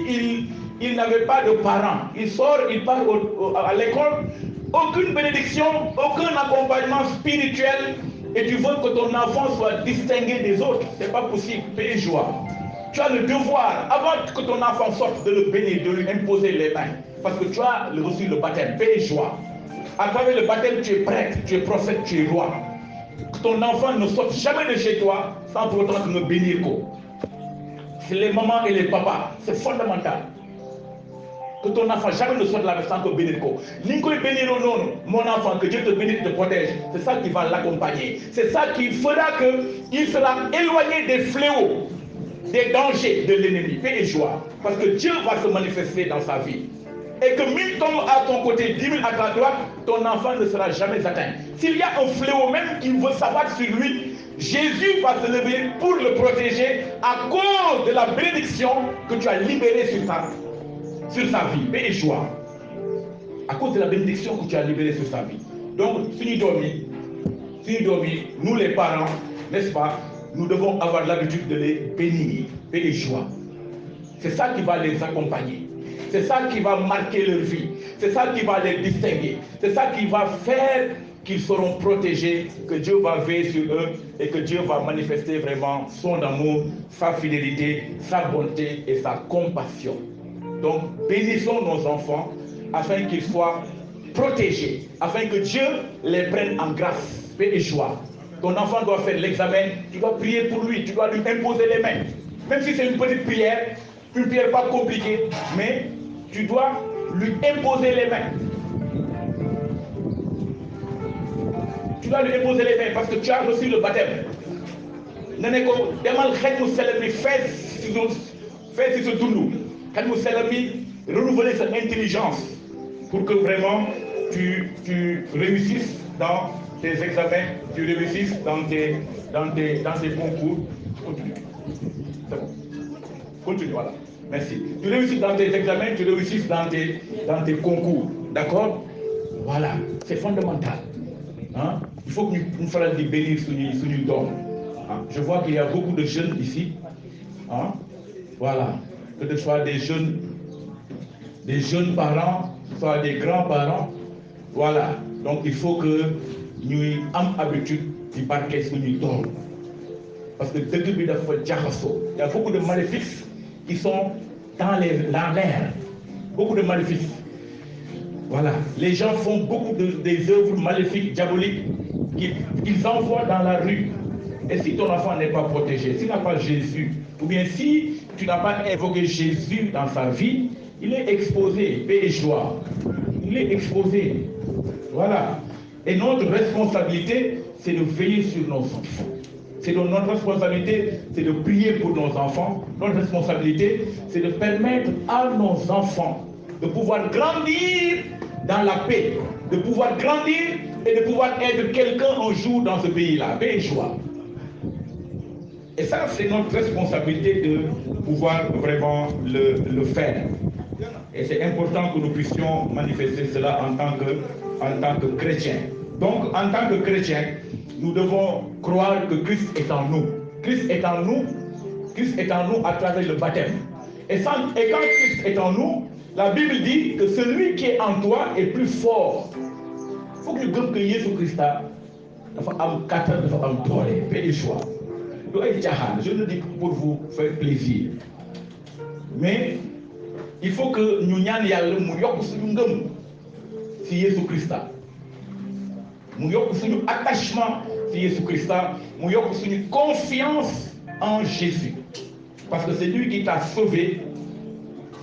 il n'avait pas de parents. Il sort, il part à l'école. Aucune bénédiction, aucun accompagnement spirituel, et tu veux que ton enfant soit distingué des autres. C'est pas possible. Paix et joie. Tu as le devoir, avant que ton enfant sorte, de le bénir, de lui imposer les mains. Parce que tu as reçu le baptême. Paix et joie. À travers le baptême, tu es prêtre, tu es prophète, tu es roi. Que ton enfant ne sorte jamais de chez toi sans pour autant te bénir. C'est les mamans et les papas. C'est fondamental. Que ton enfant jamais ne sorte de la maison sans te bénir. Mon enfant, que Dieu te bénisse, te protège. C'est ça qui va l'accompagner. C'est ça qui fera qu'il sera éloigné des fléaux, des dangers de l'ennemi. Paix et joie. Parce que Dieu va se manifester dans sa vie. Et que 1000 tombent à ton côté, 10 000 à ta droite, ton enfant ne sera jamais atteint. S'il y a un fléau même qui veut s'abattre sur lui, Jésus va se lever pour le protéger à cause de la bénédiction que tu as libérée sur sa vie. Paix et joie. À cause de la bénédiction que tu as libérée sur sa vie. Donc, si nous dormons, nous les parents, n'est-ce pas, nous devons avoir l'habitude de les bénir. Paix et joie. C'est ça qui va les accompagner. C'est ça qui va marquer leur vie. C'est ça qui va les distinguer. C'est ça qui va faire qu'ils seront protégés, que Dieu va veiller sur eux et que Dieu va manifester vraiment son amour, sa fidélité, sa bonté et sa compassion. Donc, bénissons nos enfants afin qu'ils soient protégés, afin que Dieu les prenne en grâce, paix et joie. Ton enfant doit faire l'examen, tu dois prier pour lui, tu dois lui imposer les mains. Même si c'est une petite prière pas compliquée, mais tu dois lui imposer les mains. Tu dois lui imposer les mains parce que tu as reçu le baptême. Fais si ce tournou. Renouveler cette intelligence pour que vraiment tu réussisses dans tes examens, tu réussisses dans tes concours. Continue. C'est bon. Continue, voilà. Merci. Tu réussis dans tes examens, tu réussis dans tes concours. D'accord? Voilà. C'est fondamental. Hein? Il faut que nous fassions des bénis sur nos dons. Hein? Je vois qu'il y a beaucoup de jeunes ici. Hein? Voilà. Que ce soit des jeunes parents, soit des grands-parents. Voilà. Donc il faut que nous ayons l'habitude de barquer sur nos dons. Parce que il y a beaucoup de maléfices qui sont dans l'air. Beaucoup de maléfices. Voilà. Les gens font beaucoup des œuvres maléfiques, diaboliques, qu'ils envoient dans la rue. Et si ton enfant n'est pas protégé, s'il n'a pas Jésus, ou bien si tu n'as pas invoqué Jésus dans sa vie, il est exposé, paix et joie. Il est exposé. Voilà. Et notre responsabilité, c'est de veiller sur nos enfants. Notre responsabilité, c'est de prier pour nos enfants. Notre responsabilité, c'est de permettre à nos enfants de pouvoir grandir dans la paix, de pouvoir grandir et de pouvoir être quelqu'un un jour dans ce pays-là. Paix et joie. Et ça, c'est notre responsabilité de pouvoir vraiment le faire. Et c'est important que nous puissions manifester cela en tant que chrétiens. Donc, en tant que chrétiens, nous devons croire que Christ est en nous. Christ est en nous. Christ est en nous à travers le baptême. Et quand Christ est en nous, la Bible dit que celui qui est en toi est plus fort. Il faut que nous gëm que Jésus Christ dafa am kattan, dafa am doole, paix et joie. Je ne dis pas pour vous faire plaisir. Mais il faut que nous ñaan Yàlla mu yokk suñu ngëm ci Jésus Christ. Mu yokk suñu attachement ci Jésus Christ, mu yokk suñu confiance en Jésus. Parce que c'est lui qui t'a sauvé,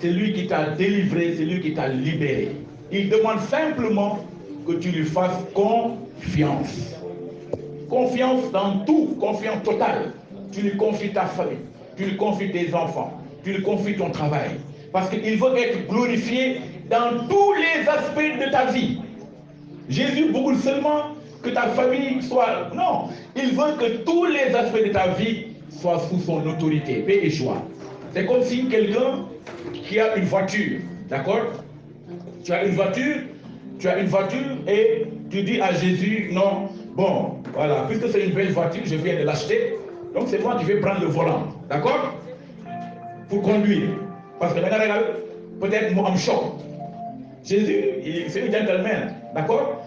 c'est lui qui t'a délivré, c'est lui qui t'a libéré. Il demande simplement que tu lui fasses confiance. Confiance dans tout, confiance totale. Tu lui confies ta famille, tu lui confies tes enfants, tu lui confies ton travail. Parce qu'il veut être glorifié dans tous les aspects de ta vie. Jésus veut seulement que ta famille soit... Non, il veut que tous les aspects de ta vie soient sous son autorité, paix et joie. C'est comme si quelqu'un qui a une voiture, d'accord? Tu as une voiture et tu dis à Jésus, non, bon, voilà, puisque c'est une belle voiture, je viens de l'acheter, donc c'est moi qui vais prendre le volant, d'accord? Pour conduire. Parce que peut-être moi, je choc. Jésus, c'est un gentleman, d'accord?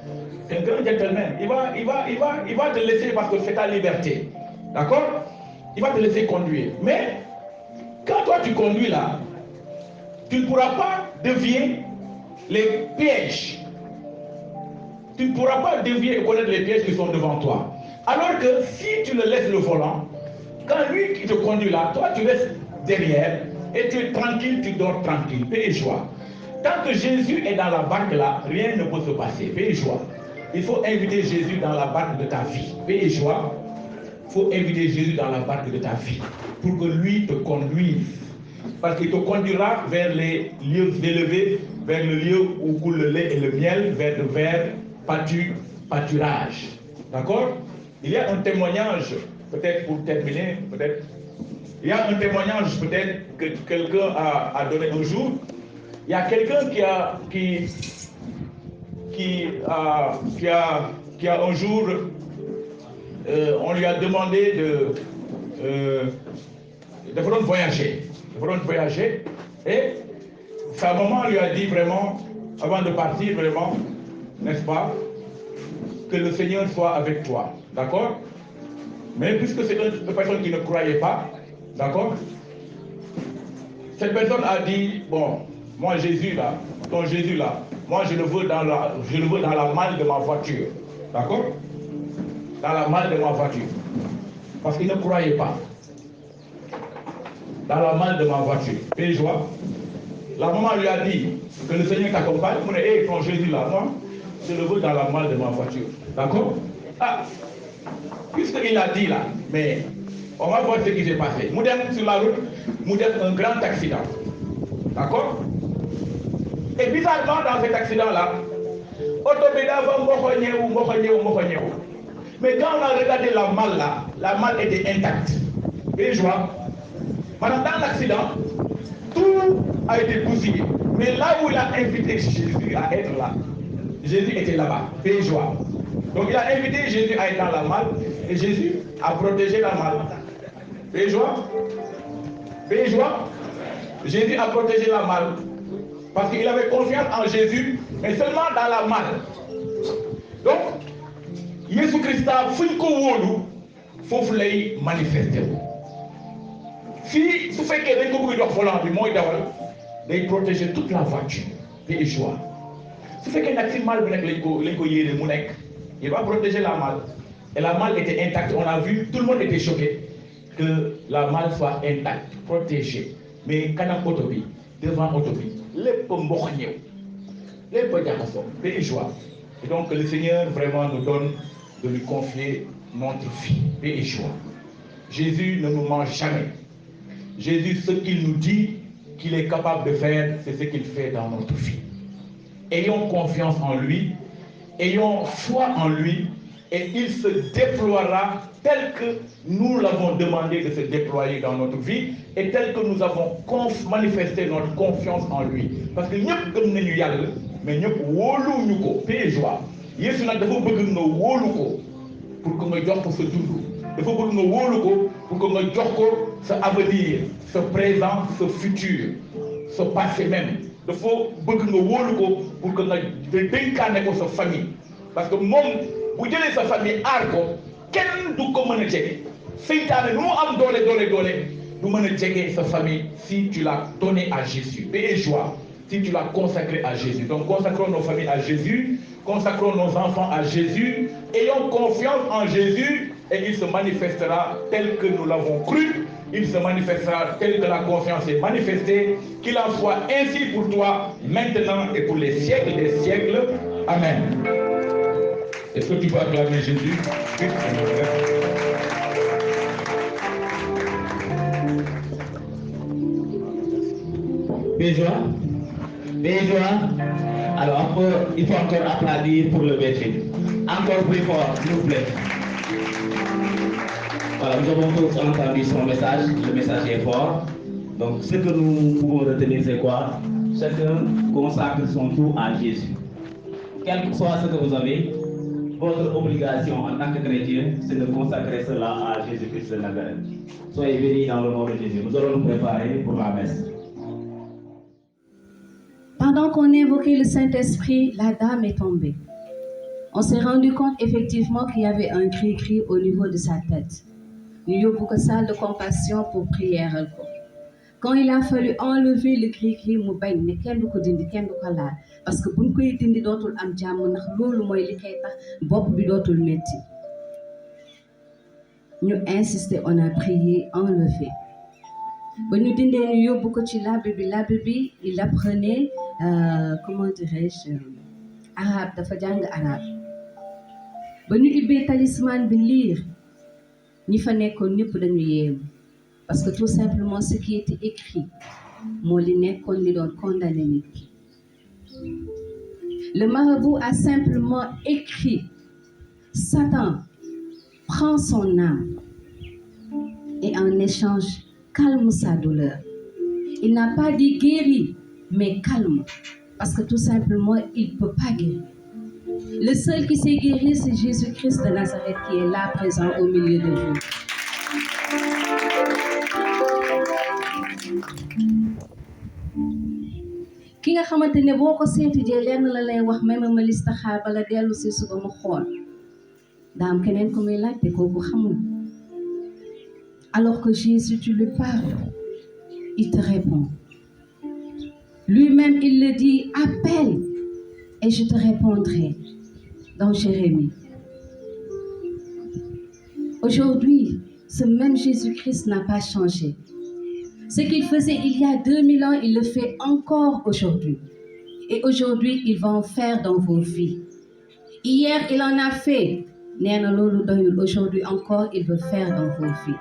C'est un grand gentleman. Il va te laisser parce que c'est ta liberté, d'accord? Il va te laisser conduire. Mais quand toi tu conduis là, tu ne pourras pas dévier les pièges. Tu ne pourras pas dévier et connaître les pièges qui sont devant toi. Alors que si tu le laisses le volant, quand lui qui te conduit là, toi tu restes derrière et tu es tranquille, tu dors tranquille, paix et joie. Tant que Jésus est dans la barque là, rien ne peut se passer, paix et joie. Il faut inviter Jésus dans la barque de ta vie, paix et joie. Il faut inviter Jésus dans la barque de ta vie pour que lui te conduise. Parce qu'il te conduira vers les lieux élevés, vers le lieu où coule le lait et le miel, vers le vert pâturage. D'accord? Il y a un témoignage, peut-être pour terminer, peut-être. Il y a un témoignage peut-être que quelqu'un a donné un jour. Il y a quelqu'un qui a un jour, on lui a demandé de voyager. Et sa maman lui a dit vraiment, avant de partir vraiment, n'est-ce pas, que le Seigneur soit avec toi. D'accord? Mais puisque c'est une personne qui ne croyait pas, d'accord? Cette personne a dit, bon, moi Jésus là, ton Jésus là, moi je le veux dans la malle de ma voiture. D'accord? Dans la malle de ma voiture. Parce qu'il ne croyait pas. Dans la malle de ma voiture. Et joie. La maman lui a dit que le Seigneur t'accompagne. On dit, hé, ton Jésus là, moi, je le veux dans la malle de ma voiture. D'accord? Ah, puisqu'il a dit là, mais on va voir ce qui s'est passé. Moudem sur la route, Moudem un grand accident. D'accord? Et bizarrement, dans cet accident-là, Autobéda va mokonyeu. Mais quand on a regardé la malle là, la malle était intacte. Et je vois, maintenant dans l'accident, tout a été bousillé. Mais là où il a invité Jésus à être là, Jésus était là-bas. Et je vois. Donc il a invité Jésus à être dans la malle et Jésus a protégé la malle. Et je vois. Et je vois. Jésus a protégé la malle. Parce qu'il avait confiance en Jésus, mais seulement dans la malle. Donc, Jésus Christ a fait ko wolu fofu lay manifester. Si su fekkee dañ ko bëgg jox volant bi mooy dawal day protéger toute la voiture te échouer. Su fekkee nag si malle bi nag lañ ko yéene mu nekk, il va protéger la malle. Et la malle était intacte. On a vu, tout le monde était choqué que la malle soit intacte, protégée. Mais kanam auto bi, devant auto bi, lépp mbox ñëw, lépp jaxasoo te échouer. Et donc le Seigneur vraiment nous donne de lui confier notre vie et échouer. Jésus ne nous ment jamais. Jésus, ce qu'il nous dit qu'il est capable de faire, c'est ce qu'il fait dans notre vie. Ayons confiance en lui, ayons foi en lui, et il se déploiera tel que nous l'avons demandé de se déployer dans notre vie, et tel que nous avons manifesté notre confiance en lui. Parce que ñëpp gëm nañu Yàlla, mais ñëpp wóoluñu ko paix et joie. Yeesu nag dafa bëgg nga wóolu ko pour que nga jox ko sa dund. Dafa bëgg nga wóolu ko pour que nga jox ko sa avenir, ce présent, ce futur, ce passé même. Dafa bëgg nga wóolu ko pour que nga dénkaane ko sa famille. Parce que moom bu jëlee sa famille aar ko kenn du ko mën a jege. Seytaane nu mu am doole du mën a jege sa famille si tu l'as donné à Jésus. Paix et joie. Si tu l'as consacré à Jésus. Donc consacrons nos familles à Jésus, consacrons nos enfants à Jésus, ayons confiance en Jésus et il se manifestera tel que nous l'avons cru, il se manifestera tel que la confiance est manifestée, qu'il en soit ainsi pour toi, maintenant et pour les siècles des siècles. Amen. Est-ce que tu peux acclamer Jésus? Béjoie. Alors il faut encore applaudir pour le berger. Encore plus fort, s'il vous plaît. Voilà, nous avons tous entendu son message. Le message est fort. Donc ce que nous pouvons retenir, c'est quoi? Chacun consacre son tout à Jésus. Quel que soit ce que vous avez, votre obligation en tant que chrétien, c'est de consacrer cela à Jésus-Christ de Nazareth. Soyez bénis dans le nom de Jésus. Nous allons nous préparer pour la messe. Pendant qu'on évoquait le Saint-Esprit, la dame est tombée. On s'est rendu compte effectivement qu'il y avait un cri-cri au niveau de sa tête. Nous y avons salle de compassion pour prière. Quand il a fallu enlever le cri-cri, mu bañ ne kenn du ko dindi kenn du ko laal parce que buñ koy dindi dootul am jàmm ndax loolu mooy li koy tax bopp bi dootul métti. Ñu insister, on a prié, enlevé. Ba ñu dindee ñu yóbbu ko ci l'abbé bi il apprenait comment dirais-je arabe, dafa jàng arabe. Ba ñu ibbee talisman bi lire ñi fa nekkoon ñëpp dañu yeewu parce que tout simplement ce qui était écrit moo li nekkoon li doon condamné nit ki. Le marabout a simplement écrit: Satan prend son âme et en échange calme sa douleur. Il n'a pas dit guéri, mais calme, parce que tout simplement, il ne peut pas guérir. Le seul qui sait guérir, c'est Jésus-Christ de Nazareth qui est là, présent au milieu de vous. Ki nga xamante ne boo ko seeti jee lenn la lay wax même ma listaxaar bala dellu si suba mu xool daam keneen ku muy laajte kooku xamul. Alors que Jésus, tu lui parles, il te répond. Lui-même, il le dit: appelle et je te répondrai. Dans Jérémie. Aujourd'hui, ce même Jésus-Christ n'a pas changé. Ce qu'il faisait il y a 2000 ans, il le fait encore aujourd'hui. Et aujourd'hui, il va en faire dans vos vies. Hier, il en a fait. Aujourd'hui encore, il veut faire dans vos vies.